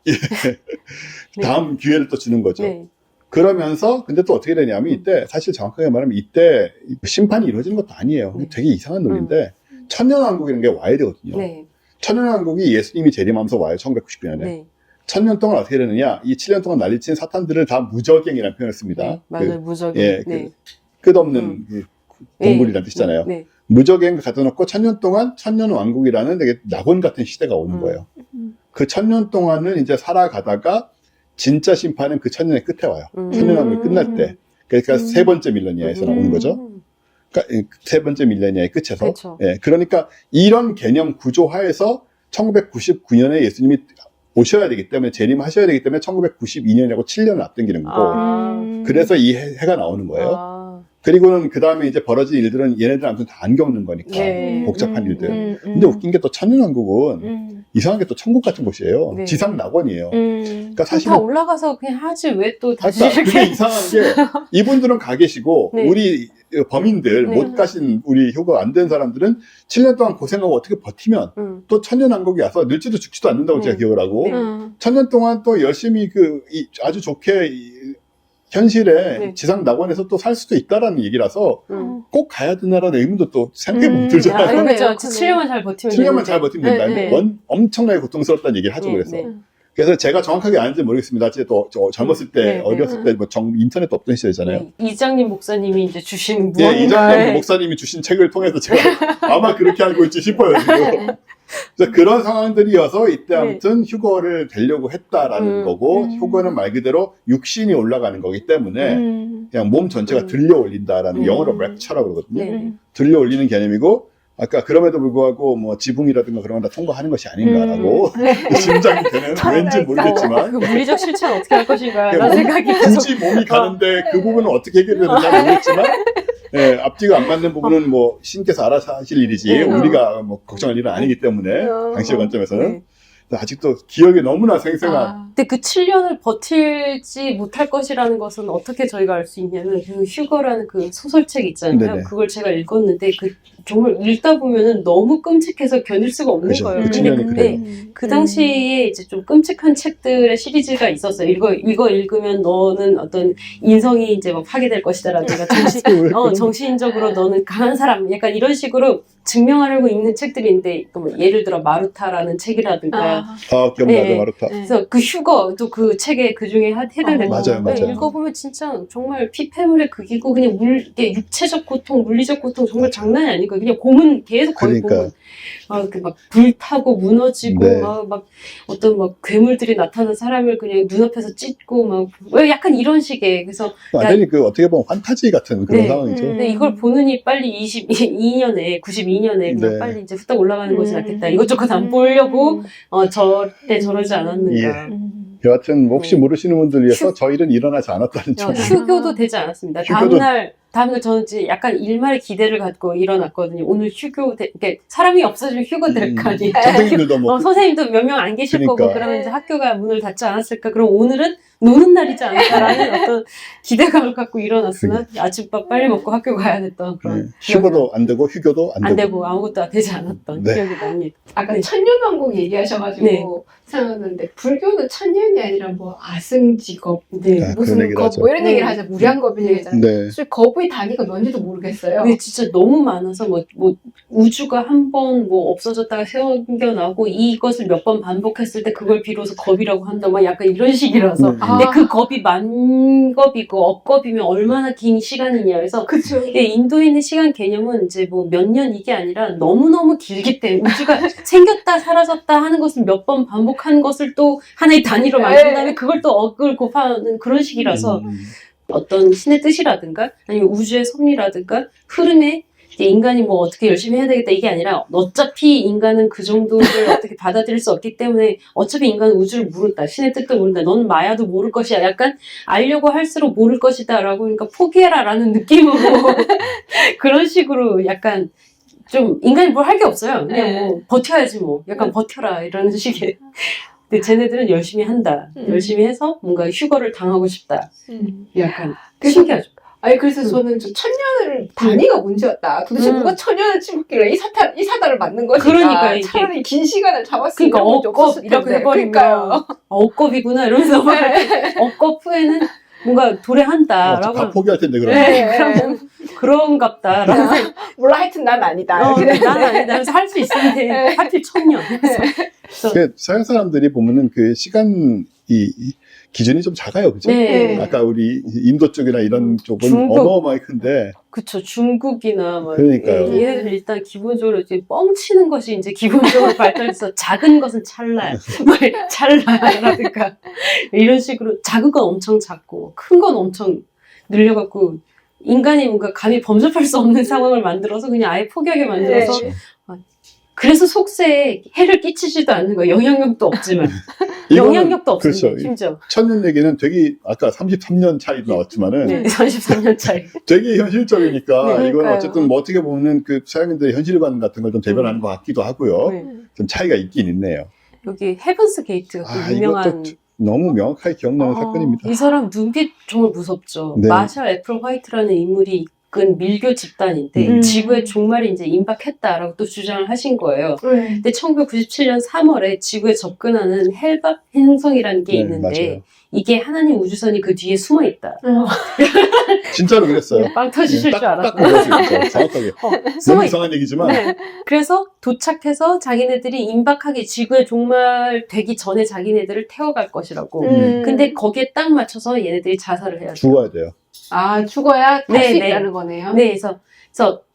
다음 기회를 또 주는 거죠. 네. 그러면서, 근데 또 어떻게 되냐면, 이때, 사실 정확하게 말하면 이때 심판이 이루어지는 것도 아니에요. 네. 되게 이상한 논리인데, 천년왕국이라는 게 와야 되거든요. 네. 천년왕국이 예수님이 재림하면서 와요. 1999년에. 네. 1000년 동안 어떻게 되느냐? 이 7년 동안 난리친 사탄들을 다 무적행이라는 표현을 씁니다. 네. 맞아요. 무적이. 예, 네. 끝없는 그 동물이라는 뜻이잖아요. 네. 무적행을 갖다 놓고 1000년 동안 천년왕국이라는 되게 낙원 같은 시대가 오는 거예요. 그 1000년 동안을 이제 살아가다가 진짜 심판은 그 1000년의 끝에 와요. 천년왕국이 끝날 때. 그러니까 세 번째 밀레니아에서 나오는 거죠. 그러니까 세 번째 밀레니아의 끝에서. 그렇죠. 예, 그러니까 이런 개념 구조 하에서 1999년에 예수님이 오셔야 되기 때문에, 재림하셔야 되기 때문에 1992년이라고 7년을 앞당기는 거고, 그래서 이 해가 나오는 거예요. 그리고는 그 다음에 이제 벌어진 일들은 얘네들 아무튼 다 안 겪는 거니까. 네. 복잡한 일들. 근데 웃긴 게 또 천년왕국은 이상하게 또 천국 같은 곳이에요. 네. 지상 낙원이에요. 그러니까 사실은 다 올라가서 그냥 하지 왜 또 다시 그러니까 그게 이렇게. 이상한 게 이분들은 가 계시고 네. 우리 범인들 네. 못 가신 우리 휴가 안 된 사람들은 7년 동안 고생하고 어떻게 버티면 또 천년왕국이 와서 늙지도 죽지도 않는다고 네. 제가 기억을 하고 네. 천년 동안 또 열심히 아주 좋게 현실에 네. 지상 낙원에서 또 살 수도 있다라는 얘기라서 꼭 가야 되나라는 의문도 또 생각해보면 아, 들잖아요. 그렇죠. 7년만 잘 버티면 7년만 잘 버티면 된다. 네, 네. 엄청나게 고통스럽다는 얘기를 하죠. 그래서. 네. 그래서 제가 정확하게 아는지 모르겠습니다. 또 젊었을 때, 네, 어렸을 때, 뭐 인터넷도 없던 시절이잖아요. 네. 이장님 목사님이 이제 주신 예, 무언가의 이장님 목사님이 주신 책을 통해서 제가 아마 그렇게 알고 있지 싶어요, 지금. 그래서 그런 상황들이어서 이때 아무튼 휴거를 되려고 했다라는 거고, 휴거는 말 그대로 육신이 올라가는 거기 때문에 그냥 몸 전체가 들려 올린다라는 영어로 랩처라고 그러거든요. 네. 들려 올리는 개념이고, 아까 그럼에도 불구하고 뭐 지붕이라든가 그런 건 다 통과하는 것이 아닌가라고 짐작이 되는 왠지 모르겠지만 그 물리적 실천 어떻게 할 것인가 그러니까 라는 생각이 계속 굳이 몸이 가는데 그 부분은 어떻게 해결되는지 잘 모르겠지만 예, 앞뒤가 안 맞는 부분은 뭐 신께서 알아서 하실 일이지 우리가 뭐 걱정할 일은 아니기 때문에 당시의 관점에서는 네. 아직도 기억이 너무나 생생한 근데 그 7년을 버틸지 못할 것이라는 것은 어떻게 저희가 알 수 있냐면 그 휴거라는 그 소설책 있잖아요. 네네. 그걸 제가 읽었는데 그 정말 읽다 보면은 너무 끔찍해서 견딜 수가 없는 그죠. 거예요. 그 근데 7년이 그래요. 그 당시에 이제 좀 끔찍한 책들의 시리즈가 있었어요. 이거 읽으면 너는 어떤 인성이 이제 막 파괴될 것이다라든가 정신적으로 너는 강한 사람 약간 이런 식으로 증명하려고 읽는 책들인데 뭐 예를 들어 마루타라는 책이라든가 기억나죠 네. 마루타. 그래서 그 휴거도 그 책에 그 중에 해당될 맞아요, 맞아요. 읽어보면 진짜 정말 피폐물의 극이고 그냥 이게 육체적 고통, 물리적 고통 정말 장난이 아니고 그냥 고문 계속 거의 그러니까. 고문. 막 불타고 무너지고 네. 막 어떤 막 괴물들이 나타난 사람을 그냥 눈앞에서 찢고 막 약간 이런 식의 그래서 완전히 그 어떻게 보면 판타지 같은 그런 네. 상황이죠. 근데 이걸 보느니 빨리 92년에 그냥 네. 빨리 이제 후딱 올라가는 것이 낫겠다. 이것저것 안 보려고 저때 저러지 않았는가. 여하튼 혹시 네. 모르시는 분들 위해서 저 일은 일어나지 않았다는 점. 휴교도 되지 않았습니다. 다음날 저는 이제 약간 일말의 기대를 갖고 일어났거든요. 오늘 그러니까 사람이 없어지면 휴거 될 거 아니에요. 선생님들도 뭐 선생님도 몇 명 안 계실 그러니까. 거고 그러면 이제 학교가 문을 닫지 않았을까. 그럼 오늘은 노는 날이지 않을까라는 어떤 기대감을 갖고 일어났으나 아침밥 빨리 먹고 학교 가야 됐던 그런 휴거도 안 되고 휴교도 안 되고 아무것도 되지 않았던 네. 기억이 납니다. 아까 네. 천년왕국 얘기하셔가지고 네. 생각났는데 불교는 천년이 아니라 뭐 아승직업 네. 아, 그런 무슨 얘기를 겁 하죠. 뭐 이런 얘기를 하죠. 무량겁이 얘기하잖아요. 네. 사실 겁의 단위가 뭔지도 모르겠어요. 근데 진짜 너무 많아서 뭐 우주가 한 번 뭐 없어졌다가 생겨나고 이것을 몇 번 반복했을 때 그걸 비로소 겁이라고 한다. 막 약간 이런 식이라서. 근데 그 겁이 만겁이고 억겁이면 얼마나 긴 시간이냐. 그래서 그쵸. 인도인의 시간 개념은 이제 뭐 몇 년 이게 아니라 너무너무 길기 때문에 우주가 생겼다 사라졌다 하는 것을 몇 번 반복한 것을 또 하나의 단위로 만든 다음에 그걸 또 억을 곱하는 그런 식이라서 어떤 신의 뜻이라든가 아니면 우주의 섭리라든가 흐름에 이제 인간이 뭐 어떻게 열심히 해야 되겠다 이게 아니라 어차피 인간은 그 정도를 어떻게 받아들일 수 없기 때문에 어차피 인간은 우주를 모른다. 신의 뜻도 모른다. 넌 마야도 모를 것이야. 약간 알려고 할수록 모를 것이다 라고 그러니까 포기해라 라는 느낌으로 그런 식으로 약간 좀 인간이 뭘 할 게 없어요. 그냥 뭐 버텨야지 뭐 약간 버텨라 이런 식의 근데 쟤네들은 열심히 한다. 열심히 해서 뭔가 휴거를 당하고 싶다. 약간 신기하죠. 아니 그래서 저는 저 천년을 단위가 문제였다. 도대체 누가 천년을 치렀길래 이 사단을 맞는 것인가. 그러니까 이게. 차라리 긴 시간을 잡았으면 그러니까 문제 없었을 억겁 이렇게 텐데. 해버리면 그러니까요. 억겁이구나 이러면서 막 억겁 후에는 뭔가 도래한다라고 다 포기할 텐데 그럼. 네. 그런갑다라고 몰라 하여튼 난 아니다. 난 아니다. 그래서 할 수 있었는데 하필 천년. 그 서양 사람들이 보면은 그 시간 이 기준이 좀 작아요, 그죠? 네. 아까 우리 인도 쪽이나 이런 쪽은 중국. 어마어마하게 큰데 그쵸. 중국이나 막 그러니까요. 얘네들 일단 기본적으로 이제 뻥치는 것이 이제 기본적으로 발달해서 작은 것은 찰나, 찰나라든가 이런 식으로 작은 건 엄청 작고 큰 건 엄청 늘려갖고 인간이 뭔가 감히 범접할 수 없는 상황을 만들어서 그냥 아예 포기하게 만들어서 네. 그래서 속세에 해를 끼치지도 않는 거예요. 영향력도 없지만 이거는 영향력도 없습니다. 그렇죠. 심지어 천년 얘기는 되게 아까 33년 차이 나왔지만은 네, 33년 차이. 되게 현실적이니까 네, 이건 그러니까요. 어쨌든 뭐 어떻게 보면 그 서양인들의 현실관 같은 걸 좀 대변하는 것 같기도 하고요. 네. 좀 차이가 있긴 있네요. 여기 헤븐스 게이트가 또 유명한 이것도 너무 명확하게 기억나는 사건입니다. 이 사람 눈빛 정말 무섭죠. 네. 마샬 애플 화이트라는 인물이 이끈 밀교 집단인데 지구의 종말이 이제 임박했다라고 또 주장을 하신 거예요. 네. 근데 1997년 3월에 지구에 접근하는 헬밥 행성이라는 게 네, 있는데 맞아요. 이게 하나님 우주선이 그 뒤에 숨어 있다. 진짜로 그랬어요. 빵 터지실 줄 딱 알았어요. 그랬어요. 정확하게. 숨어 너무 있다. 이상한 얘기지만 네. 그래서 도착해서 자기네들이 임박하게 지구의 종말 되기 전에 자기네들을 태워갈 것이라고. 근데 거기에 딱 맞춰서 얘네들이 자살을 해야 돼요. 죽어야 돼요. 아 죽어야 탈 수 네, 네. 있다는 거네요. 네, 그래서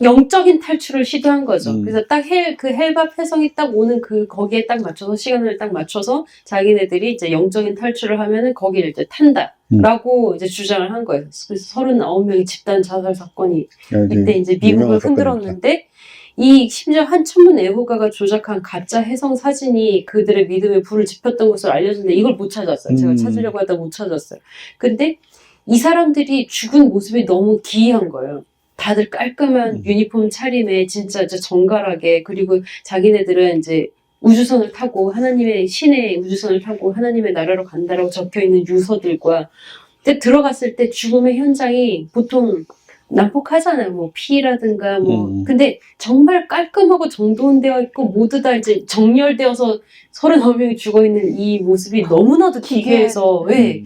영적인 탈출을 시도한 거죠. 음. 그래서 딱 그 헬밥 해성이 딱 오는 거기에 딱 맞춰서 시간을 딱 맞춰서 자기네들이 이제 영적인 탈출을 하면은 거기를 이제 탄다라고 이제 주장을 한 거예요. 그래서 39명의 집단 자살 사건이 여기 이때 이제 미국을 유명한 사건입니다. 흔들었는데 이 심지어 한 천문 애호가가 조작한 가짜 해성 사진이 그들의 믿음에 불을 지폈던 것으로 알려졌는데 이걸 못 찾았어요. 제가 찾으려고 하다 못 찾았어요. 근데 이 사람들이 죽은 모습이 너무 기이한 거예요. 다들 깔끔한 유니폼 차림에 진짜 이제 정갈하게, 그리고 자기네들은 이제 우주선을 타고 하나님의 신의 우주선을 타고 하나님의 나라로 간다라고 적혀있는 유서들과, 근데 들어갔을 때 죽음의 현장이 보통 난폭하잖아요. 뭐 피라든가 뭐 근데 정말 깔끔하고 정돈되어 있고 모두 다 이제 정렬되어서 39명이 죽어있는 이 모습이 너무나도 기괴해서 왜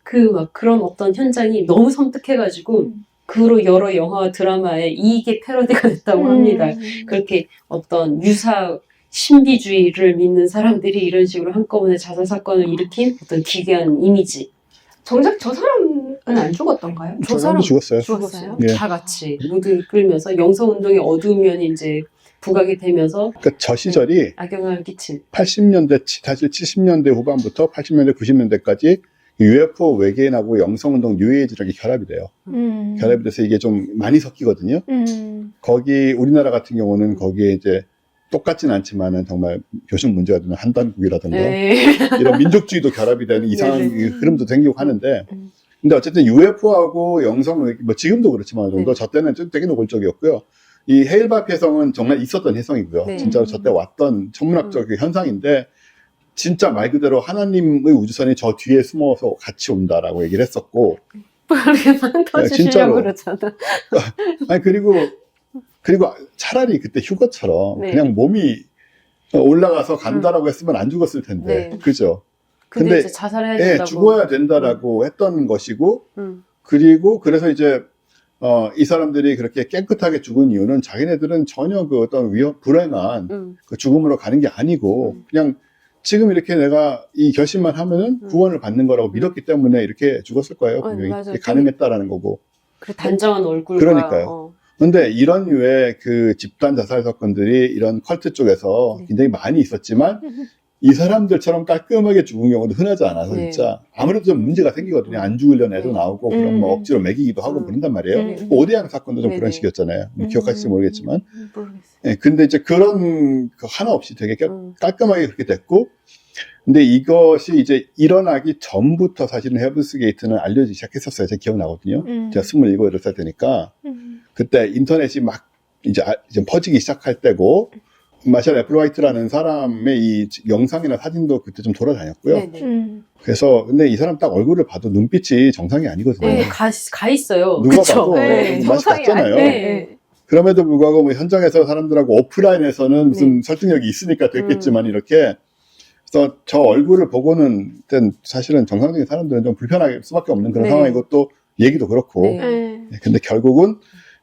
그 막 그런 어떤 현장이 너무 섬뜩해가지고 그로 여러 영화와 드라마에 이게 패러디가 됐다고 합니다. 그렇게 어떤 유사 신비주의를 믿는 사람들이 이런 식으로 한꺼번에 자살 사건을 일으킨 어떤 기괴한 이미지. 정작 저 사람은 안 죽었던가요? 저 사람도 사람 죽었어요. 죽었어요? 예. 다 같이 모두 이끌면서 영성운동의 어두운 면이 이제 부각이 되면서 그러니까 저 시절이 악영향을 끼친. 80년대, 사실 70년대 후반부터 80년대, 90년대까지 UFO 외계인하고 영성운동 뉴에이지라는 게 결합이 돼요. 결합이 돼서 이게 좀 많이 섞이거든요. 거기 우리나라 같은 경우는 거기에 이제 똑같진 않지만은 정말 교신 문제가 되는 한단국이라든가 이런 민족주의도 결합이 되는 이상한 네네. 흐름도 생기고 하는데, 근데 어쨌든 UFO하고 영성, 뭐 지금도 그렇지만 정도 네. 저 때는 좀 되게 노골적이었고요. 이 헤일바피 해성은 정말 있었던 해성이고요. 네. 진짜로 저 때 왔던 천문학적 현상인데, 진짜 말 그대로 하나님의 우주선이 저 뒤에 숨어서 같이 온다라고 얘기를 했었고, 그렇게 빵 터지시려고 진짜로. 그러잖아. 아니 그리고 차라리 그때 휴거처럼 네. 그냥 몸이 올라가서 간다라고 했으면 안 죽었을 텐데, 네. 그죠? 근데 이제 자살해야 예, 된다고. 죽어야 된다라고 했던 것이고, 음. 그리고 그래서 이제 이 사람들이 그렇게 깨끗하게 죽은 이유는 자기네들은 전혀 그 어떤 불행한 그 죽음으로 가는 게 아니고 그냥 지금 이렇게 내가 이 결심만 하면은 구원을 받는 거라고 믿었기 때문에 이렇게 죽었을 거예요. 분명히. 맞아요. 그게 가능했다라는 거고. 그 단정한 얼굴과 그러니까요. 근데 이런 류의 그 집단 자살 사건들이 이런 컬트 쪽에서 네. 굉장히 많이 있었지만 이 사람들처럼 깔끔하게 죽은 경우도 흔하지 않아서 네. 진짜 아무래도 좀 문제가 생기거든요. 안 죽으려는 애도 네. 나오고 그럼 뭐 억지로 먹이기도 하고 그런단 말이에요. 뭐 오대양 사건도 좀 그런 네네. 식이었잖아요. 뭐 기억하실지 모르겠지만. 모르겠어요. 예, 근데 이제 그런 거 하나 없이 되게 깔끔하게 그렇게 됐고, 근데 이것이 이제 일어나기 전부터 사실은 헤븐스 게이트는 알려지기 시작했었어요. 제가 기억나거든요. 제가 27, 8살 때니까. 그때 인터넷이 막 이제 퍼지기 시작할 때고, 마샬 애플화이트라는 사람의 이 영상이나 사진도 그때 좀 돌아다녔고요. 네네. 그래서 근데 이 사람 딱 얼굴을 봐도 눈빛이 정상이 아니거든요. 네, 가 있어요. 누가 그쵸? 봐도 네. 맛이 정상이 같잖아요. 네. 그럼에도 불구하고 뭐 현장에서 사람들하고 오프라인에서는 무슨 설득력이 있으니까 됐겠지만 이렇게, 그래서 저 얼굴을 보고는 일단 사실은 정상적인 사람들은 좀 불편할 수밖에 없는 그런 네. 상황이고 또 얘기도 그렇고. 네. 근데 결국은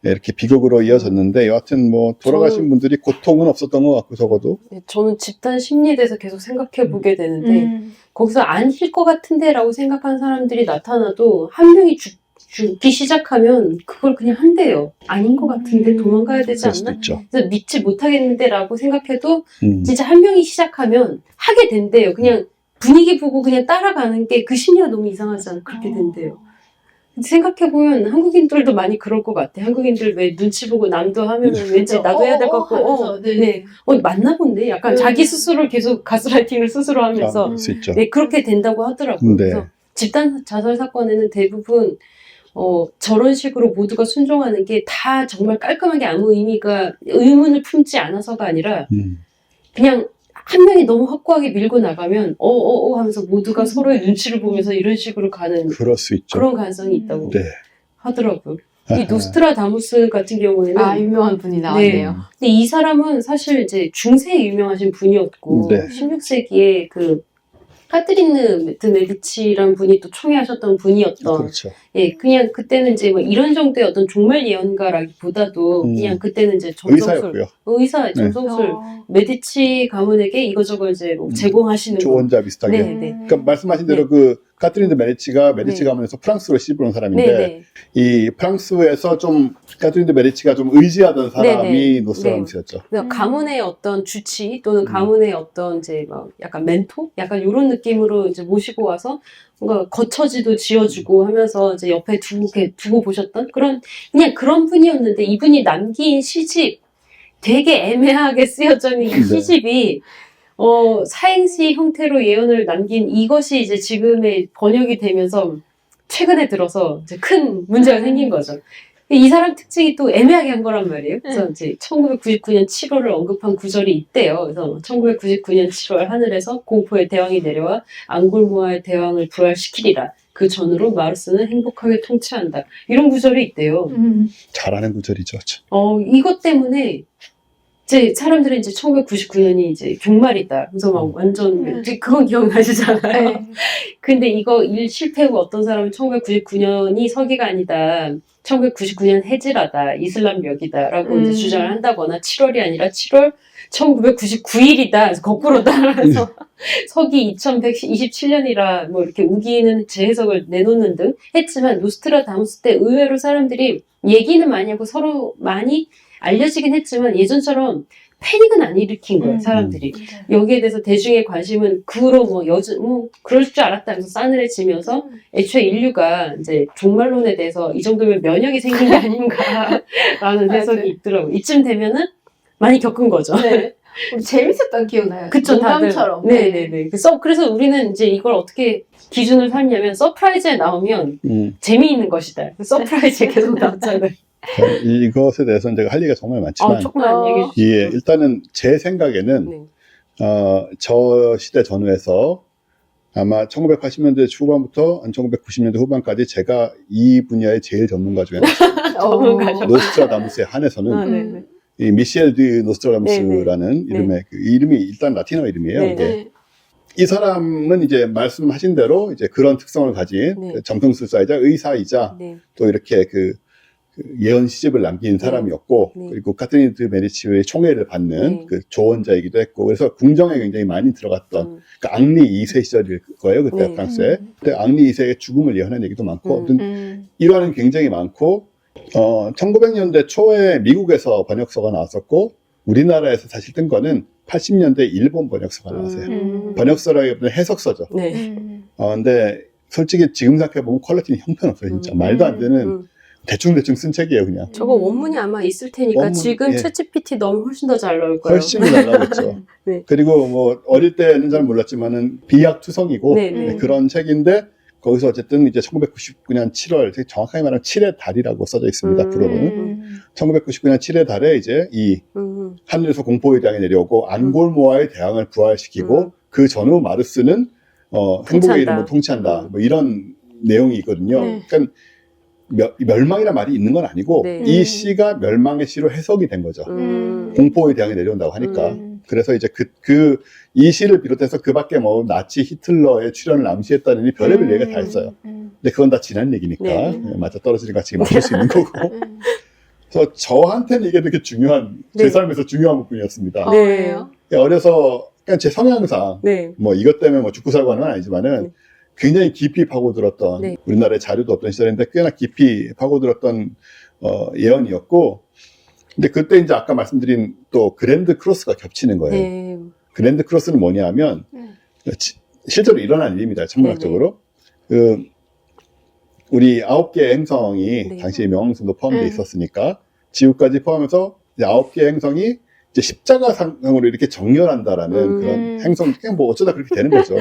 이렇게 비극으로 이어졌는데 여하튼 뭐 돌아가신 분들이 고통은 없었던 것 같고 적어도. 네, 저는 집단 심리에 대해서 계속 생각해 보게 되는데 거기서 아닐 것 같은데라고 생각한 사람들이 나타나도 한 명이 죽기 시작하면 그걸 그냥 한대요. 아닌 것 같은데 도망가야 되지 그럴 수도 않나? 있죠. 그래서 믿지 못하겠는데라고 생각해도 진짜 한 명이 시작하면 하게 된대요. 그냥 분위기 보고 그냥 따라가는 게 그 심리가 너무 이상하지 않아? 그렇게 된대요. 생각해보면 한국인들도 많이 그럴 것 같아. 한국인들 왜 눈치 보고 남도 하면은 왠지 나도 해야 될 것 같고, 네. 맞나 본데? 약간 자기 스스로를 계속 가스라이팅을 스스로 하면서, 그럴 수 있죠. 네, 그렇게 된다고 하더라고요. 네. 그래서 집단 자살 사건에는 대부분, 저런 식으로 모두가 순종하는 게 다 정말 깔끔하게 아무 의문을 품지 않아서가 아니라, 그냥 한 명이 너무 확고하게 밀고 나가면, 하면서 모두가 서로의 눈치를 보면서 이런 식으로 가는 그럴 수 있죠. 그런 가능성이 있다고 네. 하더라고요. 이 노스트라다무스 같은 경우에는 유명한 분이 나왔네요. 근데 이 사람은 사실 이제 중세에 유명하신 분이었고 네. 16세기에 그 카트리느 드 메디치라는 분이 또 총애하셨던 분이었던 그렇죠. 예 그냥 그때는 이제 뭐 이런 정도의 어떤 종말 예언가라기보다도 그냥 그때는 이제 점성술 의사였고요. 점성술 메디치 가문에게 이거저거 이제 뭐 제공하시는 조언자 비슷하게. 네. 그러니까 말씀하신 대로 그 카트린 메디치가 메디치 가문에서 프랑스로 시집을 온 사람인데 이 프랑스에서 좀 카트린 메디치가 좀 의지하던 사람이 노스트라다무스였죠. 가문의 어떤 주치 또는 가문의 어떤 이제 막 약간 멘토, 약간 이런 느낌으로 이제 모시고 와서 뭔가 거처지도 지어주고 하면서 이제 옆에 두고 보셨던 그냥 그런 분이었는데 이분이 남긴 시집 되게 애매하게 쓰여져 있는 이 네. 시집이 사행시 형태로 예언을 남긴 이것이 이제 지금의 번역이 되면서 최근에 들어서 이제 큰 문제가 생긴 거죠. 이 사람 특징이 또 애매하게 한 거란 말이에요. 그래서 이제 1999년 7월을 언급한 구절이 있대요. 그래서 1999년 7월 하늘에서 공포의 대왕이 내려와 앙골모아의 대왕을 부활시키리라. 그 전으로 마르스는 행복하게 통치한다. 이런 구절이 있대요. 잘하는 구절이죠. 이것 때문에 이제 사람들은 이제 1999년이 이제 종말이다. 그래서 막 완전 그건 기억나시잖아요. 네. 근데 이거 일 실패 후 어떤 사람은 1999년이 서기가 아니다. 1999년 해지라다. 이슬람력이다라고 이제 주장을 한다거나 7월이 아니라 7월 1999일이다. 그래서 거꾸로다. 그래서 서기 2127년이라 뭐 이렇게 우기는 재해석을 내놓는 등 했지만 노스트라다무스 때 의외로 사람들이 얘기는 많이 하고 서로 많이 알려지긴 했지만 예전처럼 패닉은 안 일으킨 거예요, 사람들이. 여기에 대해서 대중의 관심은 그로 그럴 줄 알았다면서 싸늘해지면서 애초에 인류가 이제 종말론에 대해서 이 정도면 면역이 생긴 게 아닌가라는 해석이 있더라고요. 이쯤 되면은 많이 겪은 거죠. 네. 우리 재밌었던 기억나요. 그쵸, 다들. 농담처럼. 네네네. 그래서 우리는 이제 이걸 어떻게 기준을 삼냐면 서프라이즈에 나오면 재미있는 것이다. 서프라이즈에 계속 나왔잖아요. 이것에 대해서는 제가 할 얘기가 정말 많지만 조금만 얘기해 주시죠. 예, 일단은 제 생각에는 네. 저 시대 전후에서 아마 1980년대 초반부터 1990년대 후반까지 제가 이 분야의 제일 전문가 중에 전문가죠. 노스트라다무스에 한해서는 네네. 이 미셸 드 노스트라다무스라는 네. 이름의 그 이름이 일단 라틴어 이름이에요. 네. 이게. 이 사람은 이제 말씀하신 대로 이제 그런 특성을 가진 네. 점성술사이자 의사이자 네. 또 이렇게 그 예언 시집을 남긴 사람이었고 네. 그리고 카트린 드 메디치의 총애를 받는 네. 그 조언자이기도 했고 그래서 궁정에 굉장히 많이 들어갔던 그 앙리 2세 시절일 거예요 그때 네. 프랑스에 그때 앙리 2세의 죽음을 예언한 얘기도 많고 아무튼 일화는 굉장히 많고 1900년대 초에 미국에서 번역서가 나왔었고 우리나라에서 사실 뜬 거는 80년대 일본 번역서가 나왔어요. 번역서라기보다는 해석서죠. 네. 근데 솔직히 지금 생각해보면 퀄리티는 형편없어요 진짜 말도 안 되는 대충대충 쓴 책이에요 그냥 저거 원문이 아마 있을 테니까 원문, 지금 예. 챗GPT 넣으면 훨씬 더 잘 나올 거예요. 훨씬 잘 나오겠죠. 네. 그리고 뭐 어릴 때는 잘 몰랐지만은 비약투성이고 네, 네. 그런 책인데 거기서 어쨌든 이제 1999년 7월 정확하게 말하면 7의 달이라고 써져 있습니다. 앞으로는 1999년 7의 달에 이제 이 하늘에서 공포의 대왕이 내려오고 안골모아의 대왕을 부활시키고 그 전후 마르스는 행복의 이름으로 통치한다. 뭐 이런 내용이 있거든요. 네. 그러니까 멸망이라는 말이 있는 건 아니고 네. 이 시가 멸망의 시로 해석이 된 거죠. 공포의 대왕이 내려온다고 하니까. 그래서 이제 이 시를 비롯해서 그 밖에 뭐 나치 히틀러의 출현을 암시했다느니 별의별 얘기가 다 있어요. 근데 그건 다 지난 얘기니까 네. 맞아 떨어지는 같이 맞출 수 있는 거고. 그래서 저한테는 이게 되게 중요한 제 네. 삶에서 중요한 부분이었습니다. 네. 어려서 그냥 제 성향상 네. 뭐 이것 때문에 뭐 죽고 살고 하는 건 아니지만은 네. 굉장히 깊이 파고들었던 네. 우리나라에 자료도 없던 시절인데 꽤나 깊이 파고들었던 예언이었고 근데 그때 이제 아까 말씀드린 또 그랜드 크로스가 겹치는 거예요. 네. 그랜드 크로스는 뭐냐면 실제로 일어난 일입니다. 천문학적으로. 우리 9개의 행성이 네. 당시 명왕성도 포함되어 있었으니까 지구까지 포함해서 이제 9개의 행성이 이제 십자가상으로 이렇게 정렬한다라는 그런 행성, 그냥 뭐 어쩌다 그렇게 되는 거죠.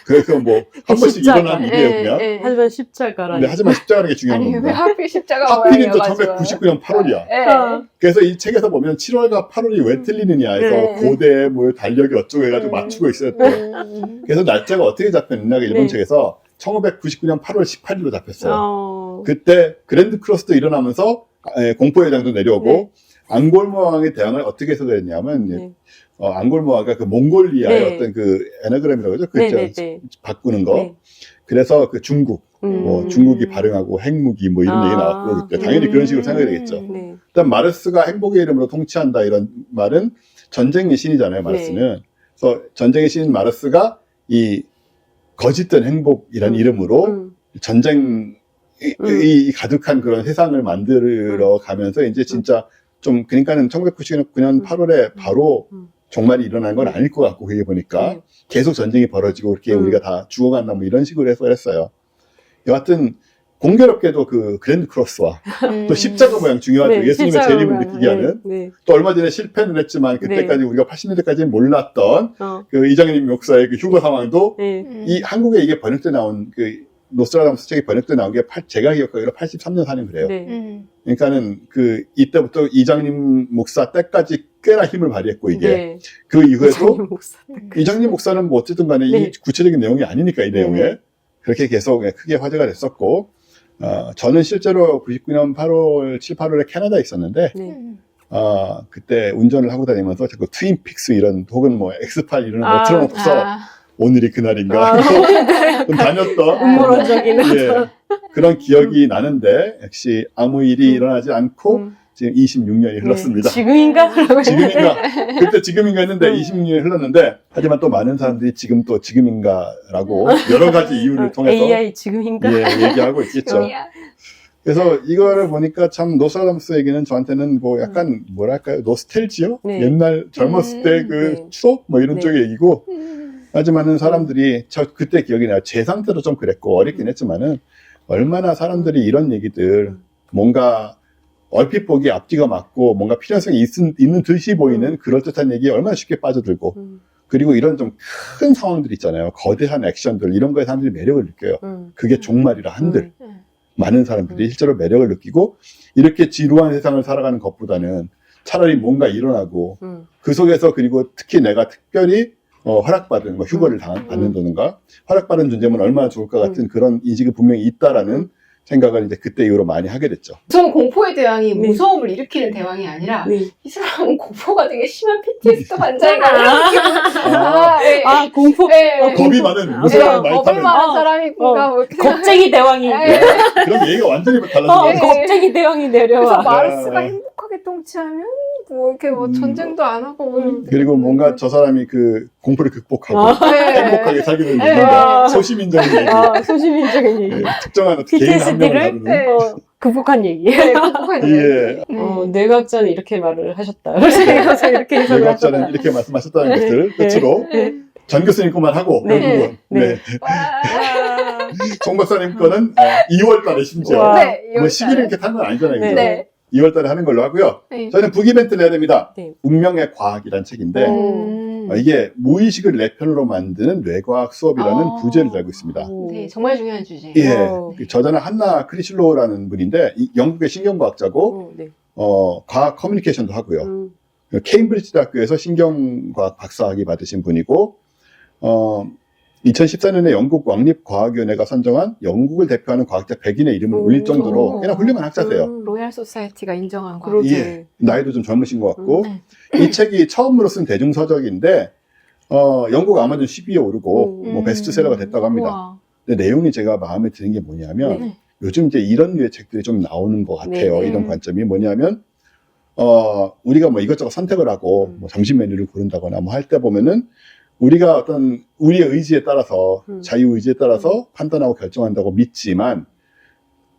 그래서 뭐 한 번씩 십자가. 일어나는 일이에요, 그냥. 하지만 십자가라니. 근데 하지만 십자가라는 게 중요한 아니 왜 겁니다. 하필 십자가 하필이면 또 모양이어가지고. 1999년 8월이야. 네. 그래서 이 책에서 보면 7월과 8월이 왜 틀리느냐 해서 네. 고대의 뭐 달력이 어쩌고 해가지고 맞추고 있어요. 또. 그래서 날짜가 어떻게 잡혔느냐 일본 네. 책에서 1999년 8월 18일로 잡혔어요. 어. 그때 그랜드 크로스도 일어나면서 공포의 장도 내려오고 네. 앙골모아의 대왕을 어떻게 해석했냐면 네. 앙골모아가 그 몽골리아의 네. 어떤 그 에너그램이라고 하죠. 그 네, 네, 네. 바꾸는 거. 네. 그래서 그 중국, 뭐 중국이 발흥하고 핵무기 뭐 이런 얘기 나왔고 그때 당연히 그런 식으로 생각이 되겠죠. 네. 일단 마르스가 행복의 이름으로 통치한다 이런 말은 전쟁의 신이잖아요. 마르스는. 그래서 전쟁의 신인 마르스가 이 거짓된 행복이라는 이름으로 전쟁이 가득한 그런 세상을 만들어 가면서 이제 진짜 좀 그러니까는 1999년 8월에 바로 종말이 일어난 건 아닐 것 같고 그게 보니까 계속 전쟁이 벌어지고 이렇게 우리가 다 죽어간다 뭐 이런 식으로 해서 했어요. 여하튼 공교롭게도 그 그랜드 크로스와 또 십자가 모양 중요하죠. 네, 예수님의 십자가 재림을 모양. 느끼게 하는. 네. 또 얼마 전에 실패는 했지만 그때까지 우리가 80년대까지 몰랐던 그 이장님 목사의 그 휴거 상황도 네. 이 한국에 이게 번역돼 나온 그 노스트라다무스 책이 번역돼 나온 게 제가 기억하기로 83년 산임 그래요. 네. 그러니까는 그 이때부터 이장님 목사 때까지 꽤나 힘을 발휘했고 이게 네. 그 이후에도 이장님 목사. 이장님 목사는 뭐 어쨌든 간에 네. 이 구체적인 내용이 아니니까 이 내용에 네. 그렇게 계속 크게 화제가 됐었고 저는 실제로 99년 8월 7, 8월에 캐나다에 있었는데 네. 그때 운전을 하고 다니면서 자꾸 트윈픽스 이런 혹은 뭐 엑스파일 이런 거 틀어놓고서 오늘이 그날인가 좀 다녔던 음모론적인 예, 그런 기억이 나는데 역시 아무 일이 일어나지 않고 지금 26년이 흘렀습니다. 지금인가? 지금인가? 그때 지금인가 했는데 26년이 흘렀는데 하지만 또 많은 사람들이 지금 또 지금인가라고 여러 가지 이유를 통해서 AI 지금인가? 예, 얘기하고 있겠죠. 그래서 이거를 보니까 참 노스트라다무스 얘기는 저한테는 뭐 약간 뭐랄까요 노스텔지요? 네. 옛날 젊었을 때 그 네. 추억 뭐 이런 네. 쪽의 얘기고 하지만은 사람들이 저 그때 기억이 나요. 제 상태도 좀 그랬고 어렸긴 했지만은 얼마나 사람들이 이런 얘기들 뭔가 얼핏 보기 앞뒤가 맞고 뭔가 필요성이 있는 듯이 보이는 그럴듯한 얘기에 얼마나 쉽게 빠져들고 그리고 이런 좀 큰 상황들 있잖아요. 거대한 액션들 이런 거에 사람들이 매력을 느껴요. 그게 종말이라 한들 많은 사람들이 실제로 매력을 느끼고 이렇게 지루한 세상을 살아가는 것보다는 차라리 뭔가 일어나고 그 속에서 그리고 특히 내가 특별히 허락받은 뭐 휴거를 받는다든가 허락받은 존재면 얼마나 좋을까 같은 그런 인식이 분명히 있다라는 생각을 이제 그때 이후로 많이 하게 됐죠. 저는 공포의 대왕이 네. 무서움을 일으키는 대왕이 아니라 네. 이 사람은 공포가 되게 심한 PTSD 환자가 네. 공포. 겁이 많은 무서움을 많이 겁이 타는 많은 사람이구나 뭐 이렇게 겁쟁이 대왕이. 생각해. 그런 얘기가 완전히 달라지는 거죠. 겁쟁이 대왕이 그래서 내려와. 마르스가 행복하게 통치하면 뭐 이렇게 뭐 전쟁도 안 하고 뭐 그리고 뭔가 저 사람이 그 공포를 극복하고 네. 행복하게 살게 되는 네. 뭔가 소시민적인 얘기 소시민적인 얘기. 예, 특정한 어떤 개인 한 명을 PTSD를 다루는 극복한 얘기. 네, 극복한 예. 뇌과학자는 이렇게 말을 하셨다. 그래서 이렇게 해석을 뇌과학자는 하셨다. 이렇게 말씀하셨다는 네. 것을 끝으로 네. 전 교수님 것만 하고 네. 결국은 네. 송 박사님 거는 2월 달에 심지어 와. 네, 뭐 10일 이렇게 탄 건 아니잖아요. 네. 그죠? 네. 2월 달에 하는 걸로 하고요. 네. 저희는 북이벤트를 해야 됩니다. 네. 운명의 과학이라는 책인데 이게 무의식을 내 편으로 만드는 뇌과학 수업이라는 부제를 달고 있습니다. 네, 정말 중요한 주제예요. 예, 오. 그 저자는 한나 크리실로라는 분인데 영국의 신경과학자고 네. 과학 커뮤니케이션도 하고요. 케임브리지 대학교에서 신경과학 박사학위 받으신 분이고 2014년에 영국 왕립과학위원회가 선정한 영국을 대표하는 과학자 100인의 이름을 올릴 정도로 꽤나 훌륭한 학자세요. 로얄 소사이어티가 인정한 거. 그러게. 예, 나이도 좀 젊으신 것 같고 네. 이 책이 처음으로 쓴 대중서적인데 영국 아마존 10위에 오르고 뭐 베스트셀러가 됐다고 합니다. 우와. 근데 내용이 제가 마음에 드는 게 뭐냐면 네. 요즘 이제 이런 류의 책들이 좀 나오는 것 같아요. 네. 이런 관점이 뭐냐면 우리가 뭐 이것저것 선택을 하고 뭐 점심 메뉴를 고른다거나 뭐 할 때 보면은 우리가 어떤 우리의 의지에 따라서 자유 의지에 따라서 판단하고 결정한다고 믿지만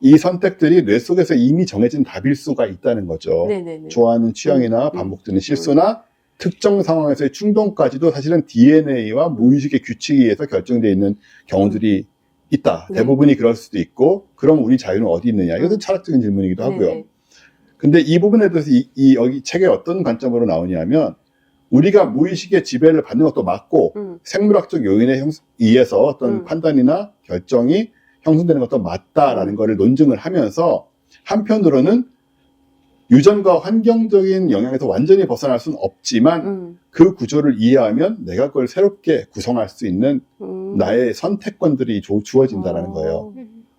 이 선택들이 뇌 속에서 이미 정해진 답일 수가 있다는 거죠. 네네네. 좋아하는 취향이나 반복되는 실수나 특정 상황에서의 충동까지도 사실은 DNA와 무의식의 규칙에 의해서 결정되어 있는 경우들이 있다. 네. 대부분이 그럴 수도 있고 그럼 우리 자유는 어디 있느냐. 이것은 철학적인 질문이기도 하고요. 네네. 근데 이 부분에 대해서 여기 책에 어떤 관점으로 나오냐면 우리가 무의식의 지배를 받는 것도 맞고 생물학적 요인에 의해서 어떤 판단이나 결정이 형성되는 것도 맞다라는 것을 논증을 하면서 한편으로는 유전과 환경적인 영향에서 완전히 벗어날 수는 없지만 그 구조를 이해하면 내가 그걸 새롭게 구성할 수 있는 나의 선택권들이 주어진다는 거예요.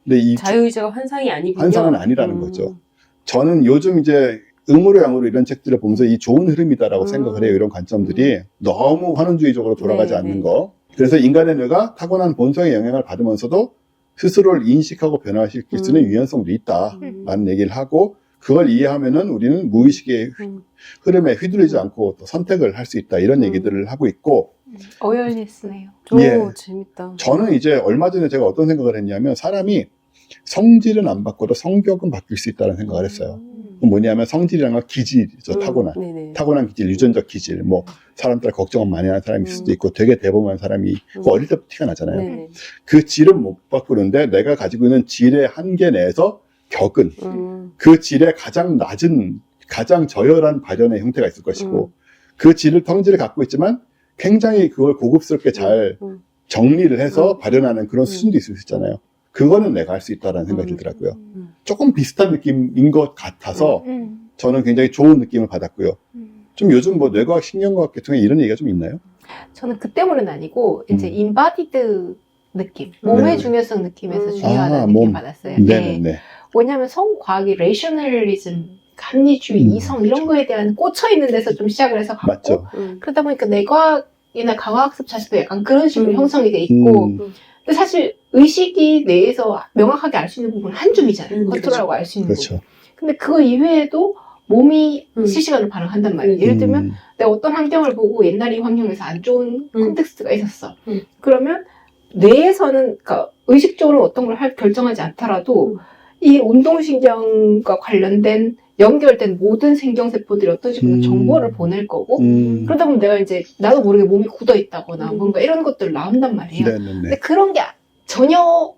근데 이 자유의지가 환상이 아니군요. 환상은 아니라는 거죠. 저는 요즘 이제 음으로 양으로 이런 책들을 보면서 이 좋은 흐름이다라고 생각을 해요. 이런 관점들이 너무 환원주의적으로 돌아가지 네, 않는 네. 거. 그래서 인간의 뇌가 타고난 본성의 영향을 받으면서도 스스로를 인식하고 변화시킬 수 있는 유연성도 있다라는 얘기를 하고 그걸 이해하면은 우리는 무의식의 흐름에 휘둘리지 않고 또 선택을 할 수 있다 이런 얘기들을 하고 있고 어웨어니스네요. 예. 재밌다. 저는 이제 얼마 전에 제가 어떤 생각을 했냐면 사람이 성질은 안 바꿔도 성격은 바뀔 수 있다는 생각을 했어요. 뭐냐면 성질이란 건 기질이죠. 타고난. 네네. 타고난 기질, 유전적 기질. 뭐 사람들 수도 많이 하는 사람이 있을 수도 있고 되게 대범한 사람이 그 어릴 때부터 티가 나잖아요. 네네. 그 질은 못 바꾸는데 내가 가지고 있는 질의 한계 내에서 겪은 그 질의 가장 낮은, 가장 저열한 발현의 형태가 있을 것이고 그 질을 성질을 갖고 있지만 굉장히 그걸 고급스럽게 잘 정리를 해서 발현하는 그런 수준도 있을 수 있잖아요. 그거는 내가 할 수 있다라는 생각이 들더라고요. 조금 비슷한 느낌인 것 같아서 저는 굉장히 좋은 느낌을 받았고요. 좀 요즘 뭐 뇌과학, 신경과학 계통에 이런 얘기가 좀 있나요? 저는 그 때문은 아니고 이제 인바디드 느낌, 몸의 네네. 중요성 느낌에서 아, 중요하다는 느낌을 몸. 받았어요. 네네네. 왜냐하면 성과학이 레이셔널리즘, 합리주의, 이성 이런 거에 대한 꽂혀 있는 데서 좀 시작을 해서 갔고 맞죠. 그러다 보니까 뇌과학이나 강화학습 자체도 약간 그런 식으로 형성이 돼 있고 근데 사실 의식이 뇌에서 명확하게 알 수 있는 부분은 한 줌이잖아요. 컨트롤하고 알 수 있는 부분. 그렇죠. 근데 그거 이외에도 몸이 실시간으로 반응한단 말이에요. 예를 들면 내가 어떤 환경을 보고 옛날 이 환경에서 안 좋은 콘텍스트가 있었어. 그러면 뇌에서는 그러니까 의식적으로 어떤 걸 결정하지 않더라도 이 운동신경과 관련된 연결된 모든 생경세포들이 어떤 식으로 정보를 보낼 거고 그러다 보면 내가 이제 나도 모르게 몸이 굳어 있다거나 뭔가 이런 것들 나온단 말이에요. 네네네. 근데 그런 게 전혀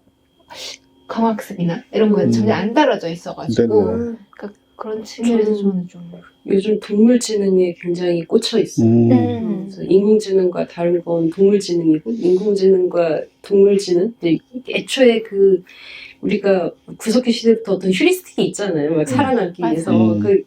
강학습이나 이런 거에 전혀 안 달아져 있어가지고 네네. 그러니까 그런 측면에서 저는 좀 요즘 동물지능에 굉장히 꽂혀 있어요. 그래서 인공지능과 다른 건 동물지능이고 인공지능과 동물지능 애초에 그 우리가 구석기 시대부터 어떤 휴리스틱이 있잖아요. 막 살아남기 위해서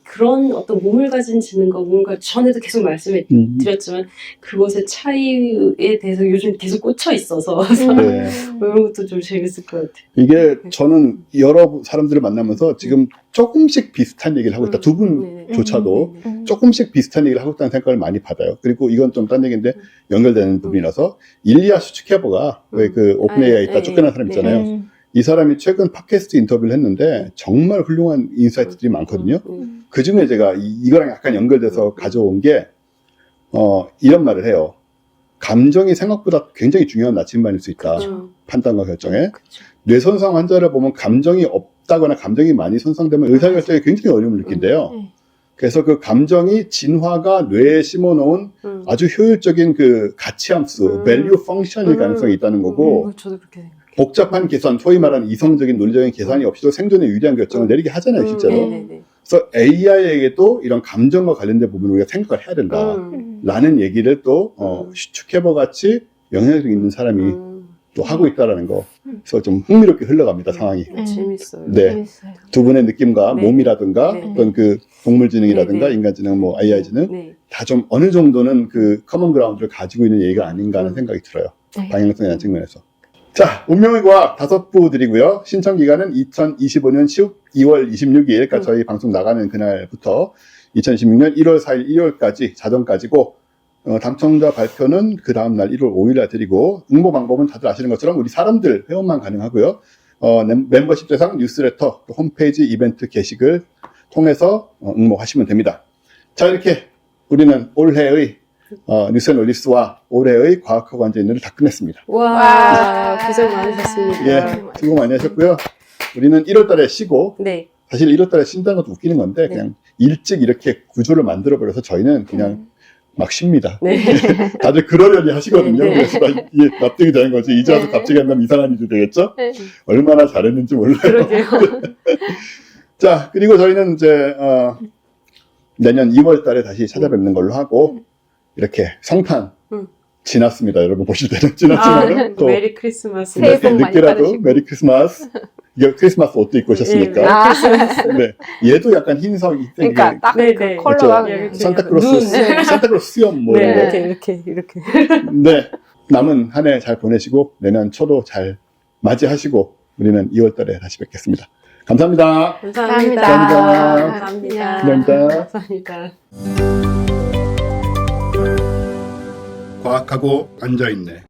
그런 어떤 몸을 가진 지능과 뭔가 전에도 계속 말씀해 드렸지만 그것의 차이에 대해서 요즘 계속 꽂혀 있어서 네. 이런 것도 좀 재밌을 것 같아요. 이게 저는 여러 사람들을 만나면서 지금 조금씩 비슷한 얘기를 하고 있다. 두 분조차도 조금씩 비슷한 얘기를 하고 있다는 생각을 많이 받아요. 그리고 이건 좀 딴 얘기인데 연결되는 부분이라서 일리아 슈츠케버가 왜 그 오픈AI에 있다 쫓겨난 사람 있잖아요. 이 사람이 최근 팟캐스트 인터뷰를 했는데 정말 훌륭한 인사이트들이 많거든요. 그 중에 제가 이거랑 약간 연결돼서 가져온 게 이런 말을 해요. 감정이 생각보다 굉장히 중요한 나침반일 수 있다. 판단과 결정에. 뇌손상 환자를 보면 감정이 없다거나 감정이 많이 손상되면 의사결정에 굉장히 어려움을 느낀대요. 그래서 그 감정이 진화가 뇌에 심어놓은 아주 효율적인 그 가치함수, value function일 가능성이 있다는 거고 저도 그렇게 생각해요. 복잡한 계산, 소위 말하는 이성적인 논리적인 계산이 없이도 생존에 유리한 결정을 내리게 하잖아요, 실제로. 네네네. 그래서 AI에게도 이런 감정과 관련된 부분을 우리가 생각을 해야 된다라는 얘기를 또 슈츠케버 같이 영향력 있는 사람이 또 하고 있다라는 거. 그래서 좀 흥미롭게 흘러갑니다, 상황이. 재밌어요. 네. 재밌어요. 두 분의 느낌과 네. 몸이라든가 네. 어떤 그 동물지능이라든가 네. 인간지능, 뭐 AI지능 네. 다 좀 어느 정도는 그 커먼 그라운드를 가지고 있는 얘기가 아닌가 하는 생각이 들어요. 네. 방향성이라는 측면에서. 자, 운명의 과학 5부 드리고요. 신청 기간은 2025년 2월 26일, 그러니까 저희 방송 나가는 그날부터 2026년 1월 4일 일요일까지 자정까지고 당첨자 발표는 그 다음날 1월 5일에 드리고 응모 방법은 다들 아시는 것처럼 우리 사람들 회원만 가능하고요. 멤버십 대상 뉴스레터, 또 홈페이지 이벤트 게시글 통해서 응모하시면 됩니다. 자, 이렇게 우리는 올해의 뉴스앤올리스와 올해의 과학하고 앉아있는를 다 끝냈습니다. 와, 고생 많으셨습니다. 예, 수고 많이 하셨고요. 우리는 1월 달에 쉬고, 네. 사실 1월 달에 쉰다는 것도 웃기는 건데, 네. 그냥 일찍 이렇게 구조를 만들어버려서 저희는 그냥 막 쉽니다. 네. 다들 그러려니 하시거든요. 네. 그래서 이게 납득이 되는 거지. 이제 와서 네. 갑자기 한다면 이상한 일이 되겠죠? 네. 얼마나 잘했는지 몰라요. 그러게요. 자, 그리고 저희는 이제, 내년 2월 달에 다시 찾아뵙는 걸로 하고, 이렇게 성탄 지났습니다. 여러분 보실 때는 지났지만 또 메리 크리스마스. 새해 복 많이 늦게라도 받으시고. 메리 크리스마스. 이거 크리스마스 옷도 입고 오셨으니까. 네, 얘도 약간 흰색이 그러니까 딱 네, 그 네. 컬러가 그렇죠. 그냥 산타크로스 눈. 산타크로스 수염 뭐 이런 거. 네, 이렇게. 네, 남은 한 해 잘 보내시고 내년 초도 잘 맞이하시고 우리는 2월 달에 다시 뵙겠습니다. 감사합니다. 감사합니다. 감사합니다. 감사합니다. 감사합니다. 과학하고 앉아있네.